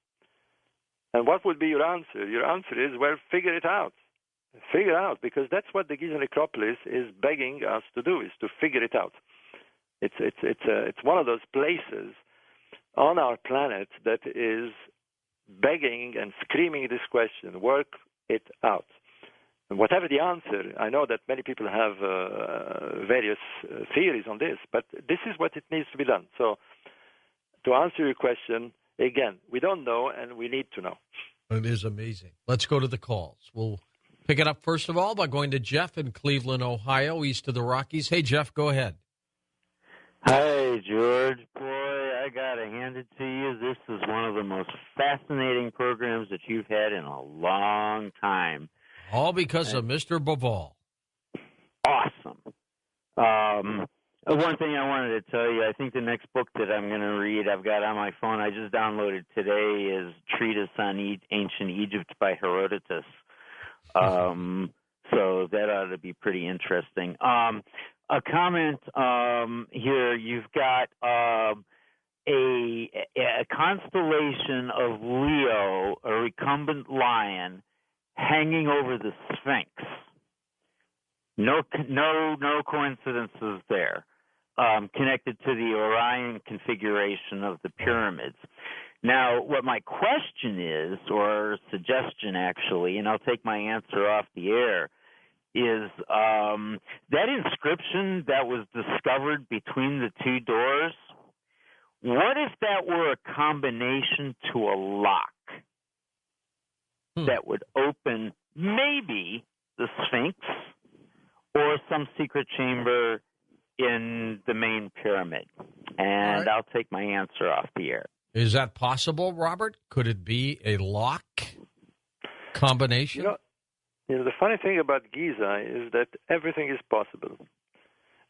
And what would be your answer? Your answer is, well, figure it out. Figure out, because that's what the Giza necropolis is begging us to do, is to figure it out. It's one of those places on our planet that is begging and screaming this question, work it out. And whatever the answer, I know that many people have various theories on this, but this is what it needs to be done. So to answer your question, again, we don't know, and we need to know. It is amazing. Let's go to the calls. We'll pick it up, first of all, by going to Jeff in Cleveland, Ohio, east of the Rockies. Hey, Jeff, go ahead. Hi, George. Boy, I got to hand it to you. This is one of the most fascinating programs that you've had in a long time. All because of Mr. Baval. Awesome. One thing I wanted to tell you, I think the next book that I'm going to read, I've got on my phone, I just downloaded today, is Treatise on Ancient Egypt by Herodotus. So that ought to be pretty interesting. A comment here, you've got a constellation of Leo, a recumbent lion, hanging over the Sphinx. No coincidences there. Connected to the Orion configuration of the pyramids. Now, what my question is, or suggestion actually, and I'll take my answer off the air, is that inscription that was discovered between the two doors, what if that were a combination to a lock that would open maybe the Sphinx or some secret chamber in the main pyramid? And I'll take my answer off the air. Is that possible, Robert? Could it be a lock combination? You know, the funny thing about Giza is that everything is possible.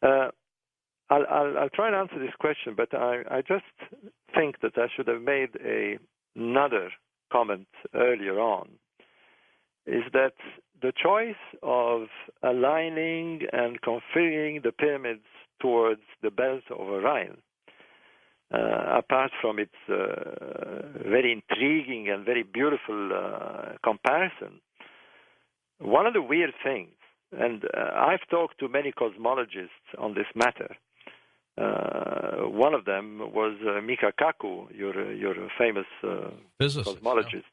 I'll try and answer this question, but I just think that I should have made another comment earlier on, is that the choice of aligning and configuring the pyramids towards the belt of Orion, apart from its very intriguing and very beautiful comparison, one of the weird things, and I've talked to many cosmologists on this matter. One of them was Mika Kaku, your famous cosmologist,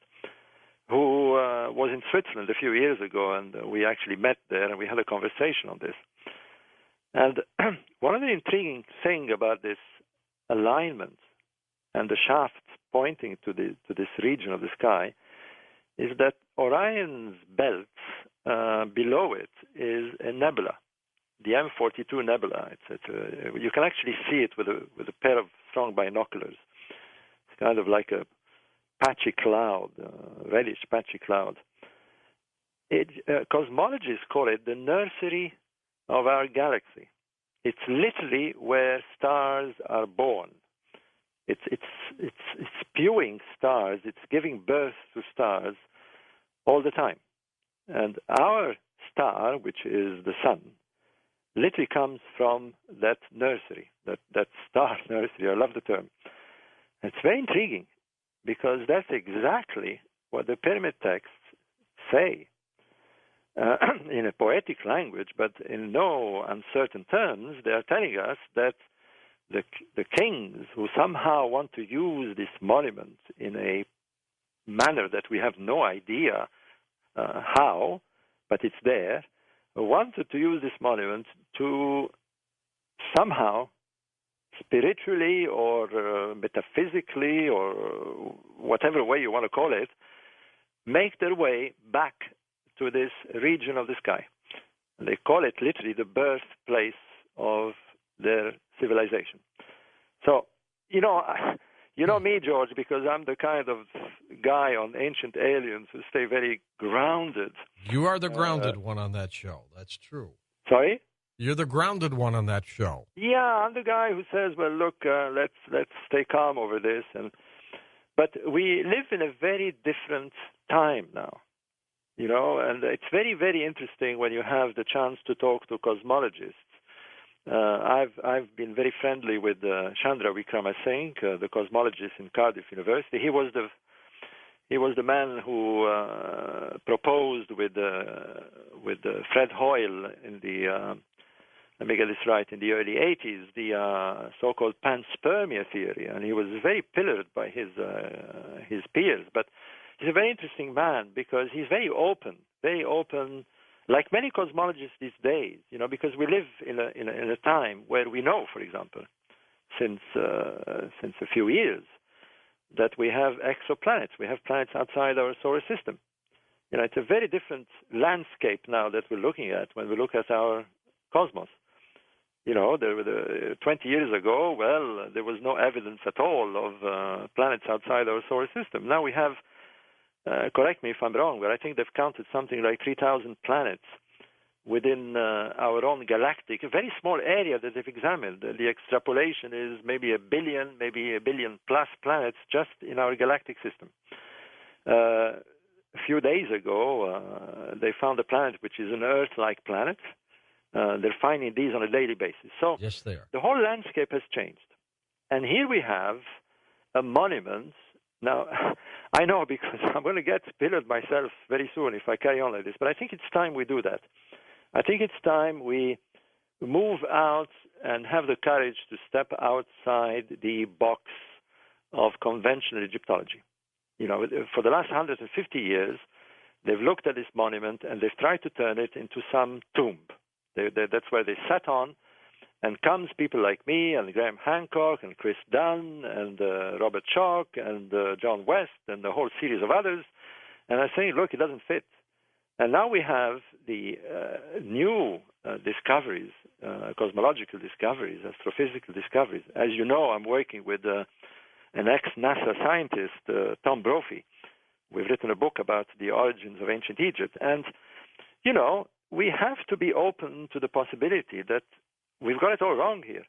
who was in Switzerland a few years ago, and we actually met there, and we had a conversation on this. And one of the intriguing things about this alignment and the shafts pointing to this region of the sky is that Orion's belt below it is a nebula, the M42 nebula. You can actually see it with a pair of strong binoculars. It's kind of like a patchy cloud, reddish patchy cloud. Cosmologists call it the nursery of our galaxy. It's literally where stars are born. It's spewing stars. It's giving birth to stars all the time. And our star, which is the sun, literally comes from that nursery, that star nursery. I love the term. It's very intriguing because that's exactly what the pyramid texts say in a poetic language, but in no uncertain terms. They are telling us that the kings who somehow want to use this monument in a manner that we have no idea how, but it's there, wanted to use this monument to somehow spiritually or metaphysically or whatever way you want to call it, make their way back to this region of the sky. And they call it literally the birthplace of their civilization. So, you know me, George, because I'm the kind of guy on Ancient Aliens who stay very grounded. You are the grounded one on that show. That's true. Sorry? You're the grounded one on that show. Yeah, I'm the guy who says, well, look, let's stay calm over this. But we live in a very different time now, and it's very, very interesting when you have the chance to talk to cosmologists. I've been very friendly with Chandra Wickramasinghe, the cosmologist in Cardiff University. He was the man who proposed with Fred Hoyle in the let me get this right, in the early 80s, the so-called panspermia theory, and he was very pillared by his peers. But he's a very interesting man because he's very open, like many cosmologists these days, because we live in a time where we know, for example, since a few years, that we have exoplanets. We have planets outside our solar system. It's a very different landscape now that we're looking at when we look at our cosmos. 20 years ago, well, there was no evidence at all of planets outside our solar system. Now we have, correct me if I'm wrong, but I think they've counted something like 3,000 planets within our own galactic, a very small area that they've examined. The extrapolation is maybe a billion plus planets just in our galactic system. A few days ago, they found a planet which is an Earth-like planet. They're finding these on a daily basis. So yes, they are. The whole landscape has changed. And here we have a monument. Now, I know because I'm going to get spilled myself very soon if I carry on like this, but I think it's time we do that. I think it's time we move out and have the courage to step outside the box of conventional Egyptology. For the last 150 years, they've looked at this monument and they've tried to turn it into some tomb. That's where they sat on, and comes people like me and Graham Hancock and Chris Dunn and Robert Schoch and John West and a whole series of others, and I'm saying, look, it doesn't fit. And now we have the new discoveries, cosmological discoveries, astrophysical discoveries. As you know, I'm working with an ex-NASA scientist, Tom Brophy. We've written a book about the origins of ancient Egypt. And, we have to be open to the possibility that we've got it all wrong here.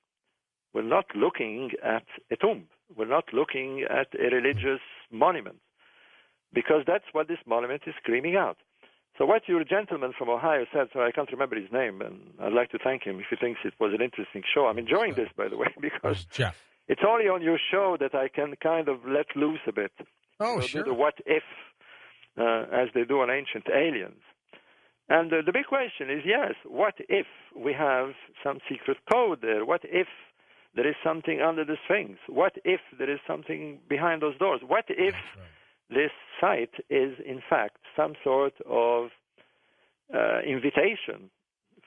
We're not looking at a tomb. We're not looking at a religious monument, because that's what this monument is screaming out. So what your gentleman from Ohio said, so I can't remember his name, and I'd like to thank him if he thinks it was an interesting show. I'm enjoying this, by the way, because Jeff. It's only on your show that I can kind of let loose a bit. Oh, sure. Do the what if, as they do on Ancient Aliens. And the big question is, yes, what if we have some secret code there? What if there is something under the Sphinx? What if there is something behind those doors? What if this site is, in fact, some sort of invitation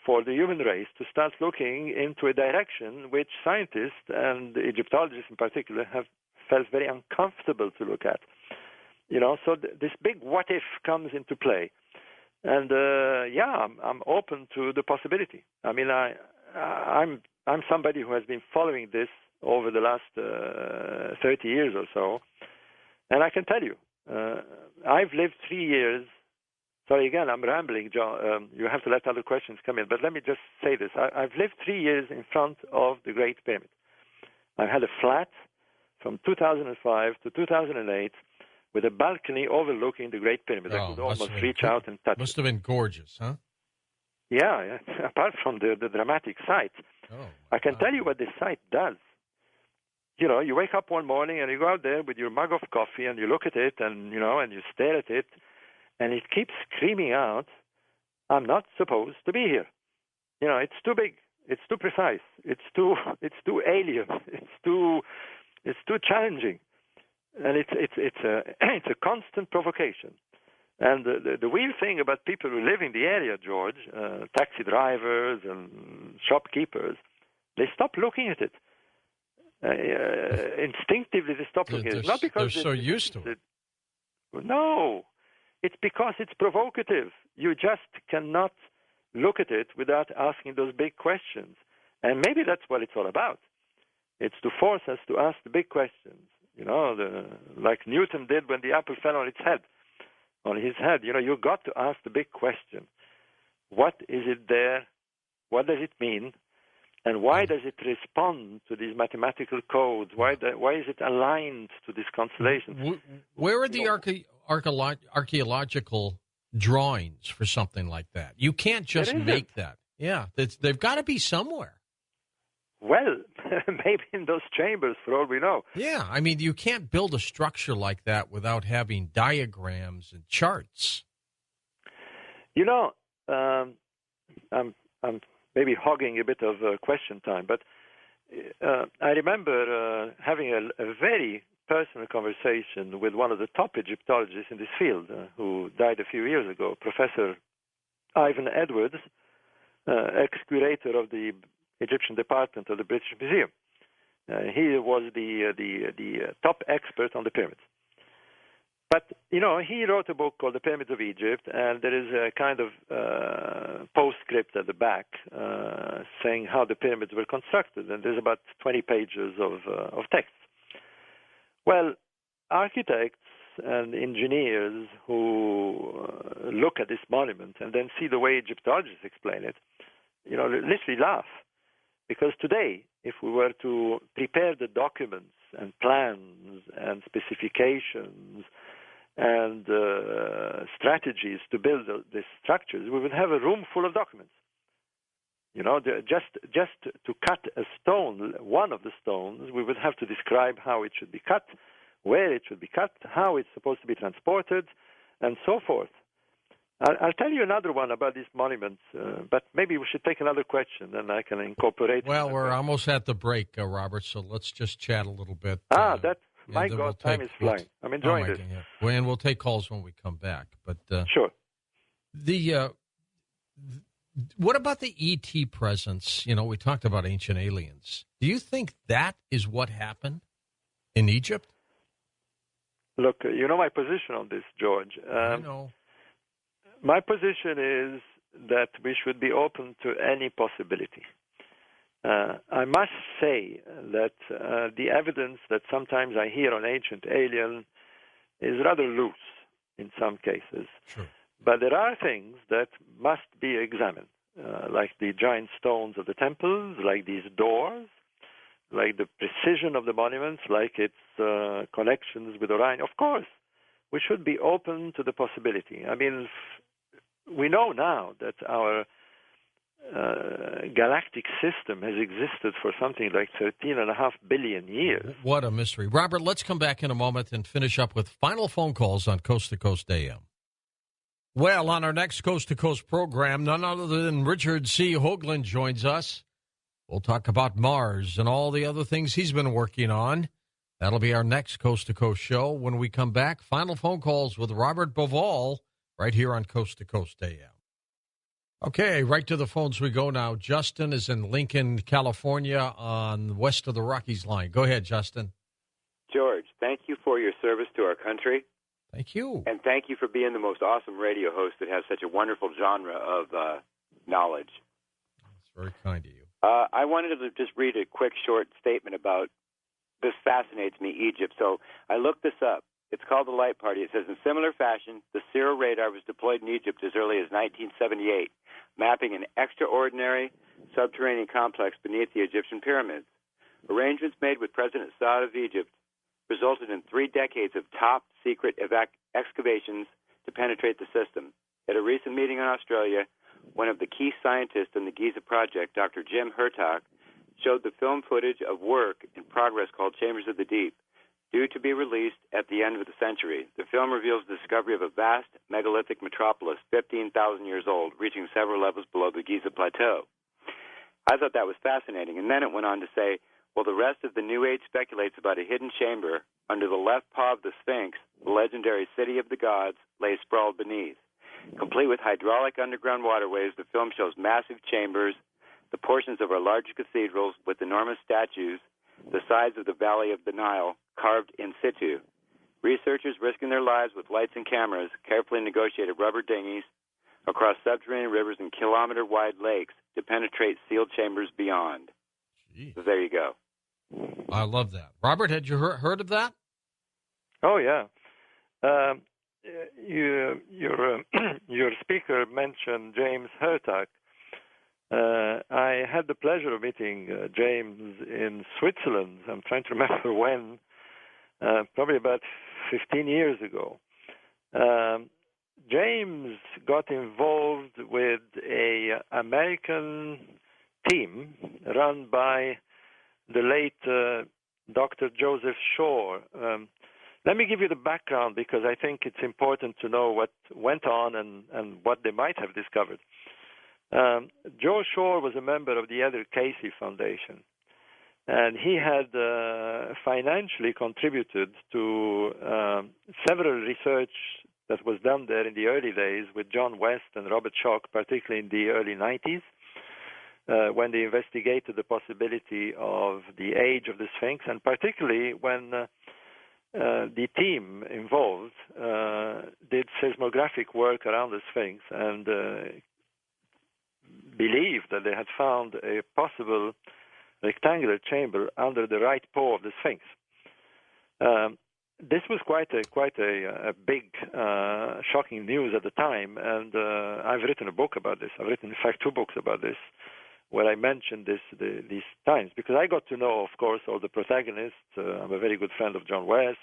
for the human race to start looking into a direction which scientists and Egyptologists in particular have felt very uncomfortable to look at? So this big what if comes into play. And I'm open to the possibility. I mean, I'm somebody who has been following this over the last 30 years or so, and I can tell you, I've lived 3 years. Sorry, again, I'm rambling, John. You have to let other questions come in, but let me just say this: I've lived 3 years in front of the Great Pyramid. I had a flat from 2005 to 2008. With a balcony overlooking the Great Pyramid. I could almost reach out and touch it. Must have been gorgeous, huh? Yeah. Apart from the dramatic sight. I can tell you what this site does. You wake up one morning and you go out there with your mug of coffee and you look at it and you stare at it, and it keeps screaming out, I'm not supposed to be here. It's too big. It's too precise. It's too alien. It's too challenging. And it's a constant provocation. And the weird thing about people who live in the area, George, taxi drivers and shopkeepers, they stop looking at it. Instinctively, they stop looking at it. Not because they're so used to it. No, it's because it's provocative. You just cannot look at it without asking those big questions. And maybe that's what it's all about. It's to force us to ask the big questions. Like Newton did when the apple fell on his head. You've got to ask the big question. What is it there? What does it mean? And why does it respond to these mathematical codes? Why is it aligned to these constellations? Where are the archaeological drawings for something like that? You can't just make that. Yeah, they've got to be somewhere. Well, maybe in those chambers, for all we know. Yeah, I mean, you can't build a structure like that without having diagrams and charts. I'm maybe hogging a bit of question time, but I remember having a very personal conversation with one of the top Egyptologists in this field, who died a few years ago, Professor Ivan Edwards, ex-curator of the Egyptian department of the British Museum. He was the top expert on the pyramids. But, he wrote a book called The Pyramids of Egypt, and there is a kind of postscript at the back saying how the pyramids were constructed, and there's about 20 pages of text. Well, architects and engineers who look at this monument and then see the way Egyptologists explain it, literally laugh. Because today, if we were to prepare the documents and plans and specifications and strategies to build these structures, we would have a room full of documents. Just to cut a stone, one of the stones, we would have to describe how it should be cut, where it should be cut, how it's supposed to be transported, and so forth. I'll tell you another one about these monuments, but maybe we should take another question, and I can incorporate. Well, we're almost at the break, Robert, so let's just chat a little bit. My God, time is flying. I'm enjoying this. Yeah. And we'll take calls when we come back. But sure. What about the ET presence? We talked about ancient aliens. Do you think that is what happened in Egypt? Look, my position on this, George. I know. My position is that we should be open to any possibility. I must say that the evidence that sometimes I hear on ancient alien is rather loose in some cases. Sure. But there are things that must be examined, like the giant stones of the temples, like these doors, like the precision of the monuments, like its connections with Orion. Of course, we should be open to the possibility. I mean, we know now that our galactic system has existed for something like 13.5 billion years. What a mystery. Robert, let's come back in a moment and finish up with final phone calls on Coast to Coast AM. Well, on our next Coast to Coast program, none other than Richard C. Hoagland joins us. We'll talk about Mars and all the other things he's been working on. That'll be our next Coast to Coast show. When we come back, final phone calls with Robert Bovall right here on Coast to Coast AM. Okay, right to the phones we go now. Justin is in Lincoln, California, on west of the Rockies line. Go ahead, Justin. George, thank you for your service to our country. Thank you. And thank you for being the most awesome radio host that has such a wonderful genre of knowledge. That's very kind of you. I wanted to just read a quick short statement about this. Fascinates me, Egypt. So I looked this up. It's called the Light Party. It says, in similar fashion, the Cyril radar was deployed in Egypt as early as 1978, mapping an extraordinary subterranean complex beneath the Egyptian pyramids. Arrangements made with President Saud of Egypt resulted in 3 decades of top-secret excavations to penetrate the system. At a recent meeting in Australia, one of the key scientists in the Giza project, Dr. Jim Hertog, showed the film footage of work in progress called Chambers of the Deep, due to be released at the end of the century. The film reveals the discovery of a vast megalithic metropolis 15,000 years old, reaching several levels below the Giza Plateau. I thought that was fascinating, and then it went on to say, well, the rest of the New Age speculates about a hidden chamber under the left paw of the Sphinx. The legendary city of the gods lay sprawled beneath. Complete with hydraulic underground waterways, the film shows massive chambers, the portions of our larger cathedrals with enormous statues, the sides of the valley of the Nile carved in situ. Researchers risking their lives with lights and cameras carefully negotiated rubber dinghies across subterranean rivers and kilometer-wide lakes to penetrate sealed chambers beyond. Jeez. So there you go. I love that. Robert, had you heard of that? Oh, yeah. Your speaker mentioned James Hertog. I had the pleasure of meeting James in Switzerland. I'm trying to remember when, probably about 15 years ago. James got involved with an American team run by the late Dr. Joseph Shore. Let me give you the background because I think it's important to know what went on and what they might have discovered. Joe Shore was a member of the Edgar Cayce Foundation, and he had financially contributed to several research that was done there in the early days with John West and Robert Schoch, particularly in the early 90s. when they investigated the possibility of the age of the Sphinx, and particularly when the team involved did seismographic work around the Sphinx and believed that they had found a possible rectangular chamber under the right paw of the Sphinx. This was quite a big, shocking news at the time, and I've written a book about this. I've written, in fact, 2 books about this, where I mentioned these times, because I got to know, of course, all the protagonists. I'm a very good friend of John West,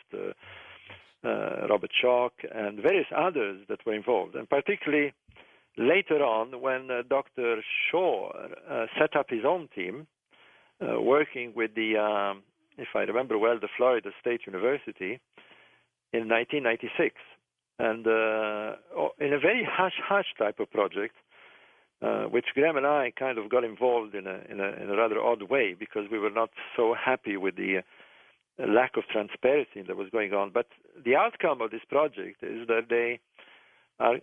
Robert Schoch, and various others that were involved, and particularly later on when Dr. Shore set up his own team, working with the, if I remember well, the Florida State University in 1996. And in a very hush-hush type of project, which Graham and I kind of got involved in a rather odd way, because we were not so happy with the lack of transparency that was going on. But the outcome of this project is that they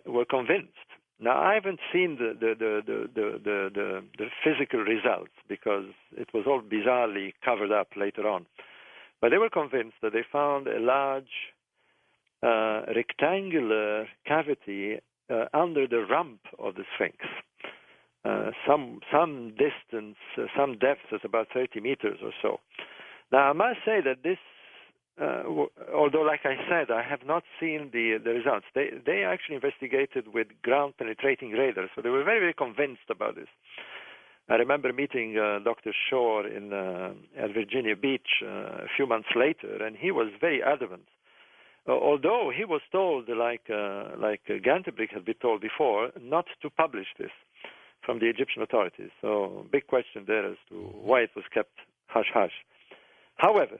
were convinced. Now, I haven't seen the physical results, because it was all bizarrely covered up later on. But they were convinced that they found a large rectangular cavity under the rump of the Sphinx. Some distance, some depth is about 30 meters or so. Now, I must say that this, although, like I said, I have not seen the results. They actually investigated with ground-penetrating radar, so they were very, very convinced about this. I remember meeting Dr. Shore at Virginia Beach a few months later, and he was very adamant. Although he was told, like Ganterbrick had been told before, not to publish this from the Egyptian authorities. So big question there as to why it was kept hush-hush. However,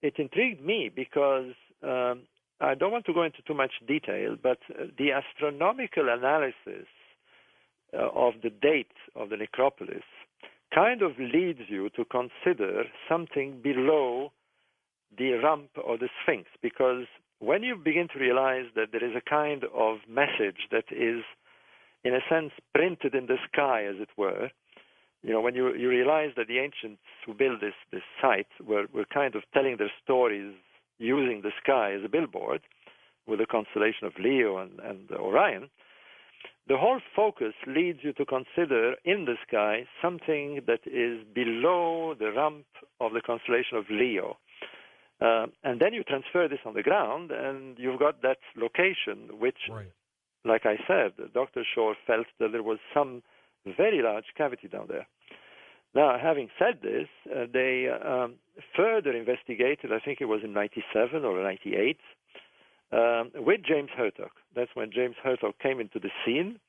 it intrigued me because I don't want to go into too much detail, but the astronomical analysis of the date of the necropolis kind of leads you to consider something below the rump of the Sphinx, because when you begin to realize that there is a kind of message that is, in a sense, printed in the sky, as it were, when you realize that the ancients who built this site were kind of telling their stories using the sky as a billboard with the constellation of Leo and Orion, the whole focus leads you to consider in the sky something that is below the rump of the constellation of Leo. And then you transfer this on the ground, and you've got that location, which, like I said, Dr. Shore felt that there was some very large cavity down there. Now, having said this, they further investigated, I think it was in 97 or 98, with James Hertog. That's when James Hertog came into the scene,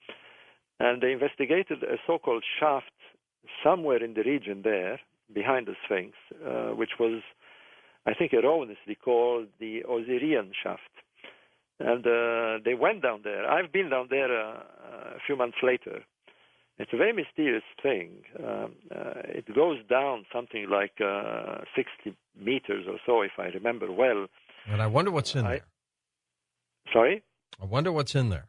and they investigated a so-called shaft somewhere in the region there, behind the Sphinx, which was, I think, erroneously called the Osirian shaft. And they went down there. I've been down there a few months later. It's a very mysterious thing. It goes down something like 60 meters or so, if I remember well. And I wonder what's in there. Sorry? I wonder what's in there.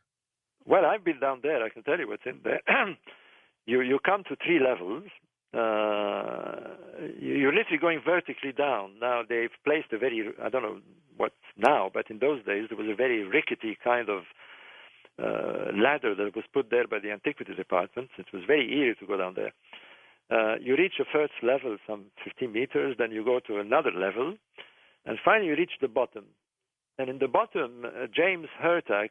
Well, I've been down there. I can tell you what's in there. You come to 3 levels. You're literally going vertically down. Now, they've placed a very, I don't know what's now, but in those days, there was a very rickety kind of ladder that was put there by the antiquity department. It was very eerie to go down there. You reach a first level, some 15 meters, then you go to another level, and finally you reach the bottom. And in the bottom, James Hertog,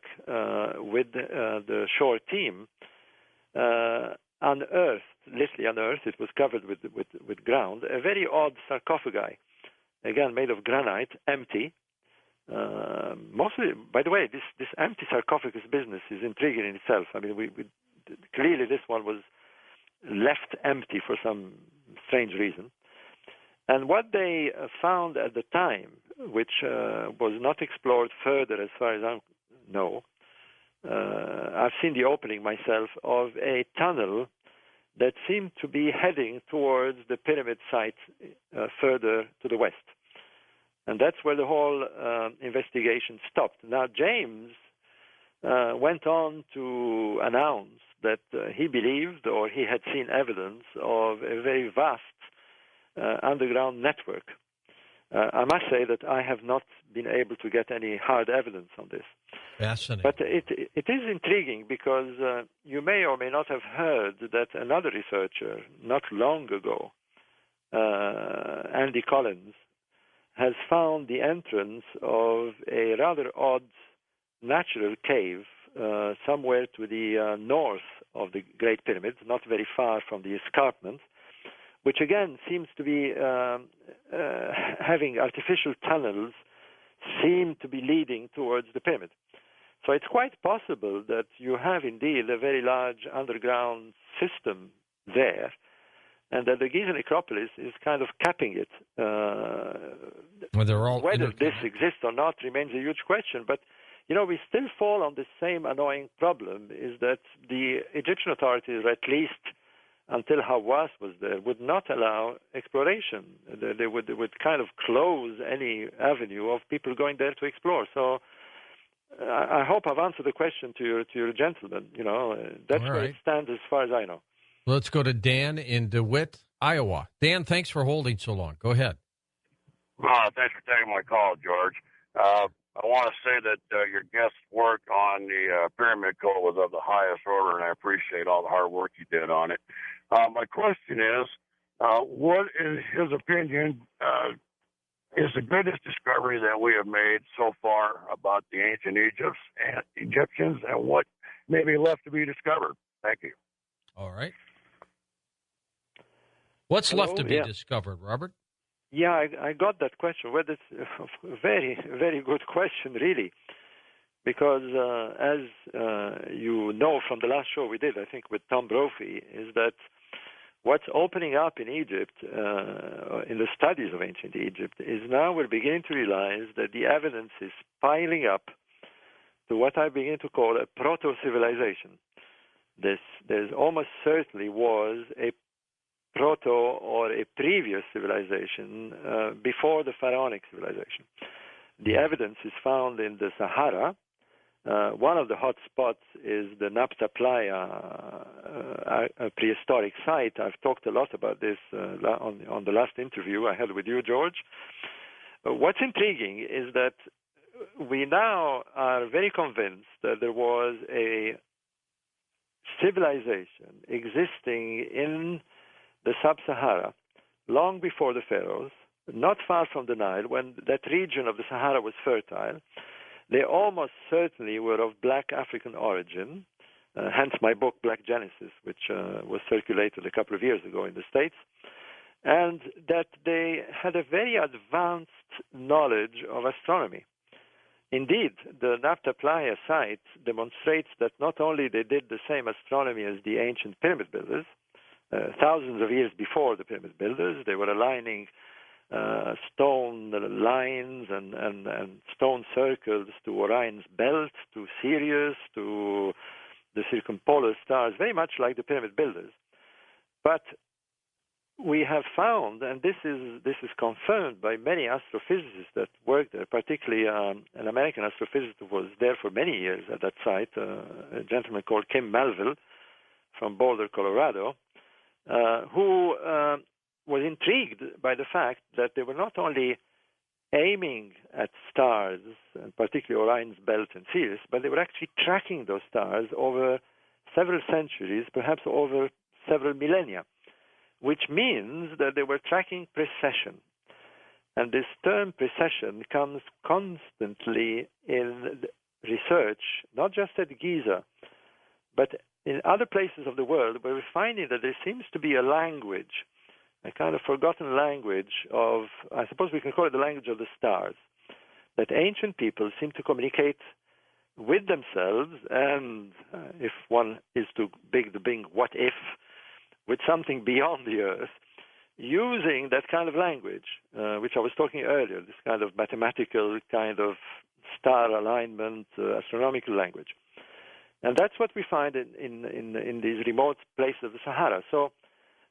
with the Shore team, unearthed, literally unearthed, it was covered with ground, a very odd sarcophagi, again made of granite, empty. Mostly, by the way, this empty sarcophagus business is intriguing in itself. I mean, we clearly this one was left empty for some strange reason. And what they found at the time, which was not explored further as far as I know, I've seen the opening myself of a tunnel that seemed to be heading towards the pyramid site further to the west. And that's where the whole investigation stopped. Now, James went on to announce that he believed or he had seen evidence of a very vast underground network. I must say that I have not been able to get any hard evidence on this. Fascinating. But it is intriguing because you may or may not have heard that another researcher not long ago, Andy Collins, has found the entrance of a rather odd natural cave somewhere to the north of the Great Pyramid, not very far from the escarpment, which again seems to be having artificial tunnels seem to be leading towards the pyramid. So it's quite possible that you have indeed a very large underground system there, and that the Giza necropolis is kind of capping it. Whether this exists or not remains a huge question, but we still fall on the same annoying problem, is that the Egyptian authorities, or at least until Hawass was there, would not allow exploration. They would kind of close any avenue of people going there to explore. So I hope I've answered the question to your gentleman. That's where it stands as far as I know. Let's go to Dan in DeWitt, Iowa. Dan, thanks for holding so long. Go ahead. Thanks for taking my call, George. I want to say that your guest's work on the pyramid code was of the highest order, and I appreciate all the hard work you did on it. My question is, what, in his opinion, is the greatest discovery that we have made so far about the ancient Egyptians, and what may be left to be discovered? Thank you. All right. What's left to be discovered, Robert? Yeah, I got that question. Well, that's a very, very good question, really, because as you know from the last show we did, I think, with Tom Brophy, is that what's opening up in Egypt, in the studies of ancient Egypt, is now we're beginning to realize that the evidence is piling up to what I begin to call a proto-civilization. There's almost certainly was a proto or a previous civilization before the pharaonic civilization. The evidence is found in the Sahara. One of the hot spots is the Nabta Playa, a prehistoric site. I've talked a lot about this on the last interview I had with you, George. What's intriguing is that we now are very convinced that there was a civilization existing in the sub-Sahara long before the pharaohs, not far from the Nile, when that region of the Sahara was fertile. They almost certainly were of black African origin, hence my book, Black Genesis, which was circulated a couple of years ago in the States, and that they had a very advanced knowledge of astronomy. Indeed, the Nabta Playa site demonstrates that not only they did the same astronomy as the ancient pyramid builders, thousands of years before the pyramid builders, they were aligning stone lines and stone circles to Orion's belt, to Sirius, to the circumpolar stars, very much like the pyramid builders. But we have found, and this is confirmed by many astrophysicists that work there, particularly an American astrophysicist who was there for many years at that site, a gentleman called Kim Melville from Boulder, Colorado, who was intrigued by the fact that they were not only aiming at stars, and particularly Orion's belt and Sirius, but they were actually tracking those stars over several centuries, perhaps over several millennia, which means that they were tracking precession. And this term precession comes constantly in research, not just at Giza, but in other places of the world, where we're finding that there seems to be a language, a kind of forgotten language of, I suppose we can call it the language of the stars, that ancient people seem to communicate with themselves, and if one is to big the big what if, with something beyond the Earth, using that kind of language, which I was talking earlier, this kind of mathematical kind of star alignment, astronomical language. And that's what we find in these remote places of the Sahara. So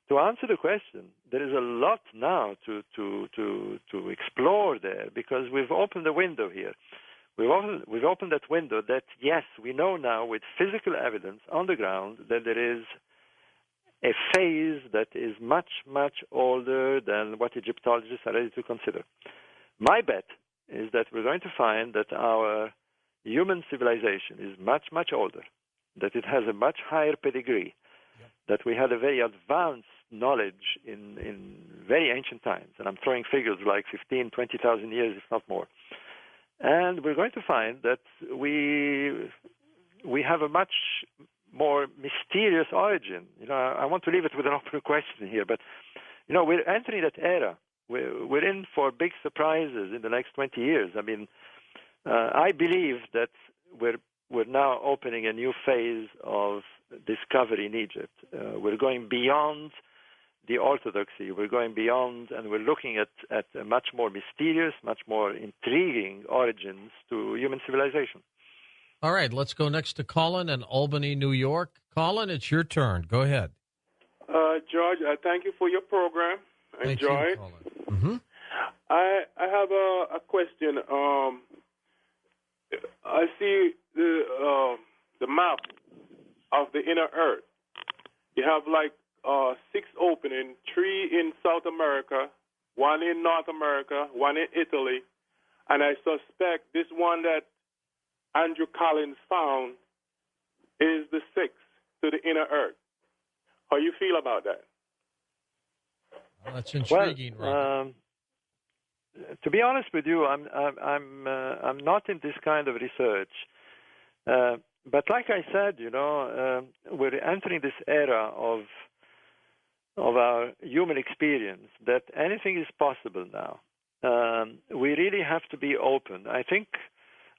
to answer the question, there is a lot now to explore there, because we've opened the window here. we've opened that window that, yes, we know now with physical evidence on the ground that there is a phase that is much, much older than what Egyptologists are ready to consider. My bet is that we're going to find that our human civilization is much, much older, that it has a much higher pedigree, that we had a very advanced knowledge in very ancient times. And I'm throwing figures like 15, 20,000 years, if not more. And we're going to find that we have a much more mysterious origin. I want to leave it with an open question here, but we're entering that era. We're in for big surprises in the next 20 years. I mean, I believe that we're now opening a new phase of discovery in Egypt. We're going beyond the orthodoxy. We're going beyond, and we're looking at a much more mysterious, much more intriguing origins to human civilization. All right, let's go next to Colin in Albany, New York. Colin, it's your turn. Go ahead. George, I thank you for your program. Enjoy it. Mm-hmm. I have a question. I see the map of the inner Earth. You have like 6 openings, 3 in South America, 1 in North America, 1 in Italy, and I suspect this one that Andrew Collins found is the 6th to the inner Earth. How you feel about that? Well, that's intriguing. Well, to be honest with you, I'm not in this kind of research. But like I said, we're entering this era of our human experience that anything is possible now. We really have to be open. I think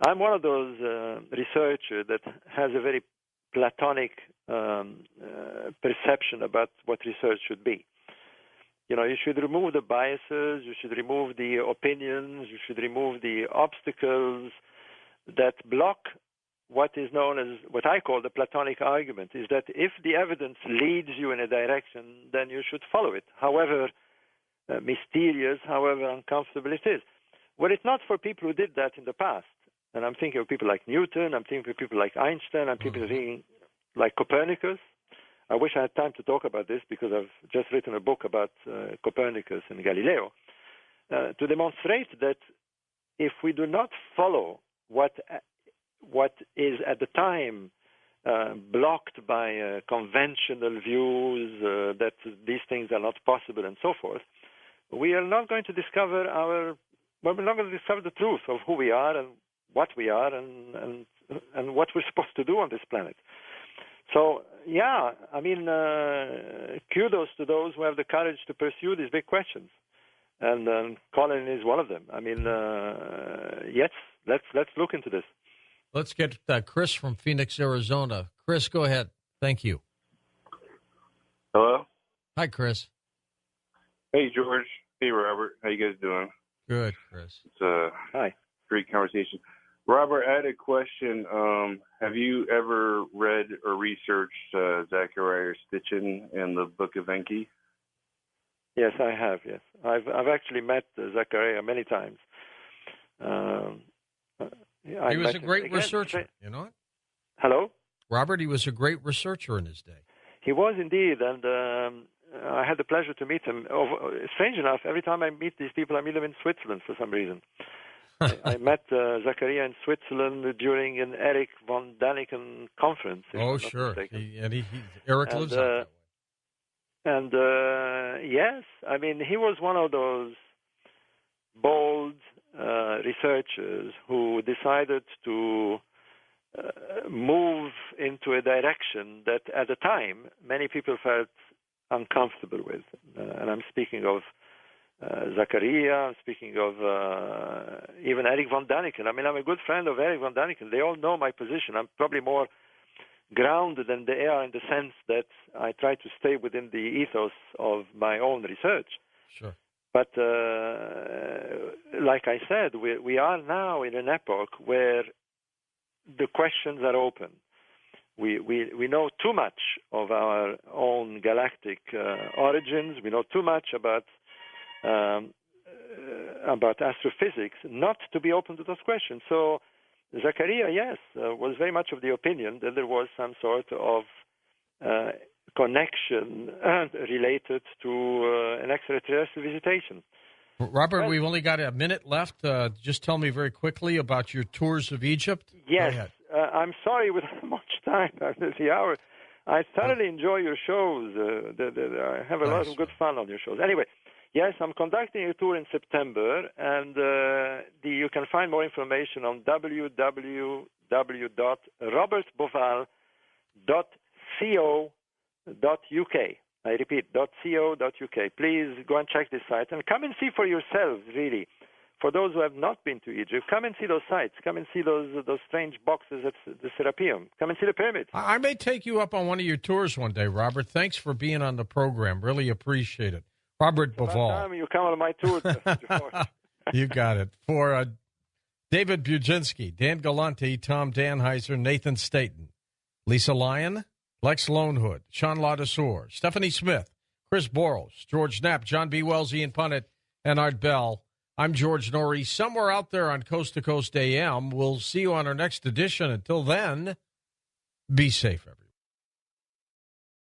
I'm one of those researchers that has a very Platonic perception about what research should be. You should remove the biases, you should remove the opinions, you should remove the obstacles that block what is known as, what I call the Platonic argument, is that if the evidence leads you in a direction, then you should follow it, however mysterious, however uncomfortable it is. Well, it's not for people who did that in the past. And I'm thinking of people like Newton, I'm thinking of people like Einstein, I'm thinking like Copernicus. I wish I had time to talk about this because I've just written a book about Copernicus and Galileo to demonstrate that if we do not follow what is at the time blocked by conventional views that these things are not possible and so forth, we are not going to discover we're not going to discover the truth of who we are and what we are and what we're supposed to do on this planet. So, yeah, I mean, kudos to those who have the courage to pursue these big questions. And Colin is one of them. I mean, yes, let's look into this. Let's get Chris from Phoenix, Arizona. Chris, go ahead. Thank you. Hello? Hi, Chris. Hey, George. Hey, Robert. How you guys doing? Good, Chris. It's a great conversation. Robert, I had a question. Have you ever read or researched Zachariah Stitchin in the Book of Enki? Yes, I have, yes. I've actually met Zachariah many times. He was a great researcher, you know what? Hello? Robert, he was a great researcher in his day. He was indeed, and I had the pleasure to meet him. Strange enough, every time I meet these people, I meet them in Switzerland for some reason. I met Zachariah in Switzerland during an Eric von Daniken conference. Oh, sure. Eric lives out that way. And yes, I mean, he was one of those bold researchers who decided to move into a direction that at the time many people felt uncomfortable with. And I'm speaking of Zachariah, I'm speaking of even Eric von Daniken. I mean, I'm a good friend of Eric von Daniken. They all know my position. I'm probably more grounded than they are in the sense that I try to stay within the ethos of my own research. Sure. But like I said, we are now in an epoch where the questions are open. We know too much of our own galactic origins. We know too much about astrophysics not to be open to those questions. So Zakaria, yes, was very much of the opinion that there was some sort of connection related to an extraterrestrial visitation. Robert, we've only got a minute left. Just tell me very quickly about your tours of Egypt. Yes, I'm sorry with how much time after the hour. I thoroughly enjoy your shows. I have a lot of good fun on your shows. Anyway, yes, I'm conducting a tour in September, and you can find more information on www.robertboval.co.uk. I repeat, .co.uk. Please go and check this site and come and see for yourselves, really. For those who have not been to Egypt, come and see those sites. Come and see those strange boxes at the Serapeum. Come and see the pyramids. I may take you up on one of your tours one day, Robert. Thanks for being on the program. Really appreciate it. Robert Boval. By the time you come on my tour, You got it. For David Buczynski, Dan Galante, Tom Danheiser, Nathan Staten, Lisa Lyon, Lex Lonehood, Sean Ladouceur, Stephanie Smith, Chris Boros, George Knapp, John B. Wells, Ian Punnett, and Art Bell. I'm George Norrie, somewhere out there on Coast to Coast AM. We'll see you on our next edition. Until then, be safe, everyone.